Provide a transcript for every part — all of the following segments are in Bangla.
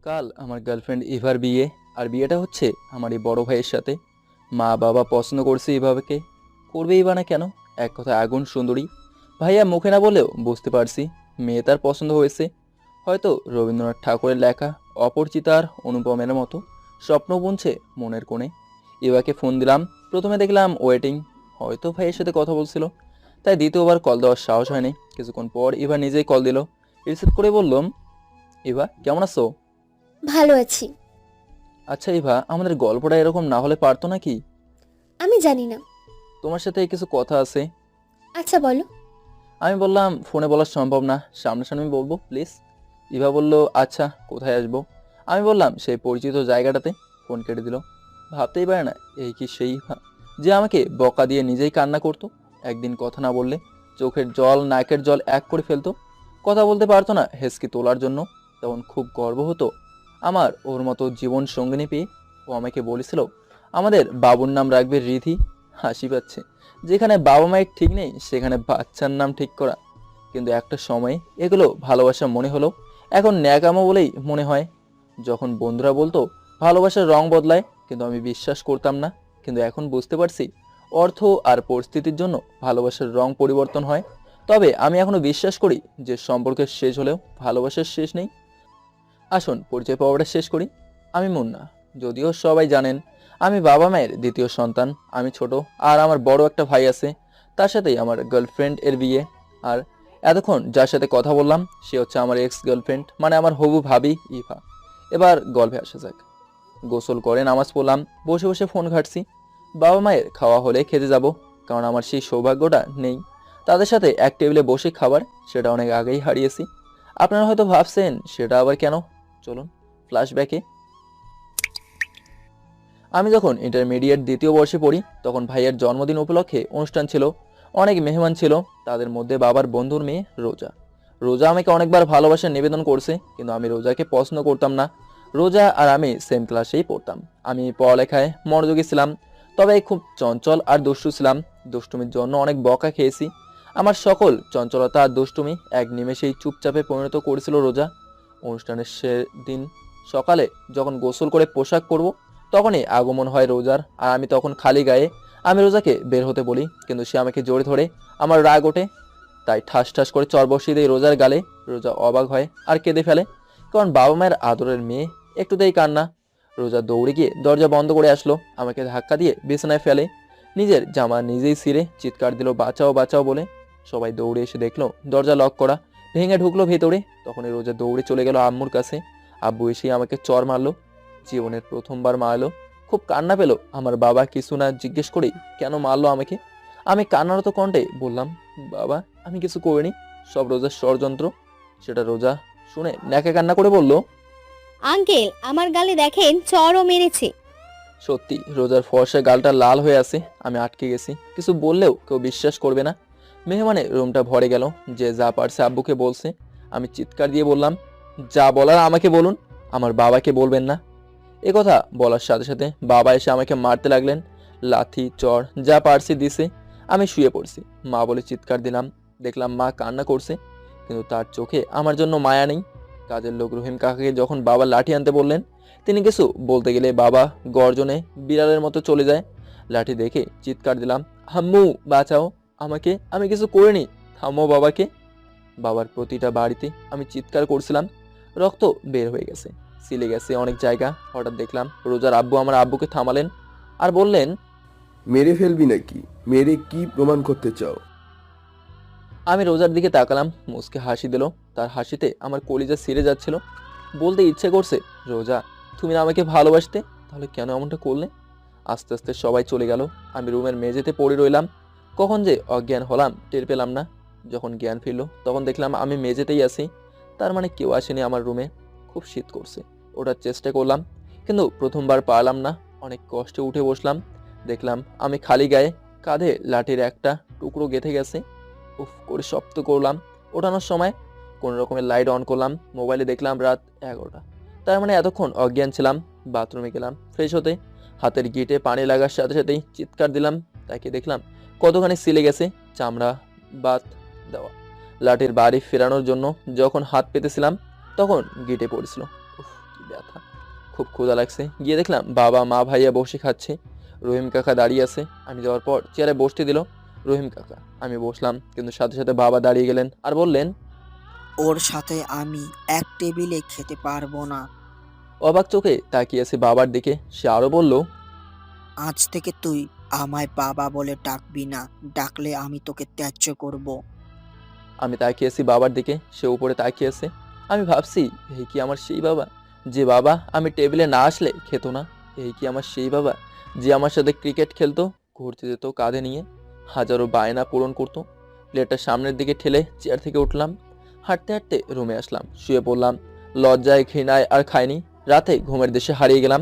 কাল আমার গার্লফ্রেন্ড ইভার বিয়ে। আর বিয়েটা হচ্ছে আমার এই বড় ভাইয়ের সাথে। মা বাবা পছন্দ করছে ইভাকে, করবেই বা না কেন? এক কথায় আগুন সুন্দরী। ভাইয়া মুখে না বলেও বুঝতে পারছি মেয়ে তার পছন্দ হয়েছে। হয়তো রবীন্দ্রনাথ ঠাকুরের লেখা অপরিচিতার অনুপমের মতো স্বপ্ন বুনছে মনের কোণে। ইভাকে ফোন দিলাম। প্রথমে দেখলাম ওয়েটিং, হয়তো ভাইয়ের সাথে কথা বলছিল, তাই দ্বিতীয়বার কল দেওয়ার সাহস হয়নি। কিছুক্ষণ পর ইভা নিজেই কল দিল। রিসিভ করে বললাম, ইভা কেমন আছো? ভালো আছি। আচ্ছা ইভা, আমাদের গল্পটা এরকম না হলে পারতো নাকি? আমি জানি না। তোমার সাথে কিছু কথা আছে। আচ্ছা বলো। আমি বললাম ফোনে বলা সম্ভব না, সামনাসামনি বলবো প্লিজ। ইভা বলল আচ্ছা, কোথায় আসবো? আমি বললাম সেই পরিচিত জায়গাটাতে। ফোন কেটে দিল। ভাবতেই পারে না এই কি সেই ইভা যে আমাকে বকা দিয়ে নিজেই কান্না করতো। একদিন কথা না বললে চোখের জল নাকের জল এক করে ফেলতো। কথা বলতে পারতো না হেসকি তোলার জন্য। তখন খুব গর্ব হতো আমার ওর মতো জীবন সঙ্গিনী পেয়ে। ও আমাকে বলেছিল আমাদের বাবুর নাম রাখবে রিধি। হাসি পাচ্ছে, যেখানে বাবা মায়ের ঠিক নেই সেখানে বাচ্চার নাম ঠিক করা। কিন্তু একটা সময় এগুলো ভালোবাসা মনে হলো, এখন ন্যাকামো বলেই মনে হয়। যখন বন্ধুরা বলতো ভালোবাসার রং বদলায়, কিন্তু আমি বিশ্বাস করতাম না। কিন্তু এখন বুঝতে পারছি অর্থ আর পরিস্থিতির জন্য ভালোবাসার রং পরিবর্তন হয়। তবে আমি এখনো বিশ্বাস করি যে সম্পর্কের শেষ হলেও ভালোবাসার শেষ নেই। আসুন পরিচয় পর্বটা শেষ করি। আমি মুন্না। যদিও সবাই জানেন আমি বাবা মায়ের দ্বিতীয় সন্তান। আমি ছোট, আর আমার বড় একটা ভাই আছে। তার সাথেই আমার গার্লফ্রেন্ড এর বিয়ে। আর এতক্ষণ যার সাথে কথা বললাম সে হচ্ছে আমার এক্স গার্লফ্রেন্ড, মানে আমার হবু ভাবি ইভা। এবার গল্পে আসা যাক। গোসল করে নামাজ পড়লাম, বসে বসে ফোন ঘাঁটছি। বাবা মায়ের খাওয়া হলে খেতে যাব, কারণ আমার সেই সৌভাগ্যটা নেই। তাদের সাথে এক টেবিলে বসে খাবার, সেটা অনেক আগেই হারিয়েছি। আপনারা হয়তো ভাবছেন সেটা আবার কেন। চলুন ফ্ল্যাশব্যাকে। আমি যখন ইন্টারমিডিয়েট দ্বিতীয় বর্ষে পড়ি তখন ভাইয়ের জন্মদিন উপলক্ষে অনুষ্ঠান ছিল। অনেক মেহমান ছিল, তাদের মধ্যে বাবার বন্ধুর মেয়ে রোজা। রোজা আমাকে অনেকবার ভালোবাসার নিবেদন করছে, কিন্তু আমি রোজাকে পছন্দ করতাম না। রোজা আর আমি সেম ক্লাসেই পড়তাম। আমি পড়ালেখায় মনোযোগী ছিলাম, তবে খুব চঞ্চল আর দুষ্টু ছিলাম। দুষ্টুমির জন্য অনেক বকা খেয়েছি। আমার সকল চঞ্চলতা আর দুষ্টুমি এক নিমেষেই চুপচাপে পরিণত করেছিল রোজা। অনুষ্ঠানের সেদিন সকালে যখন গোসল করে পোশাক পরব, তখনই আগমন হয় রোজার। আর আমি তখন খালি গায়ে। আমি রোজাকে বের হতে বলি, কিন্তু সে আমাকে জোরে ধরে। আমার রাগ ওঠে, তাই ঠাস ঠাস করে চর বসিয়ে দেয় রোজার গালে। রোজা অবাক হয় আর কেঁদে ফেলে, কারণ বাবা মায়ের আদরের মেয়ে একটুতেই কান্না। রোজা দৌড়ে গিয়ে দরজা বন্ধ করে আসলো, আমাকে ধাক্কা দিয়ে বিছানায় ফেলে। নিজের জামা নিজেই ছিঁড়ে চিৎকার দিল বাঁচাও বাঁচাও বলে। সবাই দৌড়ে এসে দেখলো দরজা লক করা। ভেঙে ঢুকলো ভেতরে। তখনই রোজা দৌড়ে চলে গেল আম্মুর কাছে। আব্বু এসে আমাকে চর মারলো, জীবনের প্রথমবার মারলো। খুব কান্না পেলো। আমার বাবা কিছু না জিজ্ঞেস করেই কেন মারলো আমাকে। আমি কান্নারত কণ্ঠে বললাম, বাবা আমি কিছু করিনি, সব রোজার ষড়যন্ত্র। সেটা রোজা শুনে ন্যাকা কান্না করে বলল, আঙ্কেল, আমার গালে দেখেন চড়ও মেরেছে। সত্যি রোজার ফর্সা গালটা লাল হয়ে আছে। আমি আটকে গেছি, কিছু বললেও কেউ বিশ্বাস করবে না। মেহমানে রুমটা ভরে গেল, যে যা পারছে আব্বুকে বলছে। আমি চিৎকার দিয়ে বললাম, যা বলার আমাকে বলুন, আমার বাবাকে বলবেন না। এ কথা বলার সাথে সাথে বাবা এসে আমাকে মারতে লাগলেন। লাথি চর যা পারছি দিছে। আমি শুয়ে পড়ছি। মা বলে চিৎকার দিলাম। দেখলাম মা কান্না করছে, কিন্তু তার চোখে আমার জন্য মায়া নেই। কাজের লোক রহিম কাকাকে যখন বাবা লাঠি আনতে বললেন, তিনি কিছু বলতে গেলে বাবা গর্জনে বিড়ালের মতো চলে যায়। লাঠি দেখে চিৎকার দিলাম, আম্মু বাঁচাও আমাকে, আমি কিছু করিনি, থামো বাবাকে। বাবার প্রতিটা বাড়িতে আমি চিৎকার করছিলাম। রক্ত বের হয়ে গেছে, সিলে গেছে অনেক জায়গা। হঠাৎ দেখলাম রোজার আব্বু আমার আব্বুকে থামালেন আর বললেন, মেরে ফেলবি নাকি? মেরে কি প্রমাণ করতে চাও? আমি রোজার দিকে তাকালাম। মুচকে হাসি দিল, তার হাসিতে আমার কলিজা ছিঁড়ে যাচ্ছিল। বলতে ইচ্ছে করছে, রোজা তুমি না আমাকে ভালোবাসতে, তাহলে কেন এমনটা করলে? আস্তে আস্তে সবাই চলে গেল। আমি রুমের মেঝেতে পড়ে রইলাম। কখন যে অজ্ঞান হলাম টের পেলাম না। যখন জ্ঞান ফিরল তখন দেখলাম আমি মেঝেতেই আছি। তার মানে কেউ আসেনি আমার রুমে। খুব শীত করছে, ওঠার চেষ্টা করলাম, কিন্তু প্রথমবার পারলাম না। অনেক কষ্টে উঠে বসলাম। দেখলাম আমি খালি গায়ে, কাঁধে লাঠির একটা টুকরো গেঁথে গেছে। উফ করে শব্দ করলাম। ওঠানোর সময় কোনো রকমের লাইট অন করলাম। মোবাইলে দেখলাম রাত 11টা। তার মানে এতক্ষণ অজ্ঞান ছিলাম। বাথরুমে গেলাম ফ্রেশ হতে। হাতের গিটে পানি লাগার সাথে সাথেই চিৎকার দিলাম। তাকে দেখলাম কতখানি সিলে গেছে, চামড়া বাত দেওয়া। লাঠির বাড়ি ফেরানোর জন্য যখন হাত পেতেছিলাম তখন গিটে পড়েছিল। উফ, কি ব্যথা, খুব ক্ষুধা লাগছে। গিয়ে দেখলাম বাবা মা ভাইয়া বসে খাচ্ছে, রহিম কাকা দাঁড়িয়ে আছে। আমি যাওয়ার পর চেয়ারে বসতে দিল রহিম কাকা। আমি বসলাম, কিন্তু সাথে সাথে বাবা দাঁড়িয়ে গেলেন আর বললেন, ওর সাথে আমি এক টেবিলে খেতে পারবো না। অবাক চোখে তাকিয়ে আছে বাবার দিকে। সে আরো বলল, আজ থেকে তুই আমায় বাবা বলে ডাকবি না, ডাকলে আমি তোকে ত্যায্য করব। আমি তাকিয়েছি বাবার দিকে, সে উপরে তাকিয়েছে। আমি ভাবছি, এই কি আমার সেই বাবা, যে বাবা আমি টেবিলে না আসলে খেতো না? এই কি আমার সেই বাবা, যে আমার সাথে ক্রিকেট খেলতো, ঘুরতে যেত কাঁধে নিয়ে, হাজারো বায়না পূরণ করতো? প্লেটটা সামনের দিকে ঠেলে চেয়ার থেকে উঠলাম, হাঁটতে হাঁটতে রুমে আসলাম, শুয়ে পড়লাম। লজ্জায় ঘৃণায় আর খাইনি। রাতে ঘুমের দেশে হারিয়ে গেলাম।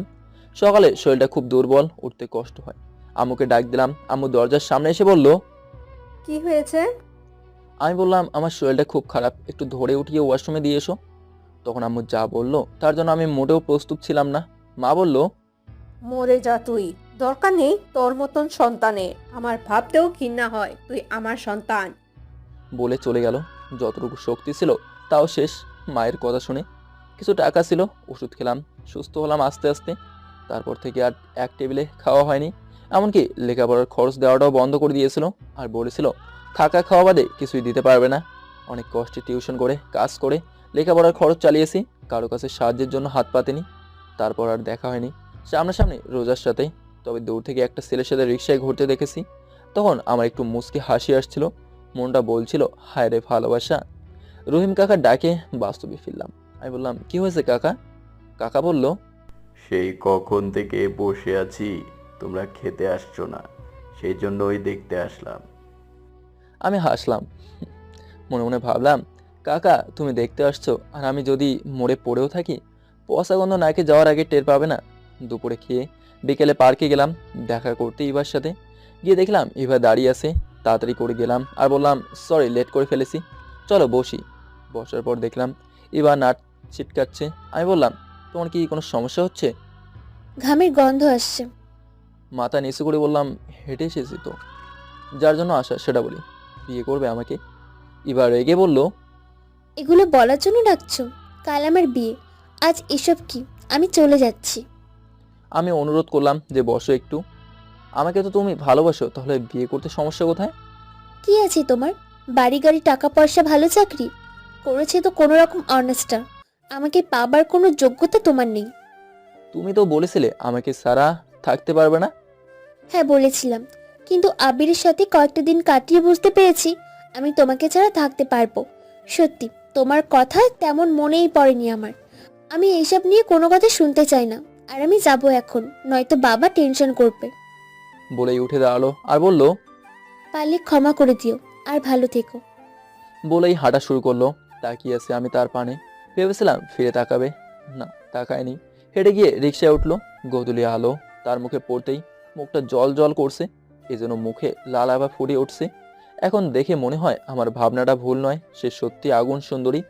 সকালে শরীরটা খুব দুর্বল, উঠতে কষ্ট হয়। আম্মুকে ডাক দিলাম। আম্মু দরজার সামনে এসে বলল, কি হয়েছে? আমি বললাম, আমার শরীরটা খুব খারাপ, একটু ধরে উঠিয়ে ওয়াশরুমে দিয়ে এসো। তখন আম্মু যা বলল তার জন্য আমি মোটেও প্রস্তুত ছিলাম না। মা বলল, মরে যা তুই, দরকার নেই তোর মতন সন্তানের। আমার ভাবতেও ঘৃণা হয় তুই আমার সন্তান। বলে চলে গেল। যতটুকু শক্তি ছিল তাও শেষ। মায়ের কথা শুনে কিছু টাকা ছিল, ওষুধ খেলাম, সুস্থ হলাম আস্তে আস্তে। তারপর থেকে আর এক টেবিলে খাওয়া হয়নি। এমনকি লেখাপড়ার খরচ দেওয়াটাও বন্ধ করে দিয়েছিল, আর বলেছিল থাকা খাওয়া বাদে কিছুই দিতে পারবে না। অনেক কষ্টে টিউশন করে কাজ করে লেখাপড়ার খরচ চালিয়েছি, কারো কাছে সাহায্যের জন্য হাত পাতেনি। তারপর আর দেখা হয়নি সামনাসামনি রোজার সাথে। তবে দূর থেকে একটা ছেলের সাথে রিক্সায় ঘুরতে দেখেছি। তখন আমার একটু মুচকি হাসি আসছিল, মনটা বলছিল হায় রে ভালোবাসা। রহিম কাকার ডাকে বাস্তবে ফিরলাম। আমি বললাম, কি হয়েছে কাকা? কাকা বলল, সেই কখন থেকে বসে আছি, তোমরা খেতে আসছো না, সেই জন্যই দেখতে আসলাম। আমি হাসলাম। মনে মনে ভাবলাম, কাকা তুমি দেখতে আসছো, আর আমি যদি মরে পড়েও থাকি, পয়সা গন্ধ নাকে যাওয়ার আগে টের পাবে না। দুপুরে খেয়ে বিকেলে পার্কে গেলাম দেখা করতে ইভার সাথে। গিয়ে দেখলাম ইভা দাঁড়িয়ে আছে। তাড়াতাড়ি করে গেলাম আর বললাম, সরি লেট করে ফেলেছি, চলো বসি। বসার পর দেখলাম ইভা নাট ছিটকাচ্ছে। আমি বললাম, তোমার কি কোনো সমস্যা হচ্ছে? ঘামের গন্ধ আসছে। মাথা নিচু করে বললাম, হেঁটে এসেছি তো, যার জন্য আসা সেটা বলি। বিয়ে করবে আমাকে? ইভা রেগে বলল, এগুলো বলার জন্য ডাকছো? কাল আমার বিয়ে, আজ এসব কি? আমি চলে যাচ্ছি। আমি অনুরোধ করলাম যে বসো একটু। আমাকে তো তুমি ভালোবাসো, তাহলে বিয়ে করতে সমস্যা কোথায়? কি আছে তোমার? বাড়ি গাড়ি টাকা পয়সা ভালো চাকরি করেছে তো কোনো রকম অর্নেস্টা। আমাকে পাবার কোনো যোগ্যতা তোমার নেই। তুমি তো বলেছিলে আমাকে ছাড়া থাকতে পারবে না। হ্যাঁ বলেছিলাম, কিন্তু আবিরের সাথে কয়েকটা দিন কাটিয়ে বুঝতে পেরেছি আমি তোমাকে ছাড়া থাকতে পারবো। সত্যি তোমার কথা তেমন মনেই পড়েনি আমার। আমি এইসব নিয়ে কোনো কথা শুনতে চাই না। আর আমি যাব এখন, নয়তো বাবা টেনশন করবে। বলেই উঠে দাঁড়ালো আর বলল, পারলে ক্ষমা করে দিও, আর ভালো থেকো। বলেই হাঁটা শুরু করলো। তাকিয়ে আছে আমি তার পানে। ভেবেছিলাম ফিরে তাকাবে, না তাকায়নি। হেঁটে গিয়ে রিক্সায় উঠলো। গোধূলি আলো তার মুখে পড়তেই মুখটা জল জল করছে, এজন্য মুখে লাল আভা ফুটে উঠছে। এখন দেখে মনে হয় আমার ভাবনাটা ভুল নয়, সে সত্যি আগুন সুন্দরী।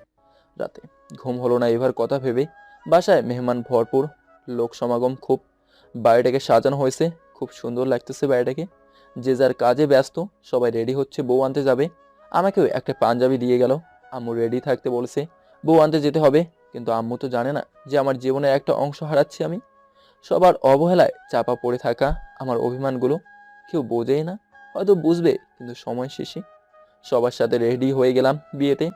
রাতে ঘুম হলো না এবার কথা ভেবে। বাসায় মেহমান ভরপুর, লোক সমাগম খুব। বাড়িটাকে সাজানো হয়েছে, খুব সুন্দর লাগতেছে বাড়িটাকে। যে যার কাজে ব্যস্ত, সবাই রেডি হচ্ছে বউ আনতে যাবে। আমাকেও একটা পাঞ্জাবি দিয়ে গেল। আম্মু রেডি থাকতে বলেছে, বউ আনতে যেতে হবে। কিন্তু আম্মু তো জানে না যে আমার জীবনের একটা অংশ হারাচ্ছি আমি। সবার অবহেলায় চাপা পড়ে থাকা আমার অভিমানগুলো কেউ বোঝেই না, হয়তো বুঝবে কিন্তু সময় শেষে। সবার সাথে রেডি হয়ে গেলাম বিয়েতে।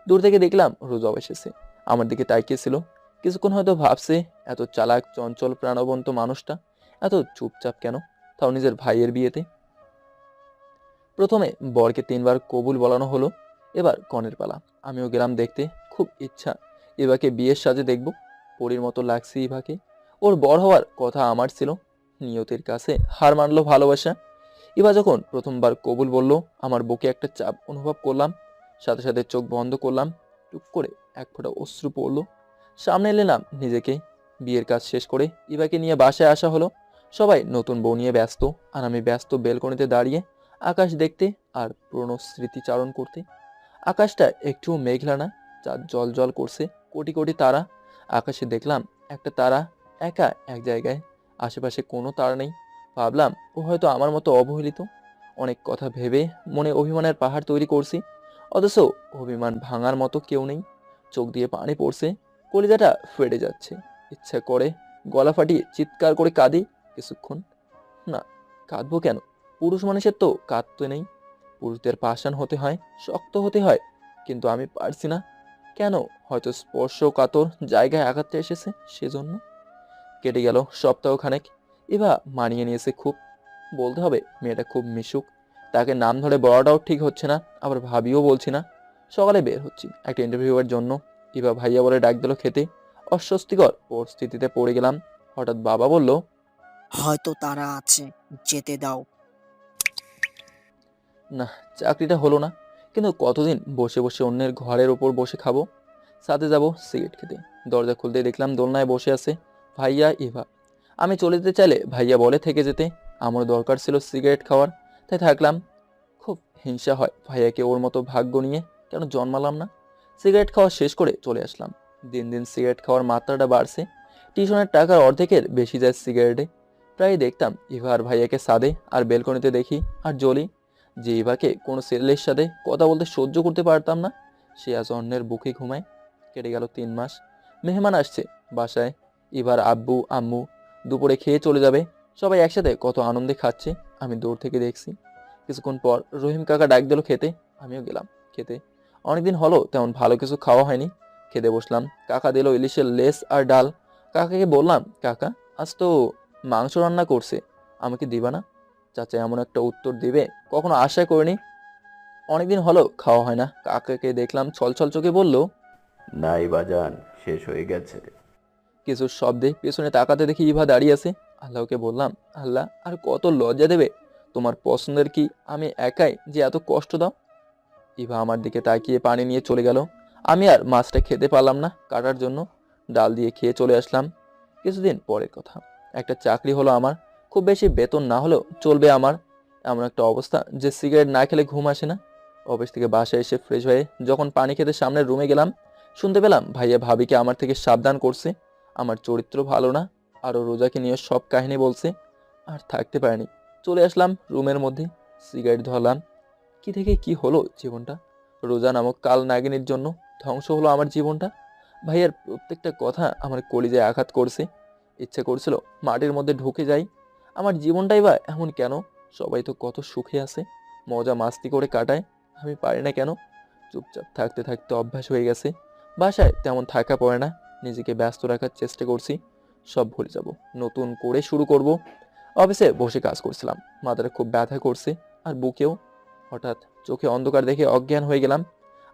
দূর থেকে দেখলাম রোজাও এসেছে, আমার দিকে তাকিয়েছিল। কিছুক্ষণ হয়তো ভাবছে, এত চালাক চঞ্চল প্রাণবন্ত মানুষটা এত চুপচাপ কেন, তাও নিজের ভাইয়ের বিয়েতে। প্রথমে বরকে 3বার কবুল বলানো হলো, এবার কনের পালা। আমিও গেলাম দেখতে। খুব ইচ্ছা ইভাকে বিয়ের সাজে দেখব, পরীর মতো লাগছে ইভাকে। ওর বর হওয়ার কথা আমার ছিল। নিয়তির কাছে হার মানলো ভালোবাসা। ইভা যখন প্রথমবার কবুল বলল, আমার বুকে একটা চাপ অনুভব করলাম। সাথে সাথে চোখ বন্ধ করলাম। টুক করে এক ফোঁটা অশ্রু পড়লো। সামনে নিলাম নিজেকে। বিয়ের কাজ শেষ করে ইভাকে নিয়ে বাসায় আসা হলো। সবাই নতুন বউ নিয়ে ব্যস্ত, আর আমি ব্যস্ত বেলকনিতে দাঁড়িয়ে আকাশ দেখতে আর পুরনো স্মৃতিচারণ করতে। আকাশটা একটুও মেঘলা না, চাঁদ জল জল করছে, কোটি কোটি তারা। আকাশে দেখলাম একটা তারা একা এক জায়গায়, আশেপাশে কোনো তারা নেই। ভাবলাম ও হয়তো আমার মতো অবহেলিত। অনেক কথা ভেবে মনে অভিমানের পাহাড় তৈরি করছি, অথচ অভিমান ভাঙার মতো কেউ নেই। চোখ দিয়ে পানি পড়ছে, কলিজাটা ফেটে যাচ্ছে। ইচ্ছা করে গলা ফাটিয়ে চিৎকার করে কাঁদি কিছুক্ষণ। না, কাঁদবো কেন? পুরুষ মানুষের তো কাঁদতে নেই। পুরুষদের পাষাণ হতে হয়, শক্ত হতে হয়, কিন্তু আমি পারছি না। কেন? হয়তো স্পর্শকাতর জায়গায় আঘাতটা এসেছে, সেজন্য। কেটে গেল সপ্তাহখানেক। এবার মানিয়ে নিয়েছে খুব। বলতে হবে মেয়েটা খুব মিশুক। তাকে নাম ধরে বলাটাও ঠিক হচ্ছে না, আবার ভাবিও বলছি না। সকালে বের হচ্ছি একটা ইন্টারভিউয়ের জন্য। এবার ভাইয়া বলে ডাক দিল খেতে। অস্বস্তিকর পরিস্থিতিতে পড়ে গেলাম। হঠাৎ বাবা বলল, হয়তো তারা আছে, যেতে দাও। না, চাকরিটা হলো না, কিন্তু কতদিন বসে বসে অন্যের ঘরের ওপর বসে খাবো? সাথে যাব সিগারেট খেতে। দরজা খুলতে দেখলাম দোলনায় বসে আছে ভাইয়া ইভা। আমি চলে যেতে চাইলে ভাইয়া বলে থেকে যেতে। আমার দরকার ছিল সিগারেট খাওয়ার, তাই থাকলাম। খুব হিংসা হয় ভাইয়াকে ওর মতো ভাগ্য নিয়ে কেন জন্মালাম না। সিগারেট খাওয়া শেষ করে চলে আসলাম। দিন দিন সিগারেট খাওয়ার মাত্রাটা বাড়ছে। টিউশনের টাকার অর্ধেকের বেশি যায় সিগারেটে। প্রায় দেখতাম ইভা আর ভাইয়াকে সাদে আর বেলকনিতে দেখি আর জ্বলি। যে ইভাকে কোনো ছেলের সাথে কথা বলতে সহ্য করতে পারতাম না, সে আজ অন্যের বুকে ঘুমায়। কেটে গেল 3 মাস। মেহমান আসছে বাসায়। ইভার আব্বু আম্মু দুপুরে খেয়ে চলে যাবে। সবাই একসাথে কত আনন্দে খাচ্ছে, আমি দূর থেকে দেখছি। কিছুক্ষণ পর রহিম কাকা ডাক দিল খেতে। আমিও গেলাম খেতে। অনেকদিন হলো তেমন ভালো কিছু খাওয়া হয়নি। খেতে বসলাম। কাকা দিল ইলিশের লেস আর ডাল। কাকাকে বললাম, কাকা আজ তো মাংস রান্না করছে, আমাকে দিবা না? চাচা এমন একটা উত্তর দিবে কখনো আশা করিনি। অনেকদিন হলো খাওয়া হয় না। কাকাকে দেখলাম ছলছল চোখে বলল, নাই বাজান, শেষ হয়ে গেছে। কিছু শব্দে পেছনে তাকাতে দেখি ইভা দাঁড়িয়ে আছে। আল্লাহকে বললাম, আল্লাহ আর কত লজ্জা দেবে? তোমার পছন্দের কি আমি একাই যে এত কষ্ট দাও? ইভা আমার দিকে তাকিয়ে পানি নিয়ে চলে গেল। আমি আর মাছটা খেতে পারলাম না কাটার জন্য। ডাল দিয়ে খেয়ে চলে আসলাম। কিছুদিন পরের কথা, একটা চাকরি হলো আমার। খুব বেশি বেতন না হলেও চলবে আমার। এমন একটা অবস্থা যে সিগারেট না খেলে ঘুম আসে না। অফিস থেকে বাসায় এসে ফ্রেশ হয়ে যখন পানি খেতে সামনের রুমে গেলাম, শুনতে পেলাম ভাইয়া ভাবিকে আমার থেকে সাবধান করছে। আমার চরিত্র ভালো না, আরও রোজাকে নিয়ে সব কাহিনী বলছে। আর থাকতে পারিনি, চলে আসলাম রুমের মধ্যে। সিগারেট ধরলাম। কি থেকে কি হলো জীবনটা? রোজা নামক কাল নাগিনীর জন্য ধ্বংস হলো আমার জীবনটা। ভাইয়ার প্রত্যেকটা কথা আমার কলিজায় আঘাত করছে। ইচ্ছে করছিল মাটির মধ্যে ঢুকে যাই। আমার জীবনটাই বা এমন কেন? সবাই তো কত সুখে আছে, মজা মাস্তি করে কাটায়, আমি পারি না কেন? চুপচাপ থাকতে থাকতে অভ্যাস হয়ে গেছে। বাসায় তেমন থাকা পড়ে না। নিজেকে ব্যস্ত রাখার চেষ্টা করছি। সব ভুলে যাব, নতুন করে শুরু করব। অফিসে বসে কাজ করছিলাম, মাথাটা খুব ব্যথা করছে আর বুকেও। হঠাৎ চোখে অন্ধকার দেখে অজ্ঞান হয়ে গেলাম।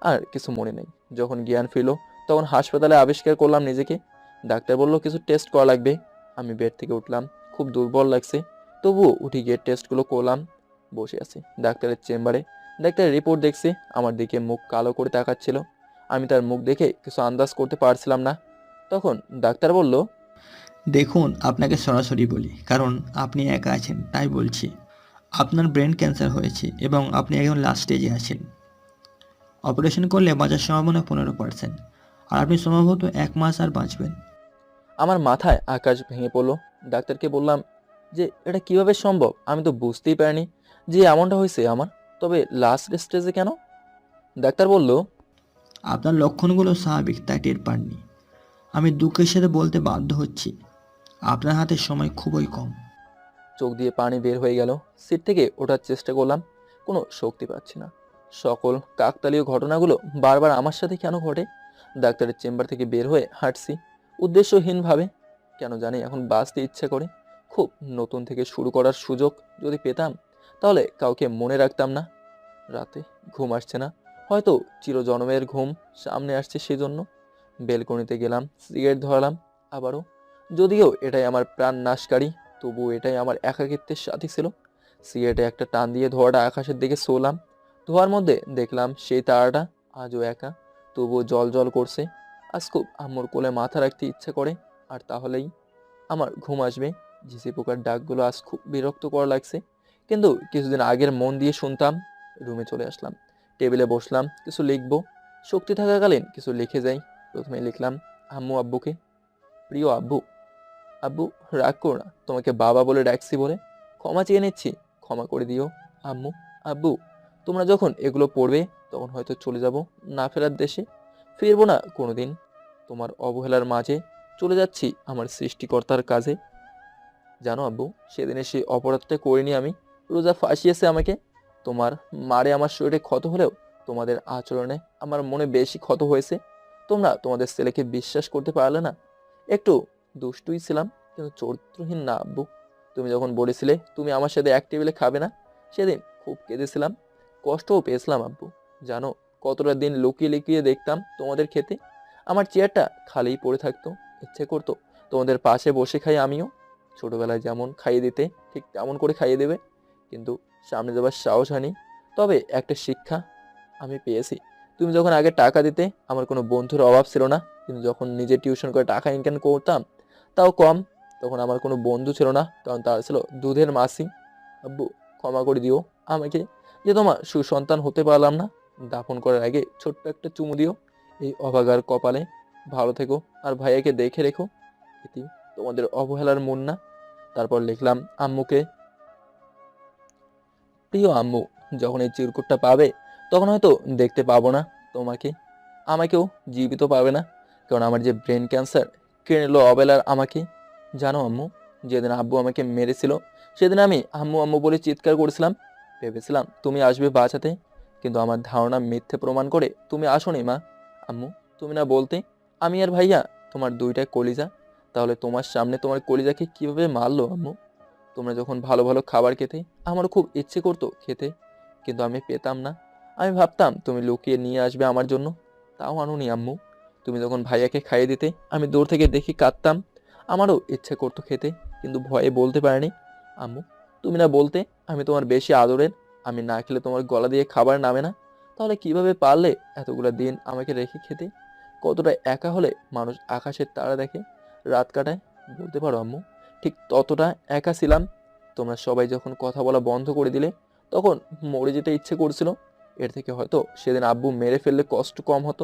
আর কিছু মনে নেই। যখন জ্ঞান ফিরল তখন হাসপাতালে আবিষ্কার করলাম নিজেকে। ডাক্তার বলল কিছু টেস্ট করা লাগবে। আমি বেড থেকে উঠলাম, খুব দুর্বল লাগছে। তবুও উঠি গিয়ে টেস্টগুলো করলাম। বসে আছি ডাক্তারের চেম্বারে। ডাক্তারের রিপোর্ট দেখছে, আমার দিকে মুখ কালো করে তাকাচ্ছিল। আমি তার মুখ দেখে কিছু আন্দাজ করতে পারছিলাম না। তখন ডাক্তার বলল, দেখুন, আপনাকে সরাসরি বলি, কারণ আপনি একা আছেন তাই বলছি। আপনার ব্রেন ক্যান্সার হয়েছে এবং আপনি একদম লাস্ট স্টেজে আছেন। অপারেশন করলে বাঁচার সম্ভাবনা 15%, আর আপনি সম্ভবত 1 মাস আর বাঁচবেন। আমার মাথায় আকাশ ভেঙে পড়লো। ডাক্তারকে বললাম যে এটা কিভাবে সম্ভব? আমি তো বুঝতেই পারিনি যে এমনটা হয়েছে আমার। তবে লাস্ট স্টেজে কেন? ডাক্তার বলল, আপনার লক্ষণগুলো স্বাভাবিক তাই টের পাননি। আমি দুঃখের সাথে বলতে বাধ্য হচ্ছি, আপনার হাতে সময় খুবই কম। চোখ দিয়ে পানি বের হয়ে গেল। সিট থেকে ওঠার চেষ্টা করলাম, কোনো শক্তি পাচ্ছি না। সকল কাকতালীয় ঘটনাগুলো বারবার আমার সাথে কেন ঘটে? ডাক্তারের চেম্বার থেকে বের হয়ে হাঁটছি উদ্দেশ্যহীনভাবে। কেন জানি এখন বাঁচতে ইচ্ছে করে। খুব নতুন থেকে শুরু করার সুযোগ যদি পেতাম, তাহলে কাউকে মনে রাখতাম না। রাতে ঘুম আসছে না, হয়তো চিরজন্মের ঘুম সামনে আসছে সেজন্য। বেলকনিতে গেলাম, সিগারেট ধরালাম আবারও। যদিও এটাই আমার প্রাণ নাশকারী, তবু এটাই আমার একাকিত্বের সাথী ছিল। সিগারেটে একটা টান দিয়ে ধোঁয়াটা আকাশের দিকে ছোলাম। ধোঁয়ার মধ্যে দেখলাম সেই তারাটা আজও একা, তবুও জল জল করছে। আজ খুব আম্মুর কোলে মাথা রাখতে ইচ্ছে করে, আর তাহলেই আমার ঘুম আসবে। ঝিঝি পোকার ডাকগুলো আজ খুব বিরক্তকর লাগছে, কিন্তু কিছুদিন আগের মন দিয়ে শুনতাম। রুমে চলে আসলাম, টেবিলে বসলাম, কিছু লিখবো। শক্তি থাকাকালীন কিছু লিখে যাই। প্রথমে লিখলাম আম্মু আব্বুকে। প্রিয় আব্বু, আব্বু রাগ করো না, তোমাকে বাবা বলে ডাকছি বলে। ক্ষমা চেয়ে নিচ্ছি, ক্ষমা করে দিও আম্মু। আব্বু, তোমরা যখন এগুলো পড়বে তখন হয়তো চলে যাব না ফেরার দেশে। ফিরবো না কোনোদিন। তোমার অবহেলার মাঝে চলে যাচ্ছি আমার সৃষ্টিকর্তার কাজে। জানো আব্বু, সেদিনে সেই অপরাধটা করিনি আমি। রোজা ফাঁসিয়েছে আমাকে। তোমার মারে আমার শরীরে ক্ষত হলেও তোমাদের আচরণে আমার মনে বেশি ক্ষত হয়েছে। তোমরা তোমাদের ছেলেকে বিশ্বাস করতে পারলে না। একটু দুষ্টুই ছিলাম, কিন্তু চরিত্রহীন না আব্বু। তুমি যখন বলেছিলে তুমি আমার সাথে এক টেবিলে খাবে না, সেদিন খুব কেঁদেছিলাম, কষ্টও পেয়েছিলাম আব্বু। জানো, কতটা দিন লুকিয়ে লুকিয়ে দেখতাম তোমাদের খেতে। আমার চেয়ারটা খালিই পড়ে থাকতো, ইচ্ছে করতো তোমাদের পাশে বসে খাই আমিও। ছোটবেলায় যেমন খাইয়ে দিতে ঠিক তেমন করে খাইয়ে দেবে, কিন্তু সামনে যাবার সাহস হয়নি। তবে একটা শিক্ষা আমি পেয়েছি। তুমি যখন আগে টাকা দিতে আমার কোনো বন্ধুর অভাব ছিল না, কিন্তু যখন নিজে টিউশন করে টাকা ইনকাম করতাম তাও কম, তখন আমার কোনো বন্ধু ছিল না, কারণ তারা ছিল দুধের মাসি। আব্বু, ক্ষমা করে দিও আমাকে যে তোমার সুসন্তান হতে পারলাম না। দাফন করার আগে ছোট্ট একটা চুমু দিও এই অভাগার কপালে। ভালো থেকো, আর ভাইয়াকে দেখে রেখো। এটি তোমাদের অবহেলার মুন্না। তারপর লিখলাম আম্মুকে। প্রিয় আম্মু, যখন এই চিরকুটটা পাবে তখন হয়তো দেখতে পাবো না তোমাকে, আমাকেও জীবিত পাবে না, কারণ আমার যে ব্রেন ক্যান্সার কেড়ে নিল অবেলার আমাকে। জানো আম্মু, যেদিন আব্বু আমাকে মেরেছিল সেদিন আমি আম্মু আম্মু বলে চিৎকার করেছিলাম। ভেবেছিলাম তুমি আসবে বাঁচাতে, কিন্তু আমার ধারণা মিথ্যে প্রমাণ করে তুমি আসোনি মা। আম্মু, তুমি না বলতে আমি আর ভাইয়া তোমার দুইটা কলিজা, তাহলে তোমার সামনে তোমার কলিজাকে কিভাবে মারলো আম্মু? তোমরা যখন ভালো ভালো খাবার খেতে আমারও খুব ইচ্ছে করতো খেতে, কিন্তু আমি পেতাম না। আমি ভাবতাম তুমি লুকিয়ে নিয়ে আসবে আমার জন্য, তাও আনোনি আম্মু। তুমি যখন ভাইয়াকে খাইয়ে দিতে আমি দূর থেকে দেখি কাঁদতাম। আমারও ইচ্ছে করতো খেতে, কিন্তু ভয়ে বলতে পারিনি। আম্মু, তুমি না বলতে আমি তোমার বেশি আদরের, আমি না খেলে তোমার গলা দিয়ে খাবার নামে না, তাহলে কিভাবে পারলে এতগুলো দিন আমাকে রেখে খেতে? কতটা একা হলে মানুষ আকাশের তারা দেখে, রাত কাটায়, বলতে পারো আম্মু? ঠিক ততটা একা ছিলাম। তোমরা সবাই যখন কথা বলা বন্ধ করে দিলে তখন মরে যেতে ইচ্ছে করছিল। এর থেকে হয়তো সেদিন আব্বু মেরে ফেললে কষ্ট কম হতো।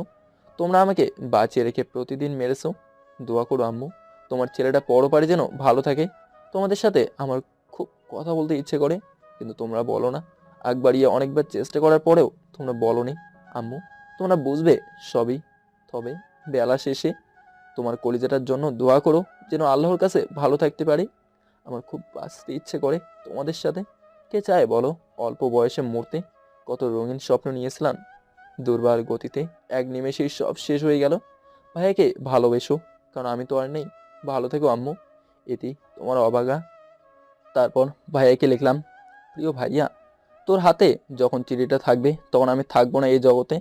তোমরা আমাকে বাঁচিয়ে রেখে প্রতিদিন মেরেছো। দোয়া করো আম্মু, তোমার ছেলেটা পরপারে যেন ভালো থাকে। তোমাদের সাথে আমার খুব কথা বলতে ইচ্ছে করে, কিন্তু তোমরা বলো না। আগ বাড়িয়ে অনেকবার চেষ্টা করার পরেও তোমরা বলোনি। আম্মু, তোমরা বুঝবে সবই, তবে বেলা শেষে তোমার কলিজাটার জন্য দোয়া করো যেন আল্লাহর কাছে ভালো থাকতে পারি। আমার খুব বাঁচতে ইচ্ছে করে তোমাদের সাথে। কে চায় বলো অল্প বয়সে মরতে? কত রঙিন স্বপ্ন নিয়েছিলাম, দুর্বার গতিতে এক নিমেষেই সব শেষ হয়ে গেল। ভাইয়াকে ভালোবেসো, কারণ আমি তো আর নেই। ভালো থেকো আম্মু, এটি তোমার অবাগা। তারপর ভাইয়াকে লিখলাম, প্রিয় ভাইয়া, তোর হাতে যখন চিঠিটা থাকবে তখন আমি থাকবো না এই জগতে।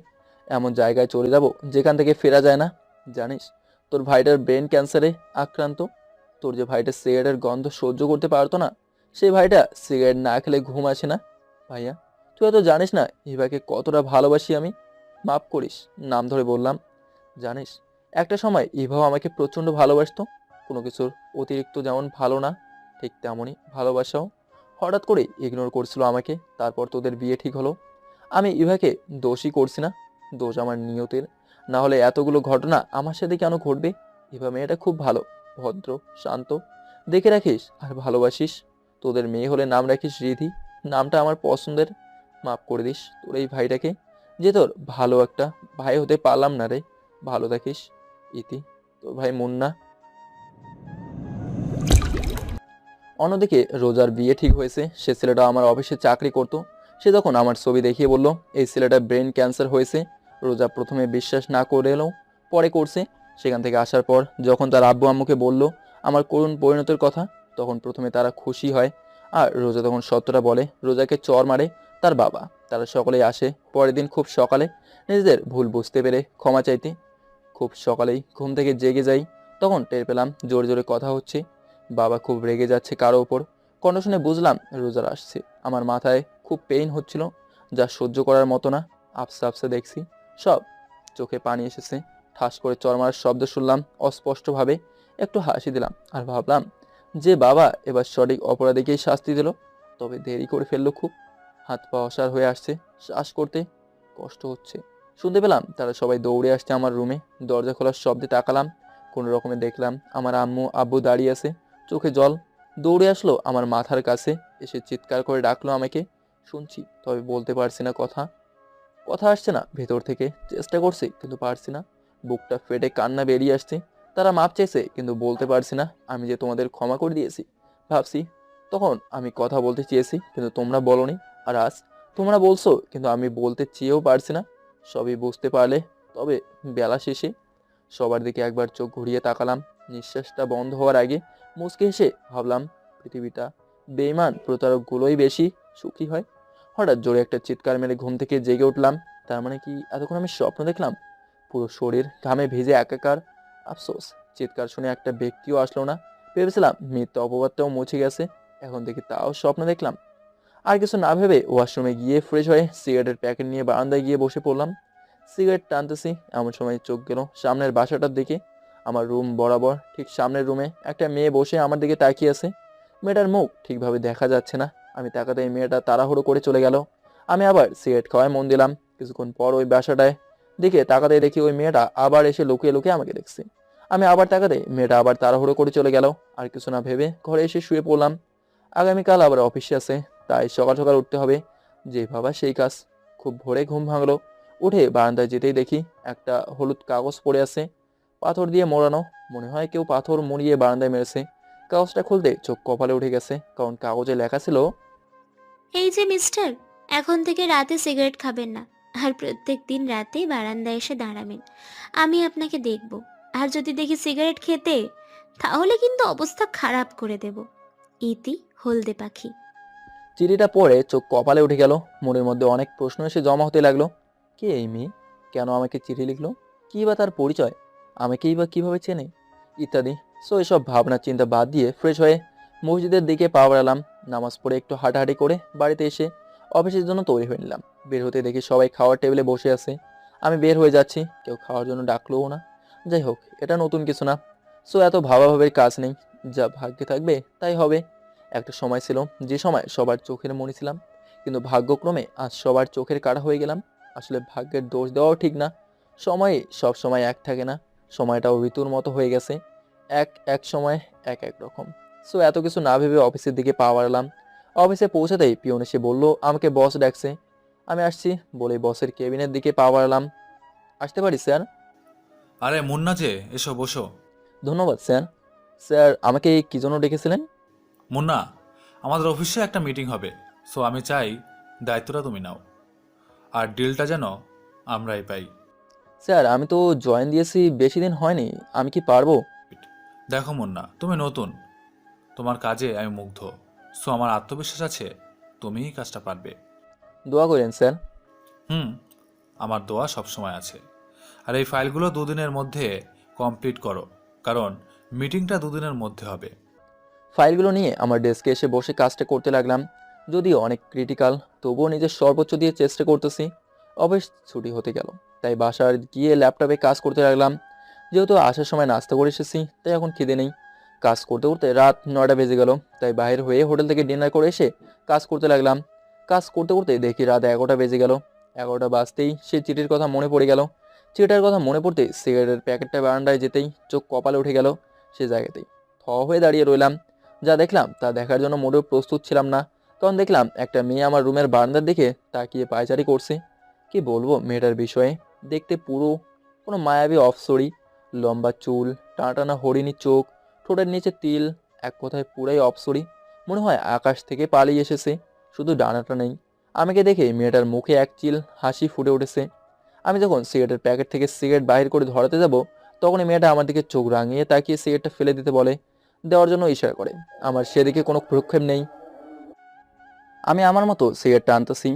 এমন জায়গায় চলে যাব যেখান থেকে ফেরা যায় না। জানিস, তোর ভাইটার ব্রেন ক্যান্সারে আক্রান্ত। তোর যে ভাইটা সিগারেটের গন্ধ সহ্য করতে পারতো না, সেই ভাইটা সিগারেট না খেলে ঘুম আসে না। ভাইয়া, তুই হয়তো জানিস না ইভাকে কতটা ভালোবাসি আমি। মাফ করিস, নাম ধরে বললাম। জানিস, একটা সময় ইভাও আমাকে প্রচণ্ড ভালোবাসতো। কোনো কিছুর অতিরিক্ত যেমন ভালো না, ঠিক তেমনই ভালোবাসাও। হঠাৎ করে ইগনোর করছিল আমাকে। তারপর তোদের বিয়ে ঠিক হলো। আমি ইভাকে দোষী করছি না, দোষ আমার নিয়তের। না হলে এতগুলো ঘটনা আমার সাথে কেন ঘটবে? ইভা মেয়েটা খুব ভালো, ভদ্র, শান্ত। দেখে রাখিস আর ভালোবাসিস। তোদের মেয়ে হলে নাম রাখিস রিধি, নামটা আমার পছন্দের। মাফ করে দিস তোর এই ভাইটাকে, যে তোর ভালো একটা ভাই হতে পারলাম না রে। ভালো থাকিস। ইতি, তোর ভাই মুন্না। অন্যদিকে রোজার বিয়ে ঠিক হয়েছে। সে ছেলেটা আমার অফিসে চাকরি করত। সে যখন আমার ছবি দেখিয়ে বলল এই ছেলেটা ব্রেন ক্যান্সার হয়েছে, রোজা প্রথমে বিশ্বাস না করে এলেও পরে করছে। সেখান থেকে আসার পর যখন তার আব্বু আম্মুকে বলল আমার করুণ পরিণতির কথা, তখন প্রথমে তারা খুশি হয়। আর রোজা তখন সত্যটা বলে, রোজাকে চর মারে তার বাবা। তারা সকলেই আসে পরের দিন খুব সকালে, নিজেদের ভুল বুঝতে পেরে ক্ষমা চাইতে। খুব সকালেই ঘুম থেকে জেগে যাই, তখন টের পেলাম জোরে জোরে কথা হচ্ছে। বাবা খুব রেগে যাচ্ছে কারো ওপর। কণ্ঠ শুনে বুঝলাম রোজার আসছে। আমার মাথায় খুব পেইন হচ্ছিল, যা সহ্য করার মতো না। আফসা আফসা দেখছি সব, চোখে পানি এসেছে। ঠাস করে চর মারার শব্দ শুনলাম অস্পষ্টভাবে। একটু হাসি দিলাম আর ভাবলাম যে বাবা এবার সঠিক অপরাধীকেই শাস্তি দিল, তবে দেরি করে ফেললো খুব। হাত পা অসাড় হয়ে আসছে, শ্বাস করতে কষ্ট হচ্ছে। শুনতে পেলাম তারা সবাই দৌড়ে আসছে আমার রুমে। দরজা খোলার শব্দে তাকালাম, কোনো রকমে দেখলাম আমার আম্মু আব্বু দাঁড়িয়ে আছে, চোখে জল। দৌড়ে আসলো আমার মাথার কাছে, এসে চিৎকার করে ডাকলো আমাকে। শুনছি, তবে বলতে পারছি না কথা। কথা আসছে না ভেতর থেকে। চেষ্টা করছি কিন্তু পারছি না। বুকটা ফেটে কান্না বেরিয়ে আসছে। তারা মাপ চেয়েছে কিন্তু বলতে পারছি না আমি যে তোমাদের ক্ষমা করে দিয়েছি। ভাবছি তখন আমি কথা বলতে চেয়েছি কিন্তু তোমরা বলোনি, আর আজ তোমরা বলছো কিন্তু আমি বলতে চেয়েও পারছি না। সবই বুঝতে পারলে। তবে বেলা শেষে সবার দিকে একবার চোখ ঘুরিয়ে তাকালাম। নিঃশ্বাসটা বন্ধ হওয়ার আগে মুচকে হেসে ভাবলাম পৃথিবীটা বেইমান প্রতারকগুলোই বেশি সুখী হয়। হঠাৎ জোরে একটা চিৎকার মেরে ঘুম থেকে জেগে উঠলাম। তার মানে কি এতক্ষণ আমি স্বপ্ন দেখলাম? পুরো শরীর ঘামে ভিজে একাকার। আফসোস, চিৎকার শুনে একটা ব্যক্তিও আসলো না। ভেবেছিলাম মিথ্যা অপবাদটাও মুছে গেছে, এখন দেখি তাও স্বপ্ন দেখলাম। আর কিছু না ভেবে ওয়াশরুমে গিয়ে ফ্রেশ হয়ে সিগারেটের প্যাকেট নিয়ে বারান্দায় গিয়ে বসে পড়লাম। সিগারেট টানতেছি, এমন সময় চোখ গেল সামনের বাসাটার দিকে। আমার রুম বরাবর ঠিক সামনের রুমে একটা মেয়ে বসে আমার দিকে তাকিয়ে আছে। মেয়েটার মুখ ঠিকভাবে দেখা যাচ্ছে না। আমি তাকাতে মেয়েটা তাড়াহুড়ো করে চলে গেল। আমি আবার সিগারেট খাওয়ায় মন দিলাম। কিছুক্ষণ পর ওই বাসাটায় দিকে তাকাতে দেখি ওই মেয়েটা আবার এসে লুকিয়ে লুকিয়ে আমাকে দেখছে। আমি আবার তাকাতে মেয়েটা আবার তাড়াহুড়ো করে চলে গেল। আর কিছু না ভেবে ঘরে এসে শুয়ে পড়লাম। আগামীকাল আবার অফিসে আছে, তাই সকাল সকাল উঠতে হবে। যে ভাবা সেই কাজ। খুব ভোরে ঘুম ভাঙলো। উঠে বারান্দায় যেতেই দেখি একটা হলুদ কাগজ পড়ে আছে, পাথর দিয়ে মোড়ানো। মনে হয় কেউ পাথর মুড়িয়ে বারান্দায় মেরেছে। কাগজটা খুলতে চোখ কপালে উঠে গেছে, কারণ কাগজে লেখা ছিল, এই যে মিস্টার, এখন থেকে রাতে সিগারেট খাবেন না, আর প্রত্যেক দিন রাতে বারান্দায় এসে দাঁড়াবেন। আমি আপনাকে দেখব, আর যদি দেখি সিগারেট খেতে, তাহলে কিন্তু অবস্থা খারাপ করে দেব। ইতি হলদে পাখি। চিঠিটা পড়ে চোখ কপালে উঠে গেল। মনের মধ্যে অনেক প্রশ্ন এসে জমা হতে লাগলো। কে এই মেয়ে? কেন আমাকে চিঠি লিখলো? কী বা তার পরিচয়? আমাকেই বা কীভাবে চেনে? ইত্যাদি। সো এসব ভাবনা চিন্তা বাদ দিয়ে ফ্রেশ হয়ে মসজিদের দিকে পা বাড়ালাম। নামাজ পড়ে একটু হাঁটাহাঁটি করে বাড়িতে এসে অফিসের জন্য তৈরি হয়ে নিলাম। বের হতে দেখি সবাই খাওয়ার টেবিলে বসে আছে। আমি বের হয়ে যাচ্ছি, কেউ খাওয়ার জন্য ডাকলোও না। যাই হোক, এটা নতুন কিছু না। সো এত ভাবাভাবির কাজ নেই, যা ভাগ্যে থাকবে তাই হবে। একটা সময় ছিল যে সময় সবার চোখের মণি ছিলাম, কিন্তু ভাগ্যক্রমে আজ সবার চোখের কাঁটা হয়ে গেলাম। আসলে ভাগ্যের দোষ দেওয়াও ঠিক না। সময়ে সব সময় এক থাকে না। সময়টাও ঋতুর মতো হয়ে গেছে, এক এক সময় এক এক রকম। সো এত কিছু না ভেবে অফিসের দিকে পা বাড়ালাম। অফিসে পৌঁছাতেই পিয়ন এসে বলল আমাকে বস ডাকছে। আমি আসছি বলে বসের কেবিনের দিকে পা বাড়ালাম। আসতে পারি স্যার? আরে মুন্না যে, এসো বসো। ধন্যবাদ স্যার। স্যার আমাকে কি জন্য ডেকেছিলেন? মুন্না, আমাদের অফিসে একটা মিটিং হবে, সো আমি চাই দায়িত্বটা তুমি নাও, আর ডিলটা যেন আমরাই পাই। স্যার আমি তো জয়েন দিয়েছি, বেশি দিন হয়নি, আমি কি পারবো? দেখো মুন্না, তুমি নতুন, তোমার কাজে আমি মুগ্ধ, সো আমার আত্মবিশ্বাস আছে তুমিই কাজটা পারবে। দোয়া করেন স্যার। হুম, আমার দোয়া সবসময় আছে। আর এই ফাইলগুলো দুদিনের মধ্যে কমপ্লিট করো, কারণ মিটিংটা দুদিনের মধ্যে হবে। ফাইলগুলো নিয়ে আমার ডেস্কে এসে বসে কাজটা করতে লাগলাম। যদিও অনেক ক্রিটিক্যাল, তবুও নিজের সর্বোচ্চ দিয়ে চেষ্টা করতেছি। অফিস ছুটি হতে গেল, তাই বাসার গিয়ে ল্যাপটপে কাজ করতে লাগলাম। যেহেতু আসার সময় নাস্তা করে এসেছি, তাই এখন খিদে নেই। কাজ করতে করতে রাত 9টা বেজে গেল, তাই বাইরে হয়ে হোটেল থেকে ডিনার করে এসে কাজ করতে লাগলাম। কাজ করতে করতে দেখি রাত 11টা বেজে গেল। 11টা বাজতেই সেই চিঠির কথা মনে পড়ে গেল। চিঠিটার কথা মনে পড়তে সিগারেটের প্যাকেটটা বারান্দায় যেতেই চোখ কপালে উঠে গেল। সে জায়গাতেই থ হয়ে দাঁড়িয়ে রইলাম। যা দেখলাম তা দেখার জন্য মোটেও প্রস্তুত ছিলাম না। তখন দেখলাম একটা মেয়ে আমার রুমের বারান্দার দিকে তাকিয়ে পায়চারি করছে। কি বলবো মেয়েটার বিষয়ে? দেখতে পুরো কোনো মায়াবী অপসরী। লম্বা চুল, টানা টানা হরিণী চোখ, ঠোঁটের নিচে তিল, এক কথায় পুরাই অপসরী। মনে হয় আকাশ থেকে পালিয়ে এসেছে, শুধু ডানাটা নেই। আমাকে দেখে মেয়েটার মুখে এক চিল হাসি ফুটে উঠেছে। আমি যখন সিগারেটের প্যাকেট থেকে সিগারেট বাহির করে ধরাতে যাব, তখনই মেয়েটা আমার দিকে চোখ রাঙিয়ে তাকিয়ে সিগারেটটা ফেলে দিতে বলে, দেওয়ার জন্য ইশারা করে। আমার সেদিকে কোনো প্রক্ষেপ নেই। আমি আমার মতো সিগারেটটা আনতেছি।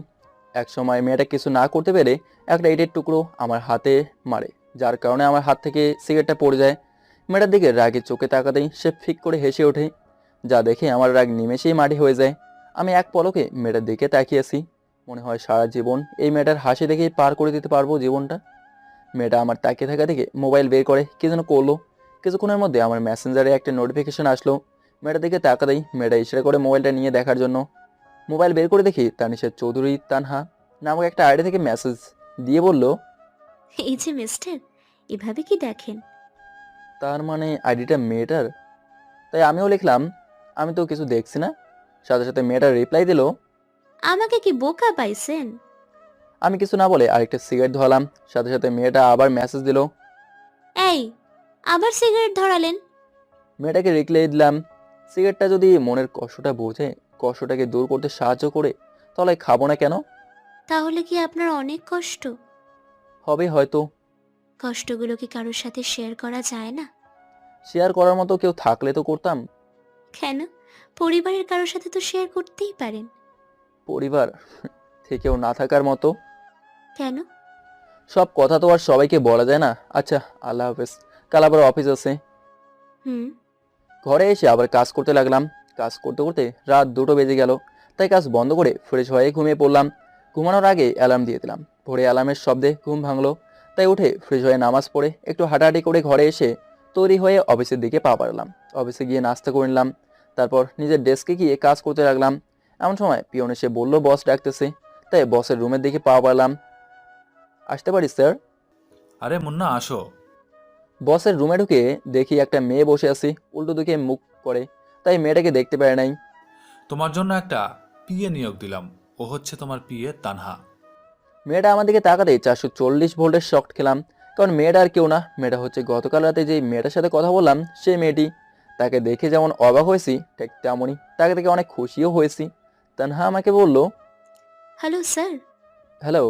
এক সময় মেয়েটা কিছু না করতে পেরে একটা ইটের টুকরো আমার হাতে মারে, যার কারণে আমার হাত থেকে সিগারেটটা পড়ে যায়। মেয়েটার দিকে রাগে চোখে তাকাতেই সে ফিক করে হেসে ওঠে, যা দেখে আমার রাগ নিমেষেই মাটি হয়ে যায়। আমি এক পলকে মেয়েটার দিকে তাকিয়েছি। মনে হয় সারা জীবন এই মেয়েটার হাসি দেখেই পার করে দিতে পারবো জীবনটা। মেয়েটা আমার তাকিয়ে থাকা দেখে মোবাইল বের করে কি যেন করলো। কিছুক্ষণের মধ্যে আমার মেসেঞ্জারে একটা নোটিফিকেশন আসলো। মেয়েটার দিকে তাকাতেই মেয়েটা ইশারা করে মোবাইলটা নিয়ে দেখার জন্য। মোবাইল বের করে দেখি তানিশা চৌধুরী তানহা নামক একটা আইডি থেকে মেসেজ দিয়ে বলল, এই যে মিস্টার, এভাবে কি দেখেন? তার মানে আইডিটা মেয়েটার। তাই আমিও লিখলাম, আমি তো কিছু দেখছি না। সাথে সাথে মেয়েটা রিপ্লাই দিল। আমাকে কি বোকা পাইছেন? আমি কিছু না বলে আরেকটা সিগারেট ধরালাম। সাথে সাথে মেয়েটা আবার মেসেজ দিল। এই, আবার সিগারেট ধরালেন। মেয়েটাকে রিকলে দিলাম, সিগারেটটা যদি মনের কষ্টটা বোঝে, কষ্টটাকে দূর করতে সাহায্য করে, তাহলে খাবো না কেন? তাহলে কি আপনার অনেক কষ্ট? হবে হয়তো। কষ্টগুলো কি কারোর সাথে শেয়ার করা যায় না? শেয়ার করার মতো কেউ থাকলে তো করতাম। কেন? পরিবারের কারোর সাথে তো শেয়ার করতেই পারেন। পরিবার থেকেও না থাকার মতো। কেন? সব কথা তো আর সবাইকে বলা যায় না। আচ্ছা, আল্লাহ হাফেজ, কাল আবার অফিস আছে। হুম। ঘরে এসে আবার কাজ করতে লাগলাম। কাজ করতে করতে রাত 2টো বেজে গেল। তাই কাজ বন্ধ করে ফ্রেশ হয়ে ঘুমিয়ে পড়লাম। ঘুমানোর আগে অ্যালার্ম দিয়ে দিলাম। ভোরে অ্যালার্মের শব্দে ঘুম ভাঙলো। তাই উঠে ফ্রেশ হয়ে নামাজ পড়ে একটু হাঁটাহাঁটি করে ঘরে এসে তৈরি হয়ে অফিসের দিকে পা বাড়ালাম। অফিসে গিয়ে নাস্তা করে নিলাম। তারপর নিজের ডেস্কে গিয়ে কাজ করতে লাগলাম। এমন সময় পিয়ন এসে বলল বস ডাকতেছে। তাই বসের রুমের দিকে পা বাড়ালাম। আসতে পারি স্যার? আরে মুন্না, আসো। বসের রুমে ঢুকে দেখি একটা মেয়ে বসে আছে, উল্টো দিকে মুখ করে। তাই মেয়েটাকে দেখতে পারে নাই। তোমার জন্য একটা পিএ নিয়োগ দিলাম। ও হচ্ছে তোমার পিএ তানহা। মেয়েটা আমার দিকে তাকাতে 440 ভোল্টের শক খেলাম। কারণ মেয়েটা আর কেউ না, মেয়েটা হচ্ছে গতকাল রাতে যে মেয়েটার সাথে কথা বললাম সেই মেয়েটি। তাকে দেখে যেমন অবাক হয়েছি ঠিক তেমনই তাকে দেখে অনেক খুশিও হয়েছি। তানহা আমাকে বলল, হ্যালো স্যার। হ্যালো।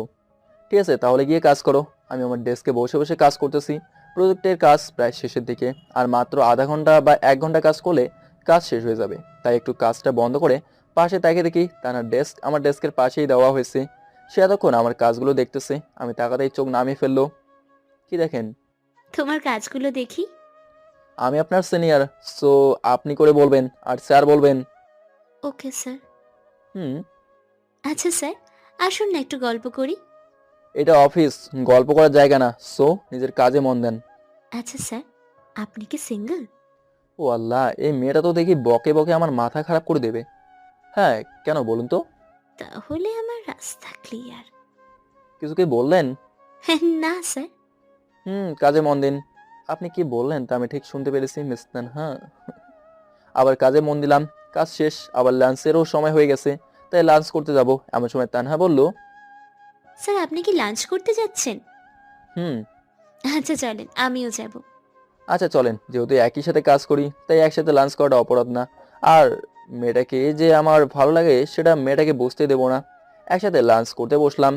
ঠিক আছে, তাহলে গিয়ে কাজ করো। আমি আমার ডেস্কে বসে বসে কাজ করতেছি। প্রজেক্টের কাজ প্রায় শেষের দিকে। আর মাত্র আধা ঘন্টা বা 1 ঘন্টা কাজ করলে কাজ শেষ হয়ে যাবে। তাই একটু কাজটা বন্ধ করে পাশে তাকিয়ে দেখি তার ডেস্ক আমার ডেস্কের পাশেই দেওয়া হয়েছে। সে এতক্ষণ আমার কাজগুলো দেখতেছে। আমি তাকাতেই চোখ নামিয়ে ফেললো। কি দেখেন? তোমার কাজগুলো দেখি। আমি আপনার সিনিয়র, সো আপনি করে বলবেন আর স্যার বলবেন। Okay sir. হুম। আচ্ছা স্যার, আসুন না একটু গল্প করি। এটা অফিস, গল্প করার জায়গা না। সো নিজের কাজে মন দেন। আচ্ছা স্যার, আপনি কি সিঙ্গেল? ও আল্লাহ, এই মেয়েটা তো দেখি বকে বকে আমার মাথা খারাপ করে দেবে। হ্যাঁ, কেন বলুন তো? তাহলে আমার রাস্তা ক্লিয়ার। কিছু কি বললেন? না স্যার। কাজে মন দিন। আপনি কি বললেন তা আমি ঠিক শুনতে পেরেছি মিস তানহা। আবার কাজে মন দিলাম। কাজ শেষ, আবার লাঞ্চেরও সময় হয়ে গেছে। তাই লাঞ্চ করতে যাব। এমন সময় তানহা বলল, স্যার আপনি কি লাঞ্চ করতে যাচ্ছেন? হুম। আচ্ছা চলেন, আমিও যাব। আচ্ছা চলেন, যেহেতু একই সাথে কাজ করি তাই একসাথে লাঞ্চ করাটা অপরাধ না। আর মেয়েটাকে যে আমার ভালো লাগে সেটা মেয়েটাকে বুঝতে দেবো না। একসাথে লাঞ্চ করতে বসলাম।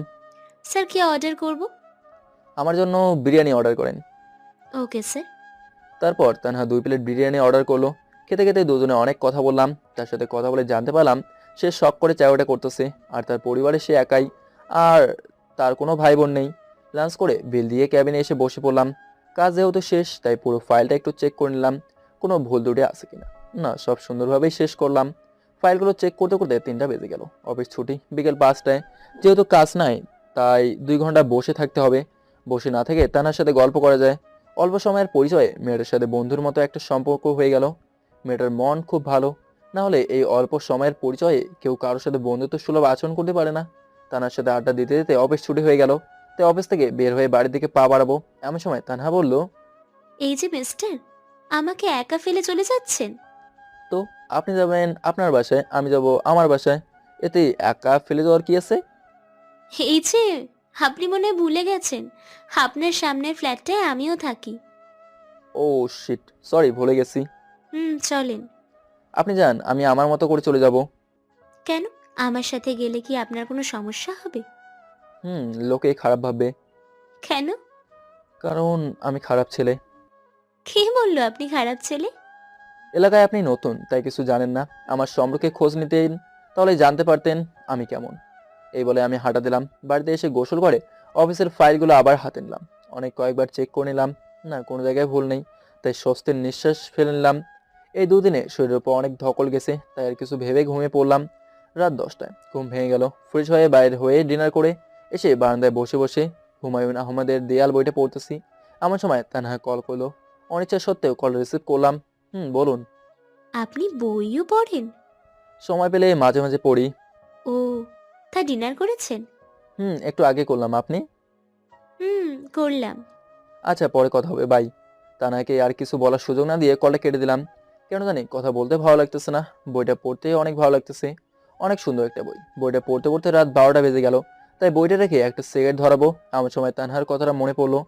স্যার কি অর্ডার করব? আমার জন্য বিরিয়ানি অর্ডার করেন। Okay sir. তারপর তানহা 2 প্লেট বিরিয়ানি অর্ডার করলো। খেতে খেতে দুজনে অনেক কথা বললাম। তার সাথে কথা বলে জানতে পারলাম সে শখ করে চাকরিটা করতেছে। আর তার পরিবারে সে একাই। আর তার কোনো ভাই বোন নেই। লাঞ্চ করে বিল দিয়ে ক্যাবিনে এসে বসে পড়লাম। কাজ যেহেতু শেষ তাই পুরো ফাইলটা একটু চেক করে নিলাম কোনো ভুল ত্রুটি আছে কিনা। না, সব সুন্দরভাবেই শেষ করলাম। ফাইলগুলো চেক করতে করতে 3টা বেজে গেল। অফিস ছুটি বিকেল 5টায়। যেহেতু কাজ নাই তাই 2 ঘন্টা বসে থাকতে হবে। বসে না থেকে তানার সাথে গল্প করা যায়। অল্প সময়ের পরিচয়ে মেয়েটার সাথে বন্ধুর মতো একটা সম্পর্ক হয়ে গেল। মেয়েটার মন খুব ভালো। না হলে এই অল্প সময়ের পরিচয়ে কেউ কারোর সাথে বন্ধুত্ব সুলভ আচরণ করতে পারে না। তানার সাথে আড্ডা দিতে দিতে অফিস ছুটি হয়ে গেল। তাই অফিস থেকে বের হয়ে বাড়ির দিকে পা বাড়াবো এমন সময় তানহা বলল, এই যে মিস্টার, আমাকে একা ফেলে চলে যাচ্ছেন? তো আপনি যাবেন আপনার বাসায়, আমি যাব আমার বাসায়। এতে একা ফেলে যাওয়ার কি আছে? এই যে, আপনি মনে হয় ভুলে গেছেন আপনার সামনের ফ্ল্যাটটায় আমিও থাকি। ও শিট, সরি, ভুলে গেছি। চলেন। আপনি যান, আমি আমার মতো করে চলে যাব। কেন? আমার সাথে গেলে কি আপনার কোনো সমস্যা হবে? লোকে খারাপ ভাববে। কেন? কারণ আমি খারাপ ছেলে। কে বললো আপনি খারাপ ছেলে? এলাকায় আপনি নতুন তাই কিছু জানেন না। আমার সম্পর্কে খোঁজ নিতেন, তাহলে জানতে পারতেন আমি কেমন। এই বলে আমি হাঁটা দিলাম। বাড়িতে এসে গোসল করে অফিসের ফাইলগুলো আবার হাতে নিলাম। কয়েকবার চেক করে নিলাম, না কোনো জায়গায় ভুল নেই। তাই স্বস্তির নিঃশ্বাস ফেলে নিলাম। এই দুদিনে শরীরের উপর অনেক ধকল গেছে, তাই আর কিছু ভেবে ঘুমিয়ে পড়লাম। রাত 10টায় ঘুম ভেঙে গেল। ফ্রেশ হয়ে বাইরে হয়ে ডিনার করে এসে বারান্দায় বসে বসে হুমায়ুন আহমেদের দেয়াল বইটা পড়তেছি। এমন সময় তানহা কল করলো। অনিচ্ছা সত্ত্বেও কল রিসিভ করলাম। বলুন। আপনি বইও পড়েন? সময় পেলে মাঝে মাঝে পড়ি। ও, তা ডিনার করেছেন? একটু আগে করলাম। আপনি? করলাম। আচ্ছা, পরে কথা হবে, বাই। তানাকে আর কিছু বলার সুযোগ না দিয়ে কলটা কেটে দিলাম। কেন জানি কথা বলতে ভালো লাগতেছে না। বইটা পড়তে অনেক ভালো লাগতেছে। অনেক সুন্দর একটা বই। বইটা পড়তে পড়তে রাত 12টা বেজে গেল। তাই বইটা রেখে একটা সিগারেট ধরাবো এমন সময় তানহার কথাটা মনে পড়লো।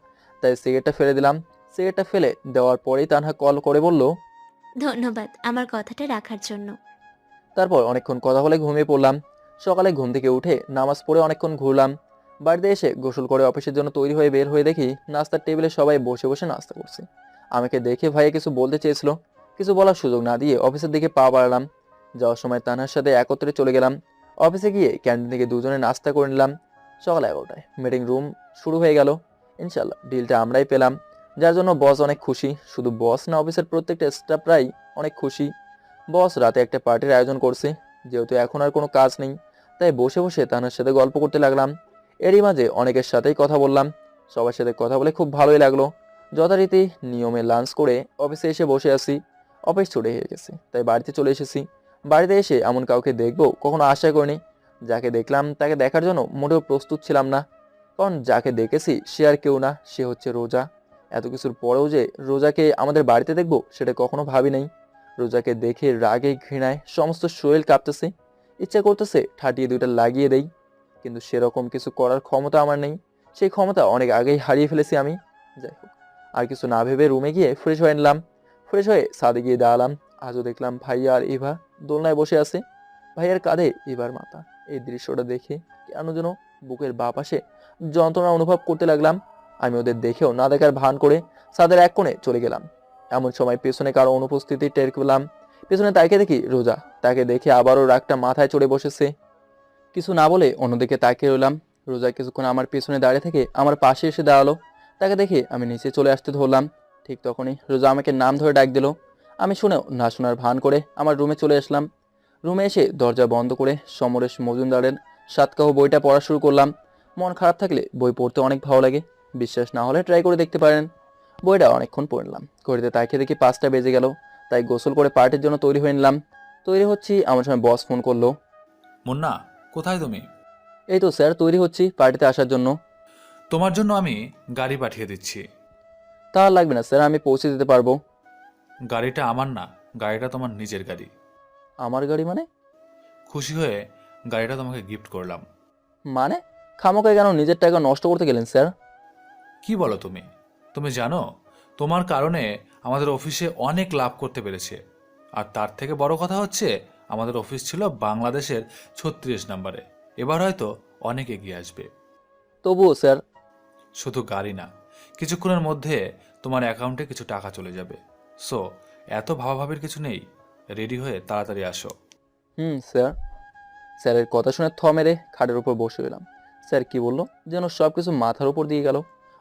তাই সিগারেটটা ফেলে দিলাম। সিগারেটটা ফেলে দেওয়ার পরেই তানহা কল করে বলল, ধন্যবাদ আমার কথাটা রাখার জন্য। তারপর অনেকক্ষণ কথা বলে ঘুমিয়ে পড়লাম। সকালে ঘুম থেকে উঠে নামাজ পড়ে অনেকক্ষণ ঘুরলাম। বাড়িতে এসে গোসল করে অফিসের জন্য তৈরি হয়ে বের হয়ে দেখি নাস্তার টেবিলে সবাই বসে বসে নাস্তা করছে। আমাকে দেখে ভাইয়া কিছু বলতে চেয়েছিল, কিছু বলার সুযোগ না দিয়ে অফিসের দিকে পা বাড়ালাম। যাওয়ার সময় তানহার সাথে একত্রে চলে গেলাম। অফিসে গিয়ে ক্যান্টিন থেকে দুজনে নাস্তা করে নিলাম। সকাল 11টায় মিটিং রুম শুরু হয়ে গেল। ইনশাল্লাহ ডিলটা আমরাই পেলাম, যার জন্য বস অনেক খুশি। শুধু বস না, অফিসের প্রত্যেকটা স্টাফরাই অনেক খুশি। বস রাতে একটা পার্টির আয়োজন করছে। যেহেতু এখন আর কোনো কাজ নেই, তাই বসে বসে তানহার সাথে গল্প করতে লাগলাম। এরই মাঝে অনেকের সাথেই কথা বললাম। সবার সাথে কথা বলে খুব ভালোই লাগলো। যথারীতি নিয়মে লাঞ্চ করে অফিসে এসে বসে আছি। অফিস ছুটি হয়ে গেছে, তাই বাড়িতে চলে এসেছি। বাড়িতে এসে এমন কাউকে দেখবো কখনো আশা করিনি। যাকে দেখলাম তাকে দেখার জন্য মোটেও প্রস্তুত ছিলাম না, কারণ যাকে দেখেছি সে আর কেউ না, সে হচ্ছে রোজা। এত কিছুর পরেও যে রোজাকে আমাদের বাড়িতে দেখবো সেটা কখনো ভাবি নাই। রোজাকে দেখে রাগে ঘৃণায় সমস্ত শরীর কাঁপতেছে। ইচ্ছা করতেছে ঠাটিয়ে দুইটা লাগিয়ে দেই, কিন্তু সেরকম কিছু করার ক্ষমতা আমার নেই। সেই ক্ষমতা অনেক আগেই হারিয়ে ফেলেছি আমি। যাই হোক, আর কিছু না ভেবে রুমে গিয়ে ফ্রেশ হয়ে নিলাম। ফ্রেশ হয়ে ছাদে গিয়ে দাঁড়ালাম। আজও দেখলাম ভাইয়া আর ইভা দোলনায় বসে আছে। ভাইয়ার কাঁধে ইভার মাথা। এই দৃশ্যটা দেখে কেন যেন বুকের বাঁ পাশে যন্ত্রণা অনুভব করতে লাগলাম। আমি ওদের দেখেও না দেখার ভান করে ছাদের এক কোণে চলে গেলাম। এমন সময় পেছনে কারো অনুপস্থিতি টের পেলাম। পেছনে তাকে দেখি রোজা। তাকে দেখে আবারও রাগটা মাথায় চড়ে বসেছে। কিছু না বলে অন্যদিকে তাকিয়ে রইলাম। রোজা কিছুক্ষণ আমার পেছনে দাঁড়িয়ে থেকে আমার পাশে এসে দাঁড়ালো। তাকে দেখে আমি নিচে চলে আসতে ধরলাম। ঠিক তখনই রোজা আমাকে নাম ধরে ডাক দিল। আমি শুনেও না শোনার ভান করে আমার রুমে চলে আসলাম। রুমে এসে দরজা বন্ধ করে সমরেশ মজুমদারের সাতকাহ বইটা পড়া শুরু করলাম। মন খারাপ থাকলে বই পড়তে অনেক ভালো লাগে। বিশ্বাস না হলে ট্রাই করে দেখতে পারেন। বইটা অনেকক্ষণ পড়লাম। ঘড়িতে তাকিয়ে দেখি 5টা বেজে গেল। তাই গোসল করে পার্টির জন্য তৈরি হয়ে নিলাম। তৈরি হচ্ছি, আমার সময় বস ফোন করলো। মুন্না, কোথায় তুমি? এই তো স্যার, তৈরি হচ্ছি পার্টিতে আসার জন্য। তোমার জন্য আমি গাড়ি পাঠিয়ে দিচ্ছি। তা আর লাগবে না স্যার, আমি পৌঁছে দিতে পারবো। গাড়িটা আমার না, গাড়িটা তোমার নিজের গাড়ি। আমার গাড়ি মানে? খুশি হয়ে গাড়িটা তোমাকে গিফট করলাম। মানে খামোকায় কেন নিজের টাকা নষ্ট করতে গেলেন স্যার? কি বলো তুমি? তুমি জানো তোমার কারণে আমাদের অফিসে অনেক লাভ করতে পেরেছে। আর তার থেকে বড় কথা হচ্ছে আমাদের অফিস ছিল বাংলাদেশের 36 নম্বরে। এবার হয়তো অনেক এগিয়ে আসবে। তবুও স্যার। শুধু গাড়ি না, কিছুক্ষণের মধ্যে তোমার অ্যাকাউন্টে কিছু টাকা চলে যাবে। সো এত ভাবাভাবির কিছু নেই, রেডি হয়ে তাড়াতাড়ি আসো। স্যার। স্যারের কথা শুনে থ মেরে খাটের উপর বসে রইলাম। স্যার কি বললো যেন সব কিছু মাথার উপর দিয়ে গেল।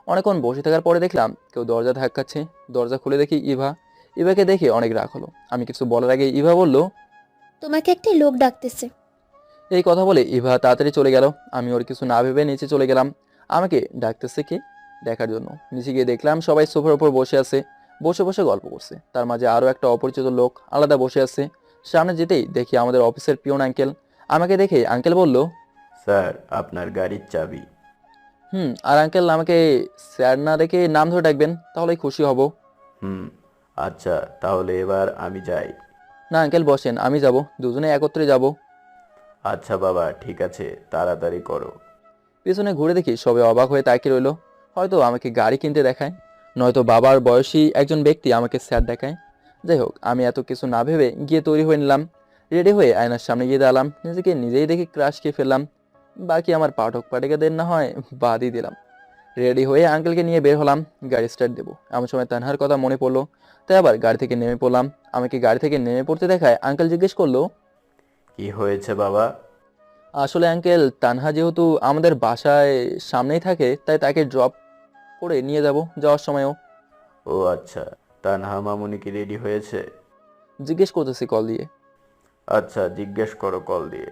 অনেকক্ষণ বসে থাকার পরে দেখলাম কেউ দরজা ধাক্কাচ্ছে। দরজা খুলে দেখি ইভা। ইভাকে দেখে অনেক রাগ হলো। আমি কিছু বলার আগে ইভা বলল, তোমাকে একটা লোক ডাকতেছে। এই কথা বলে ইভা তাড়াতাড়ি চলে গেল। আমি ওর কিছু না ভেবে নিচে চলে গেলাম আমাকে ডাকতেছে কে দেখার জন্য। নিচে গিয়ে দেখলাম সবাই সোফার উপর বসে আছে, বসে বসে গল্প করছে। তার মাঝে আরও একটা অপরিচিত লোক আলাদা বসে আছে। সামনে যেতেই দেখি আমাদের অফিসের পিয়ন আঙ্কেল। আমাকে দেখে আঙ্কেল বলল, স্যার, আপনার গাড়ির চাবি। আর আঙ্কেল আমাকে স্যার না দেখে নাম ধরে ডাকবেন, তাহলেই খুশি হব। আচ্ছা, তাহলে এবার আমি যাই। না আঙ্কেল বসেন, আমি যাব, দুজনে একত্রে যাব। আচ্ছা বাবা, ঠিক আছে, তাড়াতাড়ি করো। পিছনে ঘুরে দেখি সবাই অবাক হয়ে তাকিয়ে রইল। হয়তো আমাকে গাড়ি কিনতে দেখায়, নয়তো বাবার বয়সী একজন ব্যক্তি আমাকে স্যার দেখায়। যাই হোক, আমি এত কিছু না ভেবে গিয়ে তৈরি হয়ে নিলাম। রেডি হয়ে আয়নার সামনে গিয়ে দাঁড়ালাম। নিজেকে নিজেই দেখে ক্রাশ খেয়ে ফেললাম। বাকি আমার পাঠক পাঠিকাদের না হয় বাদই দিলাম। রেডি হয়ে আঙ্কেলকে নিয়ে বের হলাম। গাড়ি স্টার্ট দেবো এমন সময় তানহার কথা মনে পড়লো। তাই আবার গাড়ি থেকে নেমে পড়লাম। আমাকে গাড়ি থেকে নেমে পড়তে দেখায় আঙ্কেল জিজ্ঞেস করলো, কি হয়েছে বাবা? আসলে আঙ্কেল, তানহা যেহেতু আমাদের বাসায় সামনেই থাকে, তাই তাকে ড্রপ করে নিয়ে যাব যাওয়ার সময়ও। ও আচ্ছা, তানহা মামুনি কি রেডি হয়েছে? জিজ্ঞেস করতেছি কল দিয়ে। আচ্ছা, জিজ্ঞেস করো কল দিয়ে।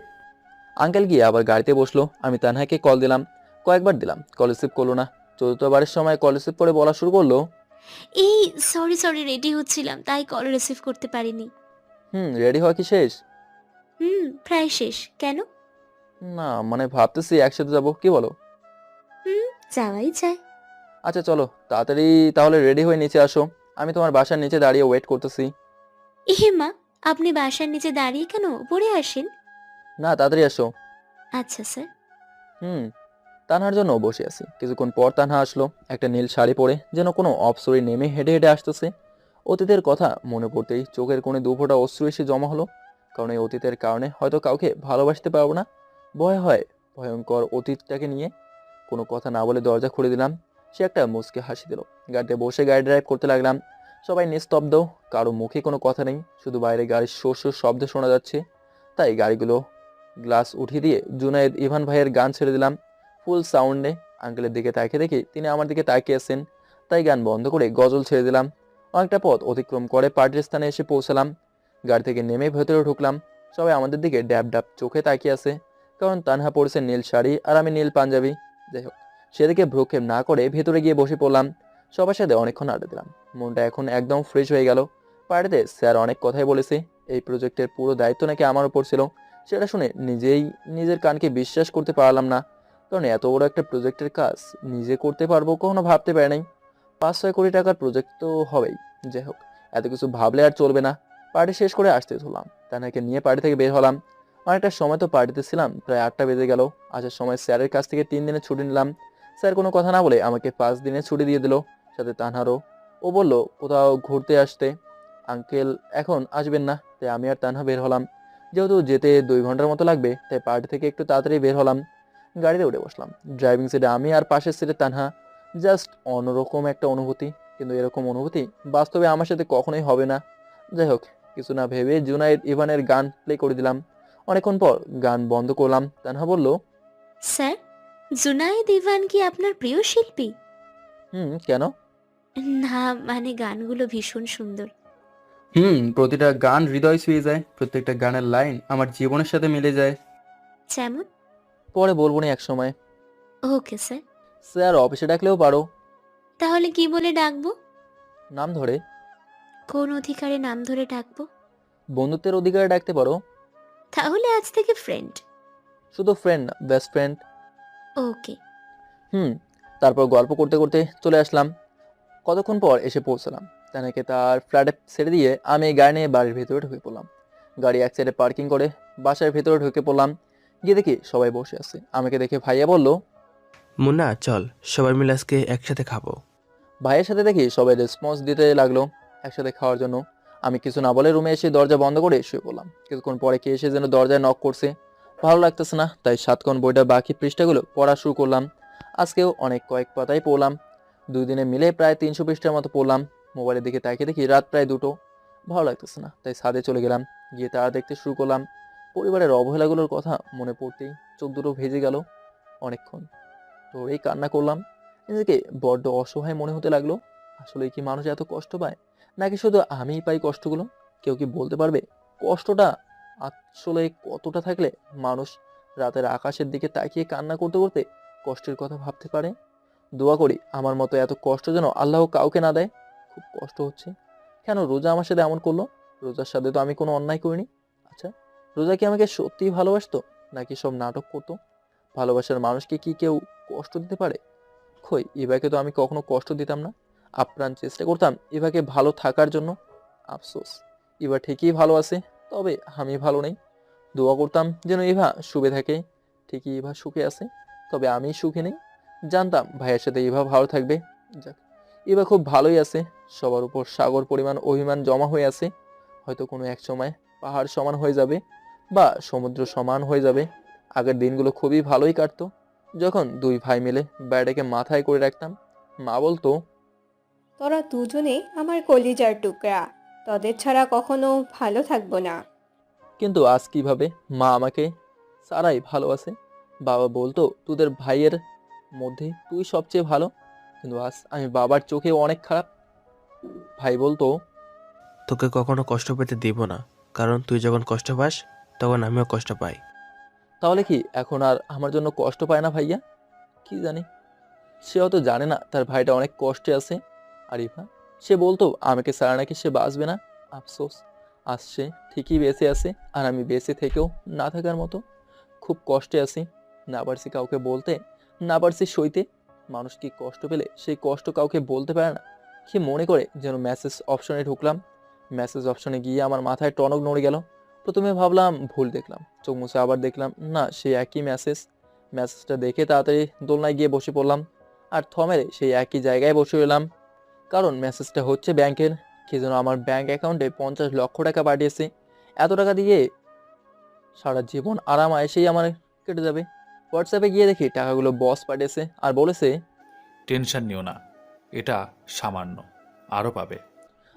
আঙ্কেল গিয়ে আবার গাড়িতে বসলো। আমি তানহাকে কল দিলাম, কয়েকবার দিলাম, কল রিসিভ করলো না। চতুর্থবারের সময় কল রিসিভ করে বলা শুরু করলো, এই সরি রেডি হচ্ছিলাম তাই কল রিসিভ করতে পারিনি। রেডি হওয়া কি শেষ? প্রায় শেষ। কেন? না মানে ভাবতেছি একসাথে যাব, কি বলো? যাওয়াই যায়। আচ্ছা চলো তাড়াতাড়ি তাহলে রেডি হয়ে নিচে আসো। আমি তোমার বাসার নিচে দাঁড়িয়ে ওয়েট করতেছি। মা, আপনি বাসার নিচে দাঁড়িয়ে কেন? উপরে আসেন। না তাড়াতাড়ি আসো। আচ্ছা স্যার। হুম তানহার জন্য বসে আছি। কিছুক্ষণ পর তানহা আসলো, একটা নীল শাড়ি পরে, যেন কোনো অপসরে নেমে হেঁটে হেঁটে আসতেছে। অতীতের কথা মনে পড়তেই চোখের কোণে দু ফোঁটা অশ্রু এসে জমা হলো। কারণ এই অতীতের কারণে হয়তো কাউকে ভালোবাসতে পারবো না। ভয় হয় ভয়ঙ্কর অতীতটাকে নিয়ে। কোনো কথা না বলে দরজা খুলে দিলাম। সে একটা মুচকে হাসি দিল। গাড়িতে বসে গাড়ি ড্রাইভ করতে লাগলাম। সবাই নিস্তব্ধ, কারো মুখে কোনো কথা নেই, শুধু বাইরে গাড়ির শোর শোর শব্দ শোনা যাচ্ছে। তাই গাড়িগুলো গ্লাস উঠিয়ে দিয়ে জুনায়েদ ইভান ভাইয়ের গান ছেড়ে দিলাম ফুল সাউন্ডে। আঙ্কেলের দিকে তাকিয়ে দেখি তিনি আমার দিকে তাকিয়ে আছেন, তাই গান বন্ধ করে গজল ছেড়ে দিলাম। অনেকটা পথ অতিক্রম করে পার্টির স্থানে এসে পৌঁছালাম। গাড়ি থেকে নেমে ভেতরে ঢুকলাম। সবাই আমাদের দিকে ড্যাব ড্যাব চোখে তাকিয়ে আছে, কারণ তানহা পড়েছে নীল শাড়ি আর আমি নীল পাঞ্জাবি। যাই হোক, সেদিকে ভ্রুক্ষেপ না করে ভেতরে গিয়ে বসে পড়লাম। সবার সাথে অনেকক্ষণ আড্ডা দিলাম। মনটা এখন একদম ফ্রেশ হয়ে গেল। পার্টিতে স্যার অনেক কথাই বলেছে। এই প্রজেক্টের পুরো দায়িত্ব নাকি আমার উপর ছিল। সেটা শুনে নিজেই নিজের কানকে বিশ্বাস করতে পারলাম না, কারণ এত বড় একটা প্রজেক্টের কাজ নিজে করতে পারবো কখনো ভাবতে পারি নাই। 5-6 কোটি টাকার প্রজেক্ট তো হবেই। যাই হোক, এত কিছু ভাবলে আর চলবে না। পার্টি শেষ করে আসতে হলাম, তানাকে নিয়ে পার্টি থেকে বের হলাম। অনেকটা সময় তো পার্টিতে ছিলাম, প্রায় 8টা বেজে গেল। আসার সময় স্যারের কাছ থেকে 3 দিনের ছুটি নিলাম। স্যার কোনো কথা না বলে আমাকে 5 দিনের ছুটি দিয়ে দিল, সাথে তানহারও। ও বলল কোথাও ঘুরতে আসতে। আঙ্কেল এখন আসবেন না, তাই আমি আর তানহা বের হলাম। যেহেতু যেতে 2 ঘন্টার মতো লাগবে, তাই পার্টি থেকে একটু তাড়াতাড়ি বের হলাম। গাড়িতে উঠে বসলাম। ড্রাইভিং সিটে আমি আর পাশের সিটে তানহা। জাস্ট অন্যরকম একটা অনুভূতি, কিন্তু এরকম অনুভূতি বাস্তবে আমার সাথে কখনোই হবে না। যাই হোক, কিছু না ভেবে জুনায়েদ ইভানের গান প্লে করে দিলাম। অনেকক্ষণ পর গান বন্ধ করলাম। তানহা বলল, স্যার, জুনায়েদ ইভান কি আপনার প্রিয় শিল্পী? কেন? না, মানে গানগুলো ভীষণ সুন্দর। প্রতিটা গান হৃদয় ছুঁয়ে যায়, প্রত্যেকটা গানের লাইন আমার জীবনের সাথে মিলে যায়। যেমন? পরে বলবো না এক সময়। Okay sir. স্যার অফিসে ডাকলেও পারো। তাহলে কি বলে ডাকবো? নাম ধরে। কোন অধিকারে নাম ধরে ডাকবো? বন্ধুত্বের অধিকারে ডাকতে পারো। তাহলে আজ থেকে ফ্রেন্ড। শুধু ফ্রেন্ড না, বেস্ট ফ্রেন্ড। ওকে। তারপর গল্প করতে করতে চলে আসলাম। কতক্ষণ পর এসে পৌঁছলাম। তানাকে তার ফ্ল্যাটে ছেড়ে দিয়ে আমি গাড়ি নিয়ে বাড়ির ভেতরে ঢুকে পড়লাম। গাড়ি এক সাইডে পার্কিং করে বাসার ভেতরে ঢুকে পড়লাম। গিয়ে দেখি সবাই বসে আছে। আমাকে দেখে ভাইয়া বলল, মুন্না চল সবাই মিলে আজকে একসাথে খাবো। ভাইয়ের সাথে দেখি সবাই রেসপন্স দিতে লাগলো একসাথে খাওয়ার জন্য। আমি কিছু না বলে রুমে এসে দরজা বন্ধ করে শুয়ে পড়লাম। কিছুক্ষণ পরে কে এসে যেন দরজায় নক করছে। ভালো লাগতেছে না, তাই 7 কোণ বইটা বাকি পৃষ্ঠাগুলো পড়া শুরু করলাম। আজকেও কয়েক পাতাই পড়লাম। 2 দিনে মিলে প্রায় 300 পৃষ্ঠার মতো পড়লাম। মোবাইলের দিকে তাকিয়ে দেখি রাত প্রায় 2টো। ভালো লাগতেছে না, তাই ছাদে চলে গেলাম। গিয়ে তারা দেখতে শুরু করলাম। পরিবারের অবহেলাগুলোর কথা মনে পড়তেই চোখ দুটো ভেজে গেল। অনেকক্ষণ ধরেই কান্না করলাম। নিজেকে বড্ড অসহায় মনে হতে লাগলো। আসলে কি মানুষ এত কষ্ট পায়, নাকি শুধু আমিই পাই কষ্টগুলো? কেউ কি বলতে পারবে কষ্টটা আসলে কতটা থাকলে মানুষ রাতের আকাশের দিকে তাকিয়ে কান্না করতে করতে কষ্টের কথা ভাবতে পারে? দোয়া করি আমার মতো এত কষ্ট যেন আল্লাহ কাউকে না দেয়। খুব কষ্ট হচ্ছে। কেন রোজা আমার সাথে এমন করলো? রোজার সাথে তো আমি কোনো অন্যায় করিনি। আচ্ছা, রোজা কি আমাকে সত্যিই ভালোবাসতো, নাকি সব নাটক করতো? ভালোবাসার মানুষকে কি কেউ কষ্ট দিতে পারে? কই, ইভাকে তো আমি কখনো কষ্ট দিতাম না। আপ্রাণ চেষ্টা করতাম ইভাকে ভালো থাকার জন্য। আফসোস, ইভা ঠিকই ভালো আছে, তবে আমি ভালো নেই। দোয়া করতাম যেন ইভা সুখে থাকে। ঠিকই ইভা সুখে আছে, তবে আমি সুখে নেই। জানতাম ভাইয়ের সাথে ইভা ভালো থাকবে। যাক, ইভা খুব ভালোই আছে। সবার উপর সাগর পরিমাণ অভিমান জমা হয়ে আছে। হয়তো কোনো এক সময় পাহাড় সমান হয়ে যাবে, বা সমুদ্র সমান হয়ে যাবে। আগের দিনগুলো খুবই ভালোই কাটতো, যখন 2 ভাই মিলে ব্যাটাকে মাথায় করে রাখতাম। মা বলতো, তোরা দুজনে আমার কলিজার টুকরা, তোদের ছাড়া কখনো ভালো থাকবো না। কিন্তু আজ কিভাবে মা আমাকে সারাই ভালোবাসে। বাবা বলতো তোদের ভাইয়ের মধ্যে তুই সবচেয়ে ভালো, কিন্তু আজ আমি বাবার চোখে অনেক খারাপ। ভাই বলতো, তোকে কখনো কষ্ট পেতে দিব না, কারণ তুই যখন কষ্ট পাস তখন আমিও কষ্ট পাই। তাহলে কি এখন আর আমার জন্য কষ্ট পায় না ভাইয়া? কি জানি, সে হয়তো জানে না তার ভাইটা অনেক কষ্টে আছে। আর ইভা, সে বলতো আমাকে ছাড়া নাকি সে বাঁচবে না। আফসোস, আজ সে ঠিকই বেঁচে আছে, আর আমি বেঁচে থেকেও না থাকার মতো। খুব কষ্টে আছি, না পারছি কাউকে বলতে, না পারছি সইতে। মানুষ কি কষ্ট পেলে সেই কষ্ট কাউকে বলতে পারে না। সে মনে করে যেন মেসেজ অপশনে ঢুকলাম। মেসেজ অপশনে গিয়ে আমার মাথায় টনক নড়ে গেল। প্রথমে ভাবলাম ভুল দেখলাম, চোখ মুছে আবার দেখলাম না, সে একই মেসেজ। মেসেজটা দেখে তাড়াতাড়ি দোলনায় গিয়ে বসে পড়লাম আর থমেরে সেই একই জায়গায় বসে রইলাম। কারণ মেসেজটা হচ্ছে ব্যাংকের। কে যেন আমার ব্যাংক অ্যাকাউন্টে 50 লক্ষ টাকা পাঠিয়েছে। এত টাকা দিয়ে সারা জীবন আরাম আয়েসেই আমার কেটে যাবে। হোয়াটসঅ্যাপে গিয়ে দেখি টাকাগুলো বস পাঠিয়েছে আর বলেছে, টেনশন নিও না, এটা সামান্য, আরও পাবে।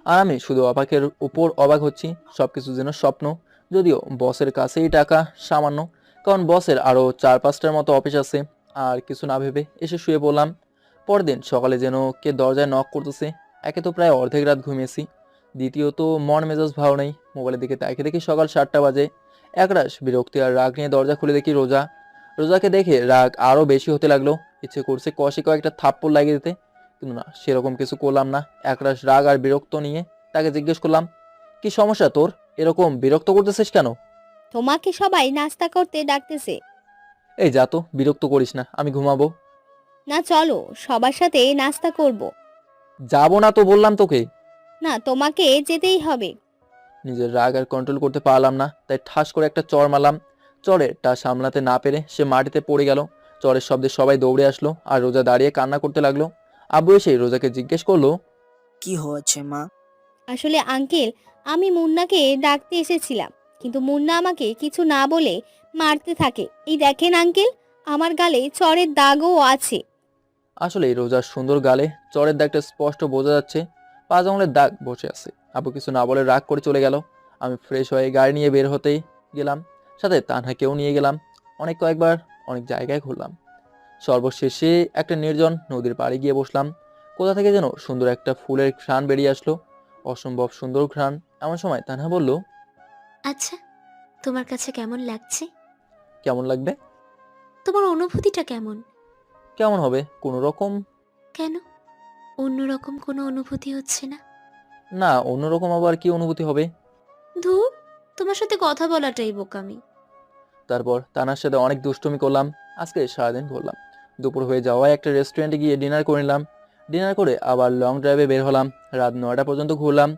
আর আমি শুধু অবাকের উপর অবাক হচ্ছি। সব কিছু যেন স্বপ্ন। যদিও বসের কাছেই টাকা সামান্য, কারণ বসের আরও 4-5টার মতো অফিস আছে। আর কিছু না ভেবে এসে শুয়ে পড়লাম। পরদিন সকালে যেন কে দরজায় নক করতেছে। একে তো প্রায় অর্ধেক রাত ঘুমিয়েছি, দ্বিতীয়ত মন মেজাজ ভালো নেই। মোবাইলের দিকে তাকিয়ে দেখি সকাল 7টা বাজে। একরাশ বিরক্তি আর রাগ নিয়ে দরজা খুলে দেখি রোজা। রোজাকে দেখে রাগ আরও বেশি হতে লাগলো। ইচ্ছে করছে কষে কয়েকটা থাপ্পড় লাগিয়ে দিতে, কিন্তু না, সেরকম কিছু করলাম না। একরাশ রাগ আর বিরক্ত নিয়ে তাকে জিজ্ঞেস করলাম, কি সমস্যা তোর? এরকম বিরক্ত করতেছিস কেন? তোমাকে সবাই নাস্তা করতে ডাকতেছে। এই যা তো, বিরক্ত করিস না, আমি ঘুমাবো। না চলো, সবার সাথে নাস্তা করব। যাবো না তো বললাম তোকে। না, তোমাকে যেতেই হবে। নিজের রাগ আর কন্ট্রোল করতে পারলাম না, তাই ঠাস করে একটা চড় মারলাম। চড়েরটা সামলাতে না পেরে সে মাটিতে পড়ে গেল। চড়ের শব্দে সবাই দৌড়ে আসলো আর রোজা দাঁড়িয়ে কান্না করতে লাগলো। আব্বু এসে রোজাকে জিজ্ঞেস করলো, কি হয়েছে মা? আসলে আঙ্কেল, আমি মুন্নাকে ডাকতে এসেছিলাম, কিন্তু মুন্না আমাকে কিছু না বলে মারতে থাকে। এই দেখেন আঙ্কেল, আমার গালে চড়ের দাগও আছে। আসলে রোজার সুন্দর গালে চড়ের দাগটা স্পষ্ট বোঝা যাচ্ছে। 5 আঙুলের দাগ বসে আছে। আব্বু কিছু না বলে রাগ করে চলে গেল। আমি ফ্রেশ হয়ে গাড়ি নিয়ে বের হতেই গেলাম, সাথে তানহাকেও নিয়ে গেলাম। কয়েকবার অনেক জায়গায় ঘুরলাম। সর্বশেষে একটা নির্জন নদীর পাড়ে গিয়ে বসলাম। কোথা থেকে যেন সুন্দর একটা ফুলের ঘ্রাণ বেরিয়ে আসলো, অসম্ভব সুন্দর ঘ্রাণ। এমন সময় তানহা বলল, আচ্ছা, তোমার কাছে কেমন লাগছে? কেমন লাগবে? তোমার অনুভূতিটা কেমন? কেমন হবে? কোনো রকম। কেন, অন্যরকম কোনো অনুভূতি হচ্ছে না? না, অন্যরকম আবার কি অনুভূতি হবে? ধুর, তোমার সাথে কথা বলাটাই বোকামি। তারপর তানার সাথে অনেক দুষ্টুমি করলাম। আজকে সারাদিন ঘুরলাম। দুপুর হয়ে যাওয়ায় একটা রেস্টুরেন্টে গিয়ে ডিনার করে নিলাম। ডিনার করে আবার লং ড্রাইভে বের হলাম। রাত 9টা পর্যন্ত ঘুরলাম।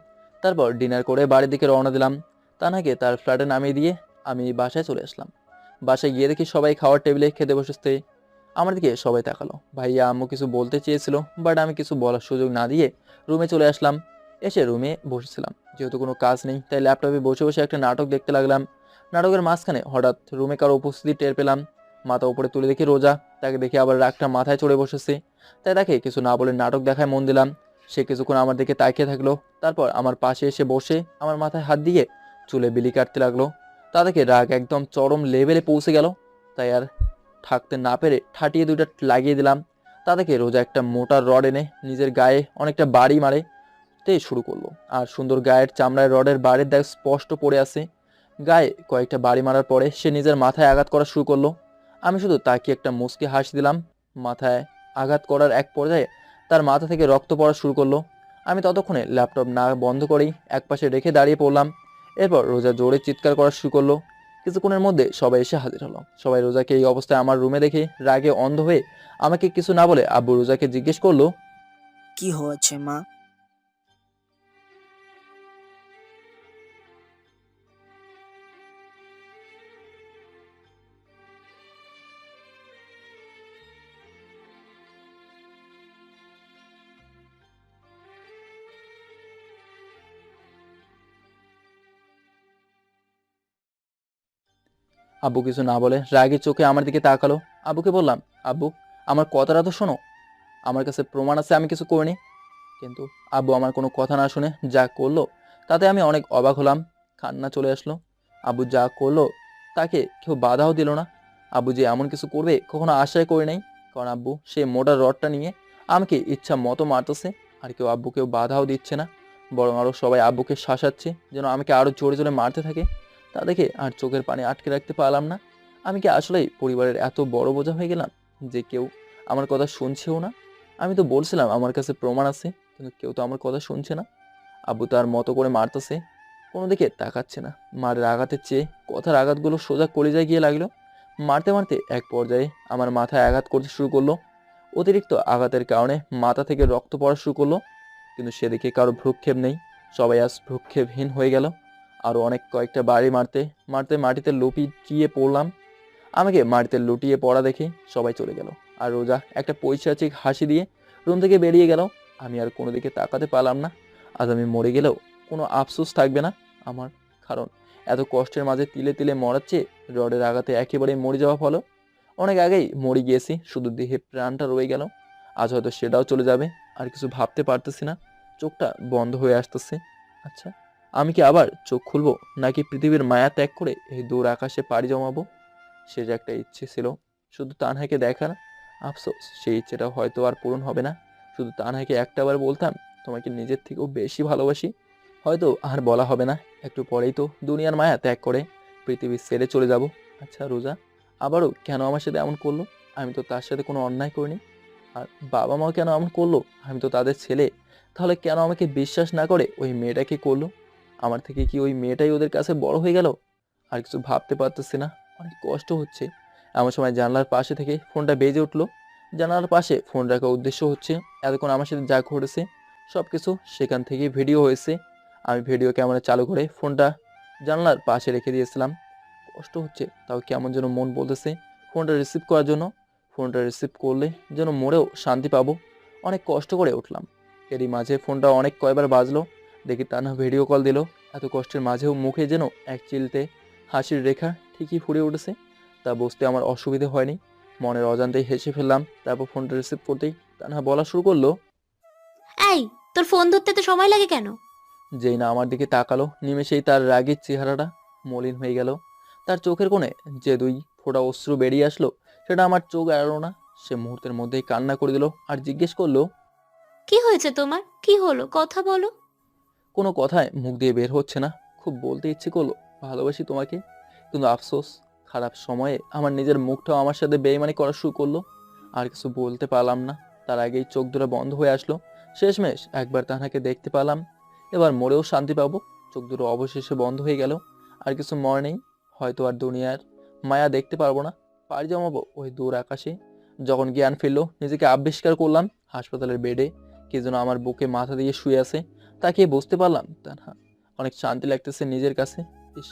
তারপর ডিনার করে বাড়ির দিকে রওনা দিলাম। তানাকে তার ফ্ল্যাটে নামিয়ে দিয়ে আমি বাসায় চলে আসলাম। বাসায় গিয়ে দেখি সবাই খাওয়ার টেবিলে খেতে বসেছে। আমার দিকে সবাই তাকালো। ভাইয়া আম্মু কিছু বলতে চেয়েছিল, বাট আমি কিছু বলার সুযোগ না দিয়ে রুমে চলে আসলাম। এসে রুমে বসেছিলাম। যেহেতু কোনো কাজ নেই, তাই ল্যাপটপে বসে বসে একটা নাটক দেখতে লাগলাম। নাটকের মাঝখানে হঠাৎ রুমে কারো উপস্থিতি টের পেলাম। মাথা উপরে তুলে দেখি রোজা। তাকে দেখে আবার রাগটা মাথায় চড়ে বসেছে। তাই তাকে কিছু না বলে নাটক দেখায় মন দিলাম। সে কিছুক্ষণ আমার দিকে তাকিয়ে থাকলো। তারপর আমার পাশে এসে বসে আমার মাথায় হাত দিয়ে চুলে বিলি কাটতে লাগলো। তা দেখে রাগ একদম চরম লেভেলে পৌঁছে গেল। তাই আর থাকতে না পেরে ঠাটিয়ে 2টা লাগিয়ে দিলাম। তা দেখে রোজা একটা মোটা রড এনে নিজের গায়ে অনেকটা বাড়ি মারে শুরু করলো। আর সুন্দর গায়ের চামড়ায় রডের বাড়ির দাগ স্পষ্ট পড়ে আছে। গায়ে কয়েকটা বাড়ি মারার পরে সে নিজের মাথায় আঘাত করা শুরু করলো। আমি শুধু তাকে একটা মুচকি হাসি দিলাম। মাথায় আঘাত করার এক পর্যায়ে তার মাথা থেকে রক্ত পড়া শুরু করলো। আমি ততক্ষণে ল্যাপটপ না বন্ধ করেই একপাশে রেখে দাঁড়িয়ে পড়লাম। এরপর রোজা জোরে চিৎকার করা শুরু করলো। কিছুক্ষণের মধ্যে সবাই এসে হাজির হলো। সবাই রোজাকে এই অবস্থায় আমার রুমে দেখে রাগে অন্ধ হয়ে আমাকে কিছু না বলে আব্বু রোজাকে জিজ্ঞেস করলো, কি হয়েছে মা? আব্বু কিছু না বলে রাগের চোখে আমার দিকে তাকালো। আব্বুকে বললাম, আব্বু আমার কথাটা তো শোনো, আমার কাছে প্রমাণ আছে আমি কিছু করিনি। কিন্তু আব্বু আমার কোনো কথা না শুনে যা করলো তাতে আমি অনেক অবাক হলাম। কান্না চলে আসলো। আব্বু যা করলো তাকে কেউ বাধাও দিল না। আব্বু যে এমন কিছু করবে কখনো আশাই করি নাই। কারণ আব্বু সেই মোটা রডটা নিয়ে আমাকে ইচ্ছা মতো মারতেছে, আর কেউ আব্বুকেও বাধাও দিচ্ছে না। বরং আরও সবাই আব্বুকে শাসাচ্ছে যেন আমাকে আরও জোরে জোরে মারতে থাকে। তা দেখে আর চোখের পানি আটকে রাখতে পারলাম না। আমি কি আসলেই পরিবারের এত বড় বোঝা হয়ে গেলাম যে কেউ আমার কথা শুনছেও না? আমি তো বলছিলাম আমার কাছে প্রমাণ আছে, কিন্তু কেউ তো আমার কথা শুনছে না। আব্বু তার মতো করে মারতেছে, কোনো দিকে তাকাচ্ছে না। মারের আঘাতের চেয়ে কথার আঘাতগুলো সোজা কলিজায় গিয়ে লাগলো। মারতে মারতে এক পর্যায়ে আমার মাথায় আঘাত করতে শুরু করলো। অতিরিক্ত আঘাতের কারণে মাথা থেকে রক্ত পড়া শুরু করলো। কিন্তু সেদিকে কারো ভ্রুক্ষেপ নেই। সবাই আজ ভ্রুক্ষেপহীন হয়ে গেল। আরও কয়েকটা বাড়ি মারতে মারতে মাটিতে লুপিয়ে পড়লাম। আমাকে মাটিতে লুটিয়ে পড়া দেখে সবাই চলে গেল, আর রোজা একটা পৈশাচিক হাসি দিয়ে রুম থেকে বেরিয়ে গেল। আমি আর কোনো দিকে তাকাতে পারলাম না। আজ আমি মরে গেলেও কোনো আফসোস থাকবে না আমার, কারণ এত কষ্টের মাঝে তিলে তিলে মরাচ্ছে রডের আঘাতে একেবারে মরে যাওয়া ফলো। অনেক আগেই মরে গিয়েছি, শুধু দেহে প্রাণটা রয়ে গেল। আজ হয়তো সেটাও চলে যাবে, আর কিছু ভাবতে পারতেছি না, চোখটা বন্ধ হয়ে আসতেছে। আচ্ছা, আমি কি আবার চোখ খুলবো, নাকি পৃথিবীর মায়া ত্যাগ করে এই দূর আকাশে পাড়ি জমাবো? সে যে একটা ইচ্ছে ছিল শুধু তানহাকে দেখার, আফসোস সেই ইচ্ছেটা হয়তো আর পূরণ হবে না। শুধু তানহাকে একটাবার বলতাম তোমাকে নিজের থেকেও বেশি ভালোবাসি, হয়তো আর বলা হবে না। একটু পরেই তো দুনিয়ার মায়া ত্যাগ করে পৃথিবী ছেড়ে চলে যাব। আচ্ছা রোজা আবারও কেন আমার সাথে এমন করলো? আমি তো তার সাথে কোনো অন্যায় করিনি। আর বাবা মাও কেন এমন করলো? আমি তো তাদের ছেলে। তাহলে কেন আমাকে বিশ্বাস না করে ওই মেয়েটাকে করলো? আমার থেকে কি ওই মেয়েটাই ওদের কাছে বড় হয়ে গেল? আর কিছু ভাবতে পারতেছি না, অনেক কষ্ট হচ্ছে। এমন সময় জানলার পাশে থেকে ফোনটা বেজে উঠলো। জানালার পাশে ফোন রাখার উদ্দেশ্য হচ্ছে এতক্ষণ আমার সাথে যা ঘটেছে সব কিছু সেখান থেকে ভিডিও হয়েছে। আমি ভিডিও ক্যামেরা চালু করে ফোনটা জানলার পাশে রেখে দিয়েছিলাম। কষ্ট হচ্ছে, তাও কেমন যেন মন বলতেছে ফোনটা রিসিভ করার জন্য। ফোনটা রিসিভ করলে যেন মরেও শান্তি পাবো। অনেক কষ্ট করে উঠলাম। এরই মাঝে ফোনটা অনেক কয়বার বাজলো, দেখি তানহা ভিডিও কল দিল। এত কষ্টের মাঝেও মুখে যেন এক চিলতে হাসির রেখা ঠিকই ফুটে উঠেছে। তা বুঝতে আমার অসুবিধে হয়নি, মনের অজান্তেই হেসে ফেললাম। তারপর ফোনটা রিসিভ করতেই তানহা বলা শুরু করলো। এই, তোর ফোন ধরতে তো সময় লাগে কেন? যেই না আমার দিকে তাকালো, নিমেষেই তার রাগের চেহারাটা মলিন হয়ে গেল। তার চোখের কোণে যে 2 ফোঁটা অশ্রু বেরিয়ে আসলো, সেটা আমার চোখ এড়ালো না। সে মুহূর্তের মধ্যেই কান্না করে দিল আর জিজ্ঞেস করলো, কি হয়েছে তোমার? কি হলো, কথা বলো। কোনো কথায় মুখ দিয়ে বের হচ্ছে না। খুব বলতে ইচ্ছে করলো ভালোবাসি তোমাকে, কিন্তু আফসোস খারাপ সময়ে আমার নিজের মুখটাও আমার সাথে বেইমানি করা শুরু করলো। আর কিছু বলতে পারলাম না, তার আগেই চোখ দুটো বন্ধ হয়ে আসলো। শেষমেশ একবার তাহাকে দেখতে পেলাম, এবার মরেও শান্তি পাবো। চোখ দুটো অবশেষে বন্ধ হয়ে গেল। আর কিছু মনে নেই, হয়তো আর দুনিয়ার মায়া দেখতে পারবো না। পাড়ি জমাবো ওই দূর আকাশে। যখন জ্ঞান ফিরলো, নিজেকে আবিষ্কার করলাম হাসপাতালের বেডে। কে যেন আমার বুকে মাথা দিয়ে শুয়ে আছে। তাকে বুঝতে পারলাম তানহা। অনেক শান্তি লাগতেছে নিজের কাছে। ইস,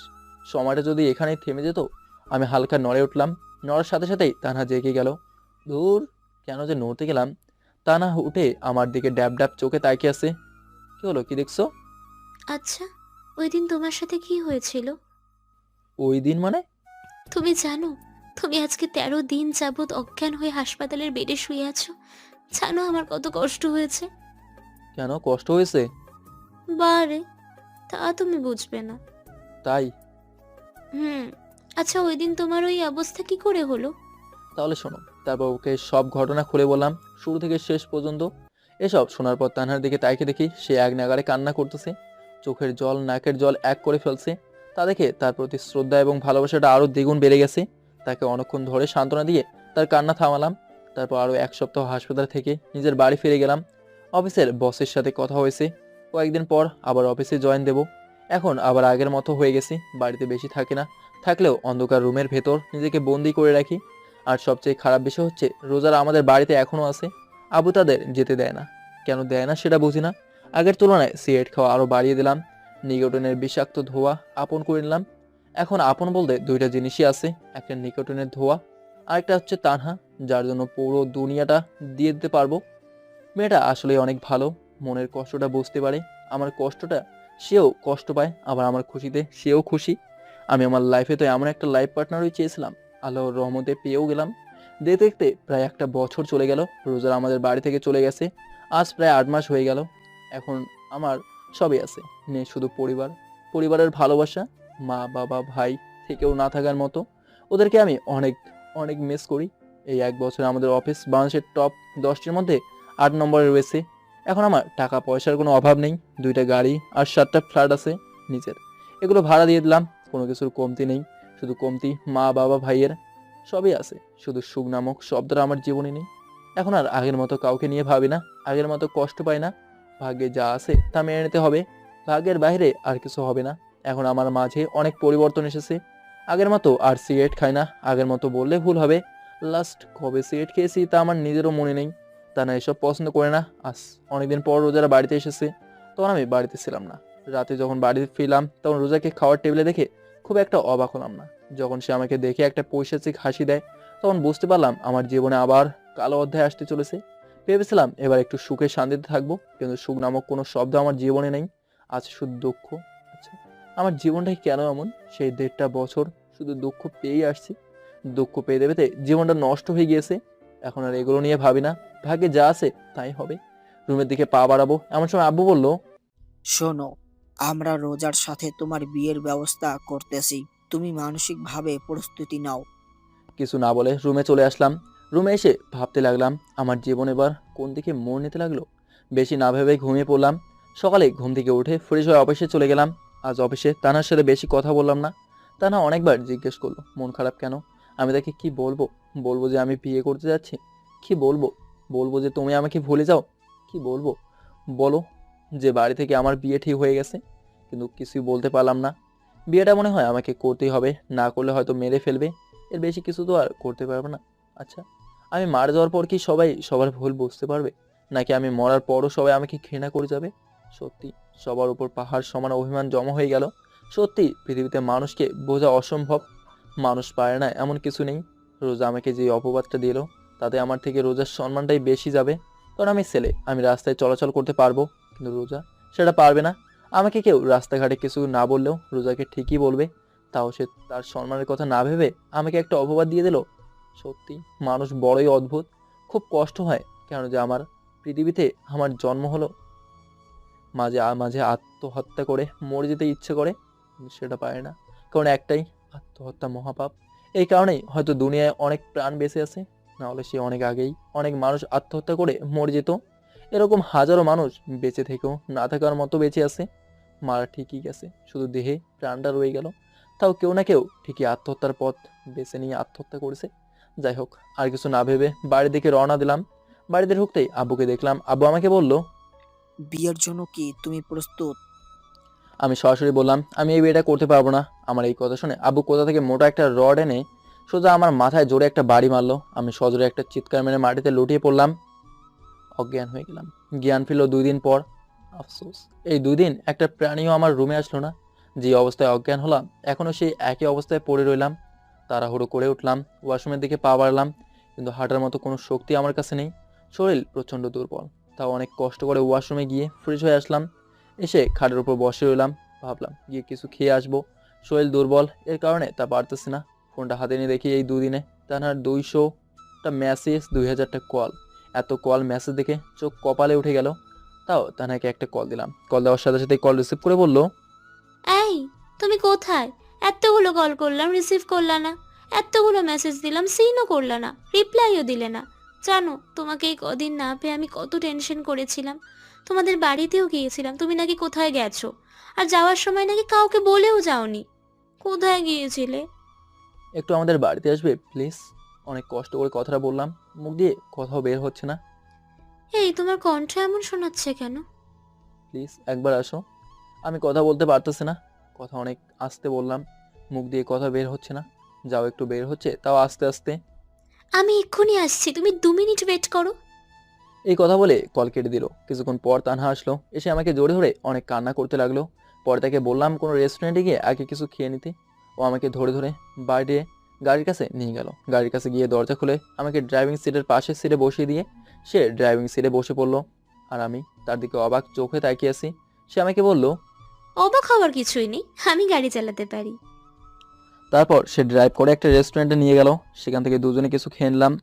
সময়টা যদি এখানেই থেমে যেত। আমি হালকা নড়ে উঠলাম। নড়ার সাথে সাথেই তানহা জেগে গেল। দূর, কেন যে নড়তে গেলাম। তানহা উঠে আমার দিকে ড্যাব ড্যাব চোখে তাকিয়ে আছে। কি হলো, কি দেখছো? আচ্ছা, ওই দিন তোমার সাথে কি হয়েছিল? ওই দিন মানে? তুমি জানো, তুমি আজকে 13 দিন যাবৎ অজ্ঞান হয়ে হাসপাতালের বেডে শুয়ে আছো। জানো আমার কত কষ্ট হয়েছে? কেন কষ্ট হয়েছে? বারে, তা তুমি বুঝবে না। তাই? হুম। আচ্ছা, ওই দিন তোমার ওই অবস্থা কি করে হলো? তাহলে শোনো। তারপর ওকে সব ঘটনা খুলে বললাম, শুরু থেকে শেষ পর্যন্ত। এসব শোনার পর তানহার দিকে তাকিয়ে দেখি সে এক নাগাড়ে কান্না করতেছে। চোখের জল নাকের জল এক করে ফেলছে। তা দেখে তার প্রতি শ্রদ্ধা এবং ভালোবাসাটা আরও দ্বিগুণ বেড়ে গেছে। তাকে অনেকক্ষণ ধরে সান্ত্বনা দিয়ে তার কান্না থামালাম। তারপর আরও 1 সপ্তাহ হাসপাতাল থেকে নিজের বাড়ি ফিরে গেলাম। অফিসের বসের সাথে কথা হয়েছে, কয়েকদিন পর আবার অফিসে জয়েন দেব। এখন আবার আগের মতো হয়ে গেছি, বাড়িতে বেশি থাকি না। থাকলেও অন্ধকার রুমের ভেতর নিজেকে বন্দি করে রাখি। আর সবচেয়ে খারাপ বিষয় হচ্ছে রোজারা আমাদের বাড়িতে এখনও আছে। আবু তাদের যেতে দেয় না। কেন দেয় না সেটা বুঝি না। আগের তুলনায় সিগারেট খাওয়া আরও বাড়িয়ে দিলাম। নিকোটিনের বিষাক্ত ধোঁয়া আপন করে নিলাম। এখন আপন বলতে 2টা জিনিসই আছে, একটা নিকোটিনের ধোঁয়া, আরেকটা হচ্ছে তানহা, যার জন্য পুরো দুনিয়াটা দিয়ে দিতে পারবো। মেয়েটা আসলে অনেক ভালো, মনের কষ্টটা বুঝতে পারে। আমার কষ্টটা সেও কষ্ট পায়, আবার আমার খুশিতে সেও খুশি। আমি আমার লাইফে তো এমন একটা লাইফ পার্টনারই চেয়েছিলাম, আল্লাহর রহমতে পেয়েও গেলাম। দেখতে দেখতে প্রায় 1 বছর চলে গেল। রোজার আমাদের বাড়ি থেকে চলে গেছে। আজ প্রায় 8 মাস হয়ে গেল। এখন আমার সবই আছে, নেই শুধু পরিবার। পরিবারের ভালোবাসা, মা বাবা ভাই থেকেও না থাকার মতো। ওদেরকে আমি অনেক অনেক মিস করি। এই 1 বছরে আমাদের অফিস বাংলাদেশের টপ 10টির মধ্যে 8 নম্বরে রয়েছে। এখন আমার টাকা পয়সার কোনো অভাব নেই। 2টা গাড়ি আর 7টা ফ্ল্যাট আছে নিজের। এগুলো ভাড়া দিয়ে দিলাম, কোনো কিছুর কমতি নেই। শুধু কমতি মা বাবা ভাইয়ের, সবই আছে। শুধু সুখ নামক শব্দটা আমার জীবনে নেই। এখন আর আগের মতো কাউকে নিয়ে ভাবি না, আগের মতো কষ্ট পাই না। ভাগ্যে যা আছে তা মেনে নিতে হবে, ভাগ্যের বাইরে আর কিছু হবে না। এখন আমার মাঝে অনেক পরিবর্তন এসেছে। আগের মতো আর সিগারেট খাই না। আগের মতো বললে ভুল হবে, লাস্ট কবে সিগারেট খেয়েছি তা আমার নিজেরও মনে নেই। তা না, এসব পছন্দ করে না। আজ অনেকদিন পর রোজারা বাড়িতে এসেছে, তখন আমি বাড়িতে ছিলাম না। রাতে যখন বাড়িতে ফিরলাম তখন রোজাকে খাওয়ার টেবিলে দেখে খুব একটা অবাক হলাম না। যখন সে আমাকে দেখে একটা পৈশাচিক হাসি দেয় তখন বুঝতে পারলাম আমার জীবনে আবার কালো অধ্যায় আসতে চলেছে। ভেবেছিলাম এবার একটু সুখে শান্তিতে থাকবো, কিন্তু সুখ নামক কোনো শব্দ আমার জীবনে নেই। আছে শুধু দুঃখ। আচ্ছা, আমার জীবনটাই কেন এমন? সেই 1.5 বছর শুধু দুঃখ পেয়েই আসছি। দুঃখ পেতে পেতে জীবনটা নষ্ট হয়ে গিয়েছে। এখন আর এগুলো নিয়ে ভাবি না, ভাগ্যে যা আছে তাই হবে। রুমের দিকে পা বাড়াবো এমন সময় আব্বু বলল, শোনো, আমরা রোজার সাথে তোমার বিয়ের ব্যবস্থা করতেছি, তুমি মানসিকভাবে প্রস্তুতি নাও। কিছু না বলে রুমে চলে আসলাম। রুমে এসে ভাবতে লাগলাম আমার জীবন এবার কোন দিকে মোড় নিতে লাগলো। বেশি না ভেবে ঘুমিয়ে পড়লাম। সকালে ঘুম থেকে উঠে ফ্রেশ হয়ে অফিসে চলে গেলাম। আজ অফিসে তানার সাথে বেশি কথা বললাম না। তানা অনেকবার জিজ্ঞেস করলো মন খারাপ কেন। আমি তাকে কি বলবো? বলবো যে আমি বিয়ে করতে যাচ্ছি? কি বলবো? বলবো যে তুমি আমাকে ভুলে যাও? কি বলবো? বলো যে বাড়ি থেকে আমার বিয়ে ঠিক হয়ে গেছে? কিন্তু কিছুই বলতে পারলাম না। বিয়েটা মনে হয় আমাকে করতেই হবে, না করলে হয়তো মেরে ফেলবে। এর বেশি কিছু তো আর করতে পারবো না। আচ্ছা, আমি মারা যাওয়ার পর কি সবাই সবার ভুল বুঝতে পারবে, নাকি আমি মরার পরও সবাই আমাকে ঘৃণা করে যাবে? সত্যি সবার উপর পাহাড় সমান অভিমান জমা হয়ে গেল। সত্যি পৃথিবীতে মানুষকে বোঝা অসম্ভব। মানুষ পারে না এমন কিছু নেই। রোজা আমাকে যে অপবাদটা দিল তাতে আমার থেকে রোজার সম্মানটাই বেশি যাবে। কারণ আমি ছেলে, আমি রাস্তায় চলাচল করতে পারবো, কিন্তু রোজা সেটা পারবে না। আমাকে কেউ রাস্তাঘাটে কিছু না বললেও রোজাকে ঠিকই বলবে। তাও সে তার সম্মানের কথা না ভেবে আমাকে একটা অপবাদ দিয়ে দিল। সত্যি মানুষ বড়ই অদ্ভুত। খুব কষ্ট হয় কেন যে আমার পৃথিবীতে আমার জন্ম হলো। মাঝে মাঝে আত্মহত্যা করে মরে যেতে ইচ্ছে করে, কিন্তু সেটা পারে না। কারণ একটাই, আত্মহত্যা মহাপাপ। এই কারণেই হয়তো দুনিয়ায় অনেক প্রাণ বেঁচে আছে, না হলে সে অনেক আগেই অনেক মানুষ আত্মহত্যা করে মরে যেত। এরকম হাজারো মানুষ বেঁচে থেকেও না থাকার মতো বেঁচে আছে। মারা ঠিকই গেছে, শুধু দেহে প্রাণটা রয়ে গেল। তাও কেউ না কেউ ঠিকই আত্মহত্যার পথ বেছে নিয়ে আত্মহত্যা করেছে। যাই হোক, আর কিছু না ভেবে বাড়ির দিকে রওনা দিলাম। বাড়িতে ঢুকতেই আব্বুকে দেখলাম। আব্বু আমাকে বলল, বিয়ের জন্য কি তুমি প্রস্তুত? আমি সরাসরি বললাম আমি এই বিয়েটা করতে পারবো না। আমার এই কথা শুনে আব্বু কোথা থেকে মোটা একটা রড এনে সোজা আমার মাথায় জোরে একটা বাড়ি মারলো। আমি সজোরে একটা চিৎকার মেরে মাটিতে লুটিয়ে পড়লাম, অজ্ঞান হয়ে গেলাম। জ্ঞান ফিরল 2 দিন পর। আফসোস, এই 2 দিন একটা প্রাণীও আমার রুমে আসলো না। যে অবস্থায় অজ্ঞান হলাম এখনো সেই একই অবস্থায় পড়ে রইলাম। তাড়াহুড়ো করে উঠলাম, ওয়াশরুমের দিকে পা বাড়লাম, কিন্তু হাঁটার মতো কোনো শক্তি আমার কাছে নেই। শরীর প্রচণ্ড দুর্বল। তাও অনেক কষ্ট করে ওয়াশরুমে গিয়ে ফ্রেশ হয়ে আসলাম। এসে খাটের উপর বসে রইলাম, ভাবলাম গিয়ে কিছু খেয়ে আসবো। শরীর দুর্বল, এর কারণে তা পারতেছি না। ফোনটা হাতে নিয়ে দেখি এই 2 দিনে তার 200টা মেসেজ, 2000টা কল। এত কল মেসেজ দেখে চোখ কপালে উঠে গেল। তাও তানাকে একটা কল দিলাম। কল দেওয়ার সাথে সাথে কল রিসিভ করে বলল, এই, তুমি কোথায়? এতগুলো কল করলাম, রিসিভ করলা না। এতগুলো মেসেজ দিলাম, সিনও করলা না, রিপ্লাইও দিলে না। জানো, তোমাকে এই কদিন না পেয়ে আমি কত টেনশন করেছিলাম। তোমাদের বাড়িতেও গিয়েছিলাম, তুমি নাকি কোথায় গেছো, আর যাওয়ার সময় নাকি কাউকে বলেও যাওনি। কোথায় গিয়েছিলে? একটু আমাদের বাড়িতে আসবে প্লিজ? অনেক কষ্ট করে কথাটা বললাম, মুখ দিয়ে কথাও বের হচ্ছে না। এই, তোমার কণ্ঠ এমন শোনাচ্ছে কেন? প্লিজ একবার আসো। আমি কথা বলতে পারতেছি না, কথা অনেক আস্তে বললাম, মুখ দিয়ে কথা বের হচ্ছে না। যাও, একটু বের হচ্ছে, তাও আস্তে আস্তে। আমি এক্ষুনি আসছি, তুমি 2 মিনিট ওয়েট করো। এই কথা বলে কল কেটে দিল। কিছুক্ষণ পর তানহা আসলো, এসে আমাকে জোরে ধরে অনেক কান্না করতে লাগলো। পরে তাকে বললাম কোনো রেস্টুরেন্টে গিয়ে আগে কিছু খেয়ে নিতে। ও আমাকে ধরে ধরে বাইরে গাড়ির কাছে নিয়ে গেল। গাড়ির কাছে গিয়ে দরজা খুলে আমাকে ড্রাইভিং সিটের পাশের সিটে বসিয়ে দিয়ে সে ড্রাইভিং সিটে বসে পড়লো। আর আমি তার দিকে অবাক চোখে তাকিয়ে আছি। সে আমাকে বলল, অবাক হওয়ার কিছুই নেই, আমি গাড়ি চালাতে পারি। তারপর সে ড্রাইভ করে একটা রেস্টুরেন্টে নিয়ে গেল। সেখান থেকে দুজনে কিছু খেয়ে নিলাম।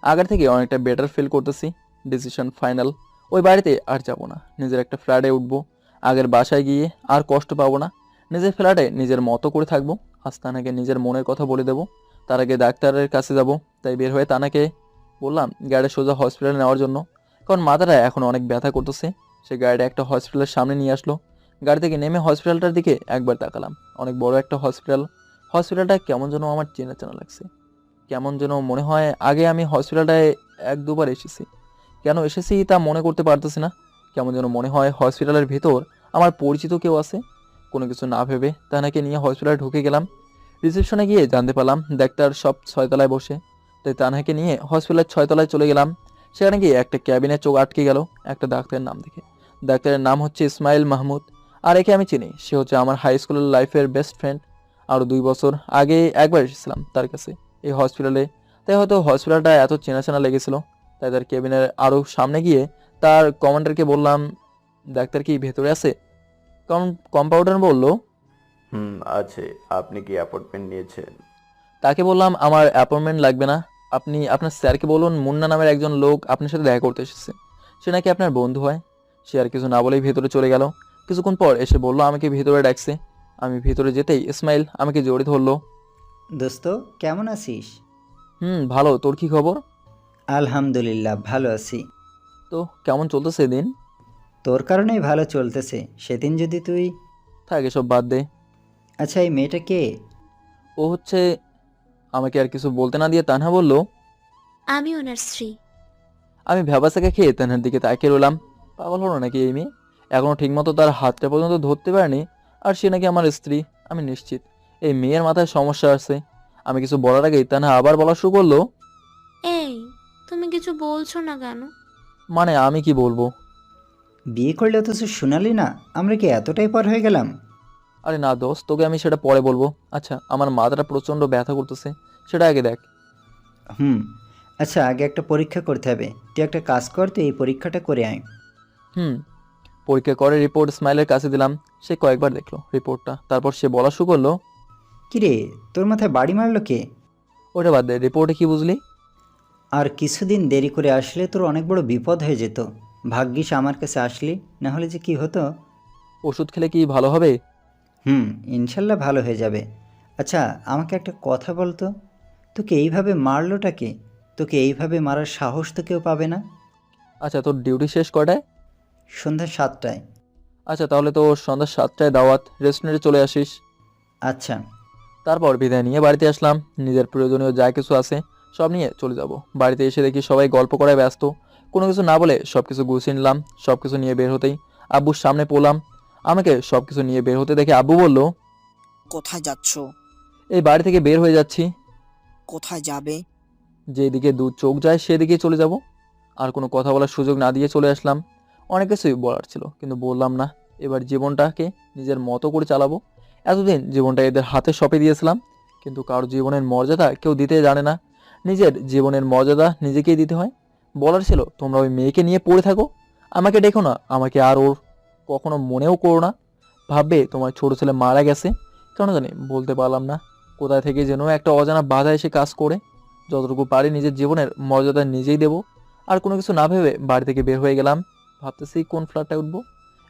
আগের থেকে অনেকটা বেটার ফিল করতেছি। ডিসিশন ফাইনাল, ওই বাড়িতে আর যাব না। নিজের একটা ফ্ল্যাটে উঠবো। আগের বাসায় গিয়ে আর কষ্ট পাবো না। নিজের ফ্ল্যাটে নিজের মতো করে থাকবো। আজ তানাকে নিজের মনের কথা বলে দেবো। তার আগে ডাক্তারের কাছে যাব। তাই বের হয়ে তানাকে বললাম গাড়ি সোজা হসপিটালে নেওয়ার জন্য, কারণ মাথাটা এখন অনেক ব্যথা করতেছে। সে গাড়িটা একটা হসপিটালের সামনে নিয়ে আসলো। গাড়ি থেকে নেমে হসপিটালটার দিকে একবার তাকালাম। অনেক বড় একটা হসপিটাল। হসপিটালটা কেমন যেন আমার চেনা চেনা লাগছে। কেমন যেন মনে হয় আগে আমি হসপিটালটায় 1-2বার এসেছি। কেন এসেছি তা মনে করতে পারতেছি না। কেমন যেন মনে হয় হসপিটালের ভেতর আমার পরিচিত কেউ আছে। কোনো কিছু না ভেবে তানাকে নিয়ে হসপিটালে ঢুকে গেলাম। রিসেপশনে গিয়ে জানতে পারলাম ডাক্তার সব 6 তলায় বসে। তাই তানাকে নিয়ে হসপিটালের 6 তলায় চলে গেলাম। সেখানে গিয়ে একটা ক্যাবিনে চোখ আটকে গেল একটা ডাক্তারের নাম দেখে। ডাক্তারের নাম হচ্ছে ইসমাইল মাহমুদ। আর একে আমি চিনি, সে হচ্ছে আমার হাই স্কুলের লাইফের বেস্ট ফ্রেন্ড। আরও 2 বছর আগে একবার এসেছিলাম তার কাছে এই হসপিটালে, তাই হয়তো হসপিটালটা এত চেনা চেনা লেগেছিল। তাই তার কেবিনের আরও সামনে গিয়ে তার কমান্ডারকে বললাম, ডাক্তার কি ভেতরে আছে? কম্পাউন্ডার বলল, আছে। আপনি কি অ্যাপয়েন্টমেন্ট নিয়েছেন? তাকে বললাম আমার অ্যাপয়েন্টমেন্ট লাগবে না, আপনি আপনার স্যারকে বলুন মুন্না নামের একজন লোক আপনার সাথে দেখা করতে এসেছে, সে নাকি আপনার বন্ধু হয়। সে আর কিছু না বলেই ভেতরে চলে গেল। কিছুক্ষণ পর এসে বলল আমাকে ভেতরে ডাকছে। আমি ভেতরে যেতেই ইসমাইল আমাকে জড়িয়ে ধরলো। দোস্ত কেমন আছিস? ভালো, তোর কি খবর? আলহামদুলিল্লাহ ভালো আছি। তো কেমন চলতেছে দিন? তোর কারণেই ভালো চলতেছে। সেদিন যদি তুই... থাক এসব বাদ দে। আচ্ছা এই মেয়েটা কে? ও হচ্ছে, আমাকে আর কিছু বলতে না দিয়ে তানহা বলল, আমি ওনার স্ত্রী। আমি ভ্যাবাসাকে খেয়ে তানহার দিকে তাকিয়ে রইলাম। পাগল হলো নাকি এই মেয়ে? এখনও ঠিকমতো তার হাতটা পর্যন্ত ধরতে পারেনি, আর সে নাকি আমার স্ত্রী। আমি নিশ্চিত এই মেয়ের মাথায় সমস্যা আছে। আমি কিছু বলার আগেই তানহা আবার বলা শুরু করলো, এই তুমি কিছু বলছো না কেন? মানে আমি কি বলবো? বিয়ে করলে অথচ শোনালি না? আমরা কি এতটাই পর হয়ে গেলাম? আরে না দোস্ত, তোকে আমি সেটা পরে বলবো। আচ্ছা আমার মাথাটা প্রচণ্ড ব্যথা করতেছে, সেটা আগে দেখ। আচ্ছা আগে একটা পরীক্ষা করতে হবে। তুই একটা কাজ কর, তুই এই পরীক্ষাটা করে আয়। পরীক্ষা করে রিপোর্ট ইসমাইলের কাছে দিলাম। সে কয়েকবার দেখলো রিপোর্টটা, তারপর সে বলা শুরু করলো, কিরে তোর মাথায় বাড়ি মারলো কে? ওটা বাদ দে, রিপোর্টে কি বুঝলি? আর কিছুদিন দেরি করে আসলে তোর অনেক বড় বিপদ হয়ে যেত। ভাগ্যিস আমার কাছে আসলি, না হলে যে কি হতো। ওষুধ খেলে কি ভালো হবে? ইনশাল্লাহ ভালো হয়ে যাবে। আচ্ছা আমাকে একটা কথা বলতো, তোকে এইভাবে মারলোটা কে? তোকে এইভাবে মারার সাহস তো কেউ পাবে না। আচ্ছা তোর ডিউটি শেষ কটায়? সন্ধ্যা 7টায়। আচ্ছা তাহলে তো সন্ধ্যা 7টায় দাওয়াত, রেস্টুরেন্টে চলে আসিস। আচ্ছা। তারপর বিদায় নিয়ে বাড়িতে আসলাম। নিজের প্রয়োজনীয় যা কিছু আছে সব নিয়ে চলে যাব। বাড়িতে এসে দেখি সবাই গল্প করায় ব্যস্ত। কোনো কিছু না বলে সব কিছু গুছিয়ে নিলাম। সব কিছু নিয়ে বের হতেই আব্বুর সামনে পড়লাম। আমাকে সব কিছু নিয়ে বের হতে দেখে আব্বু বলল, কোথায় যাচ্ছ? এই বাড়ি থেকে বের হয়ে যাচ্ছি। কোথায় যাবে? যেদিকে দু চোখ যায় সেদিকেই চলে যাব। আর কোনো কথা বলার সুযোগ না দিয়ে চলে আসলাম। অনেক কিছুই বলার ছিল কিন্তু বললাম না। এবার জীবনটাকে নিজের মতো করে চালাবো। এতদিন জীবনটা এদের হাতে সঁপে দিয়েছিলাম, কিন্তু কারোর জীবনের মর্যাদা কেউ দিতে জানে না। নিজের জীবনের মর্যাদা নিজেকেই দিতে হয়। বলার ছিল তোমরা ওই মেয়েকে নিয়ে পড়ে থাকো, আমাকে ডেকো না, আমাকে আর ওর কখনো মনেও করো না। ভাববে তোমার ছোট ছেলে মারা গেছে, কেন জানি বলতে পারলাম না। কোথায় থেকে যেন একটা অজানা বাধা এসে কাজ করে। যতটুকু পারি নিজের জীবনের মর্যাদা নিজেই দেব। আর কোনো কিছু না ভেবে বাড়ি থেকে বের হয়ে গেলাম। ভাবতেছি কোন ফ্ল্যাটটায় উঠবো,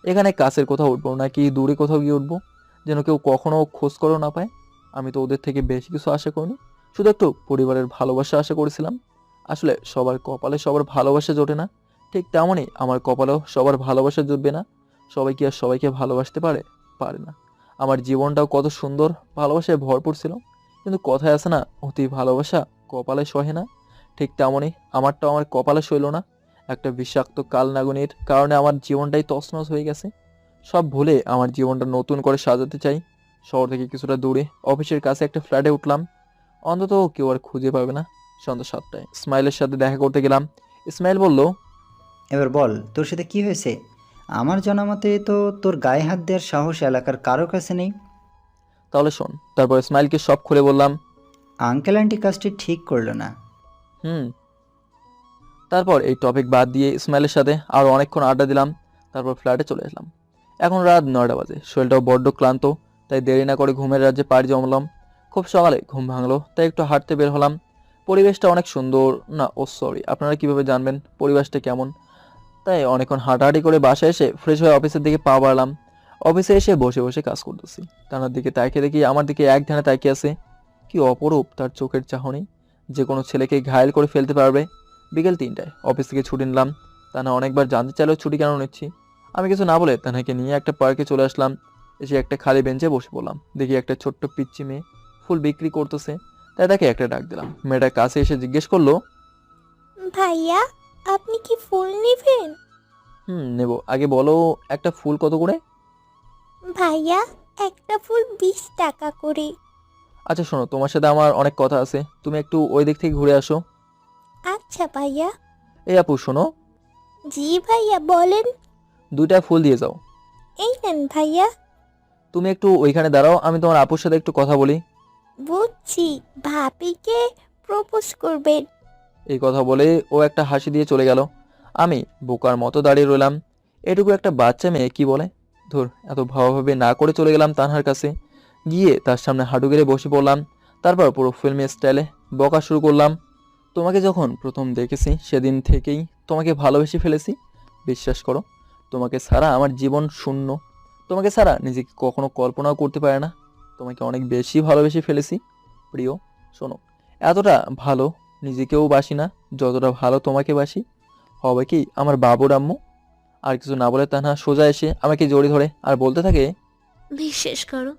এখানে কাছের কোথাও উঠবো নাকি দূরে কোথাও গিয়ে উঠবো, যেন কেউ কখনো খোঁজ করেও না পায়। আমি তো ওদের থেকে বেশি কিছু আশা করিনি, শুধু একটু পরিবারের ভালোবাসা আশা করেছিলাম। আসলে সবার কপালে সবার ভালোবাসা জোটে না, ঠিক তেমনই আমার কপালেও সবার ভালোবাসা জুটবে না। সবাই কি আর সবাইকে ভালোবাসতে পারে? পারে না। আমার জীবনটাও কত সুন্দর, ভালোবাসায় ভরপুর ছিল, কিন্তু কথায় আছে না, অতি ভালোবাসা কপালে সহে না। ঠিক তেমনই আমারটাও আমার কপালে সইল না। একটা বিষাক্ত কালনাগুনির কারণে আমার জীবনটাই তছনছ হয়ে গেছে। সব ভুলে আমার জীবনটা নতুন করে সাজাতে চাই। শহর থেকে কিছুটা দূরে অফিসের কাছে একটা ফ্ল্যাটে উঠলাম। অন্তত কেউ আর খুঁজে পাবে না। সন্ধ্যা 7টায় ইসমাইলের সাথে দেখা করতে গেলাম। ইসমাইল বলল, এবার বল তোর সাথে কি হয়েছে? আমার জানা মতে তো তোর গায়ে হাত দেওয়ার সাহস এলাকার কারো কাছে নেই। তাহলে শোন। তারপর ইসমাইলকে সব খুলে বললাম। আঙ্কেল আন্টি কাজটি ঠিক করলো না। তারপর এই টপিক বাদ দিয়ে ইসমাইলের সাথে আরও অনেকক্ষণ আড্ডা দিলাম। তারপর ফ্ল্যাটে চলে আসলাম। এখন রাত 9টা বাজে, শরীরটাও বড্ড ক্লান্ত, তাই দেরি না করে ঘুমের রাজ্যে পাড়ি জমালাম। খুব সকালে ঘুম ভাঙলো, তাই একটু হাঁটতে বের হলাম। পরিবেশটা অনেক সুন্দর। না ও সরি, আপনারা কিভাবে জানবেন পরিবেশটা কেমন? তাই অনেকক্ষণ হাঁটাহাঁটি করে বাসায় এসে ফ্রেশ হয়ে অফিসের দিকে পা বাড়লাম। অফিসে এসে বসে বসে কাজ করতেছি। তার দিকে তাকিয়ে দেখি আমার দিকে এক ধ্যানে তাকিয়ে আছে। কি অপরূপ তার চোখের চাহনি, যে কোনো ছেলেকে ঘায়েল করে ফেলতে পারবে। বিকেল 3টায় অফিস থেকে ছুটি নিলাম। তানা অনেকবার জানতে চাইলেও ছুটি কেন নিচ্ছি। আমি কিছু না বলে তানাকে নিয়ে একটা পার্কে চলে আসলাম। এসে একটা খালি বেঞ্চে বসে পড়লাম। দেখি একটা ছোট্ট পিচ্চি মেয়ে ফুল বিক্রি করতেছে, তাই তাকে একটা ডাক দিলাম। মেয়েটার কাছে এসে জিজ্ঞেস করলো, ভাইয়া আপনি কি ফুল নেবেন? নেব। আগে বলো একটা ফুল কত করে? ভাইয়া একটা ফুল 20 টাকা করে। আচ্ছা শোনো, তোমার সাথে আমার অনেক কথা আছে, তুমি একটু ওই দিক থেকে ঘুরে আসো। আচ্ছা ভাইয়া। এই আপু শোনো। জি ভাইয়া বলেন। 2টা ফুল দিয়ে যাও। এই নেন ভাইয়া। তুমি একটু ওইখানে দাঁড়াও, আমি তোমার আপুর সাথে একটু কথা বলি। বুঝছি, ভাবিকে প্রপোজ করবেন। এই কথা বলে ও একটা হাসি দিয়ে চলে গেল। আমি বোকার মতো দাঁড়িয়ে রইলাম। এটুকু একটা বাচ্চা মেয়ে কি বলে। ধুর, এত ভাবাভাবি না করে চলে গেলাম তানহার কাছে। গিয়ে তার সামনে হাঁটু গেড়ে বসে পড়লাম। তারপর পুরো ফিল্মি স্টাইলে বকা শুরু করলাম। তোমাকে যখন প্রথম দেখেছি সেদিন থেকেই তোমাকে ভালোবেসে ফেলেছি। বিশ্বাস করো, তোমাকে ছাড়া আমার জীবন শূন্য। তোমাকে ছাড়া নিজেকে কখনো কল্পনাও করতে পারে না। তোমাকে অনেক বেশি ভালোবেসে ফেলেছি। প্রিয়, শোনো, এতটা ভালো নিজেকেও বাসি না যতটা ভালো তোমাকে বাসি। হবে কি আমার বাবুর আম্মু। আর কিছু না বলে তানহা সোজা এসে আমাকে জড়িয়ে ধরে আর বলতে থাকে, বিশ্বাস করো,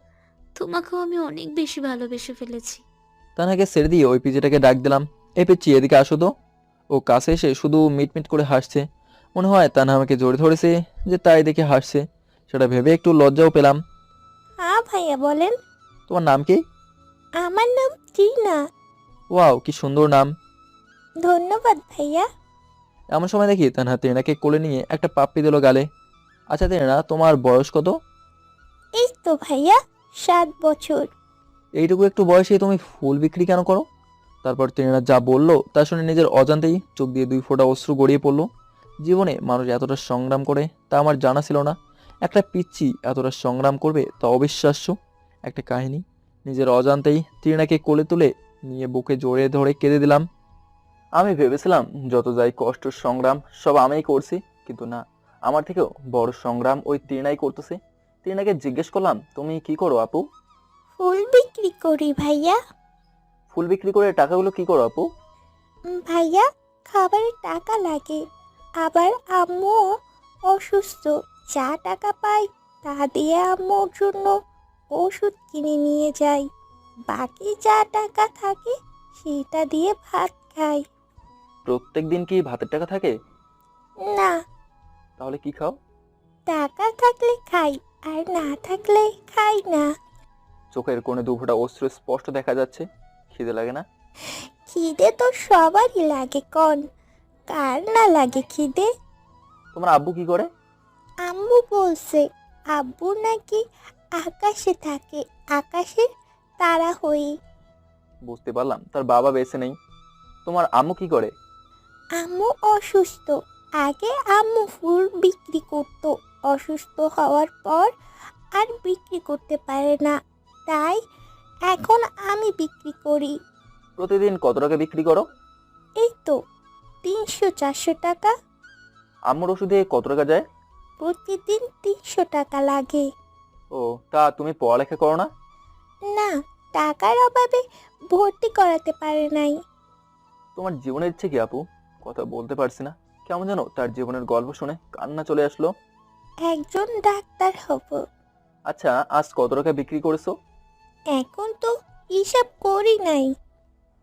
তোমাকেও আমি অনেক বেশি ভালোবেসে ফেলেছি। তানহাকে ছেড়ে দিয়ে ওই পিজিটাকে ডাক দিলাম, এই পিচ্ছি এদিকে আসো তো। ও কাছে এসে শুধু মিটমিট করে হাসছে। মনে হয় তানহা আমাকে জড়িয়ে ধরেছে, যে তাই দেখে হাসছে। সেটা ভেবে একটু লজ্জাও পেলাম। হ্যাঁ ভাইয়া বলেন। তোমার নাম কি? আমার নাম টিনা। ওয়াও, কি সুন্দর নাম। ধন্যবাদ ভাইয়া। এমন সময় দেখি তানহা তেনাকে কোলে নিয়ে একটা পাপ্পি দিল গালে। আচ্ছা তেনা, তোমার বয়স কত? এই তো ভাইয়া 7 বছর। এইটুকু একটু বয়সে তুমি ফুল বিক্রি কেন করো? তারপর তেনা যা বললো তা শুনে নিজের অজান্তেই চোখ দিয়ে 2 ফোঁটা অশ্রু গড়িয়ে পড়লো। জীবনে মানুষ এতটা সংগ্রাম করে তা আমার জানা ছিল না। একটা পিচ্চি এতটা সংগ্রাম করবে তা অবিশ্বাস্য একটা কাহিনী। নিজের অজান্তেই তৃণাকে কোলে তুলে নিয়ে বুকে জড়িয়ে ধরে কেঁদে দিলাম। আমি ভেবেছিলাম যত যাই কষ্ট সংগ্রাম সব আমিই করছি, কিন্তু না, আমার থেকেও বড় সংগ্রাম ওই তৃণাই করতেছে। তৃণাকে জিজ্ঞেস করলাম, তুমি কি করো আপু? ফুল বিক্রি করি ভাইয়া। ফুল বিক্রি করে টাকাগুলো কি করো আপু? ভাইয়া, খাবারের টাকা লাগে, আবার আম্মু অসুস্থ, যা টাকা পাই তা দিয়ে আম্মুর জন্য ওষুধ কিনে নিয়ে যাই। বাকি যা টাকা থাকে সেটা দিয়ে ভাত খাই। প্রত্যেক দিন কি ভাতের টাকা থাকে? না, তাহলে কি খাও? টাকা থাকলে খাই, আর না থাকলে খাই না। চোখের কোণে 2 ফোঁটা অশ্রু স্পষ্ট দেখা যাচ্ছে। খিদে লাগে না? খিদে তো সবারই লাগে, কন কার না লাগে খিদে। তোমার আব্বু কি করে? আম্মু বলছে আব্বু নাকি আকাশে থাকে, আকাশের তারা হই। বুঝতে পারলাম তার বাবা বেঁচে নেই। তোমার আম্মু কি করে? আম্মু অসুস্থ। আগে আম্মু ফুল বিক্রি করত, অসুস্থ হওয়ার পর আর বিক্রি করতে পারে না, তাই এখন আমি বিক্রি করি। প্রতিদিন কত টাকা বিক্রি করো? এই তো 300-400 টাকা। আম্মুর ওষুধে কত টাকা যায়? প্রতিদিন 300 টাকা লাগে। ও, তা তুমি পড়ালেখা করো না? না, টাকার অভাবে ভর্তি করাতে পারে নাই। তোমার জীবনের ইচ্ছে কি আপু? কথা বলতে পারছি না। কেমন যেন তার জীবনের গল্প শুনে কান্না চলে আসলো। একজন ডাক্তার হব। আচ্ছা, আজ কত টাকা বিক্রি করেছো? এখন তো হিসাব করি নাই।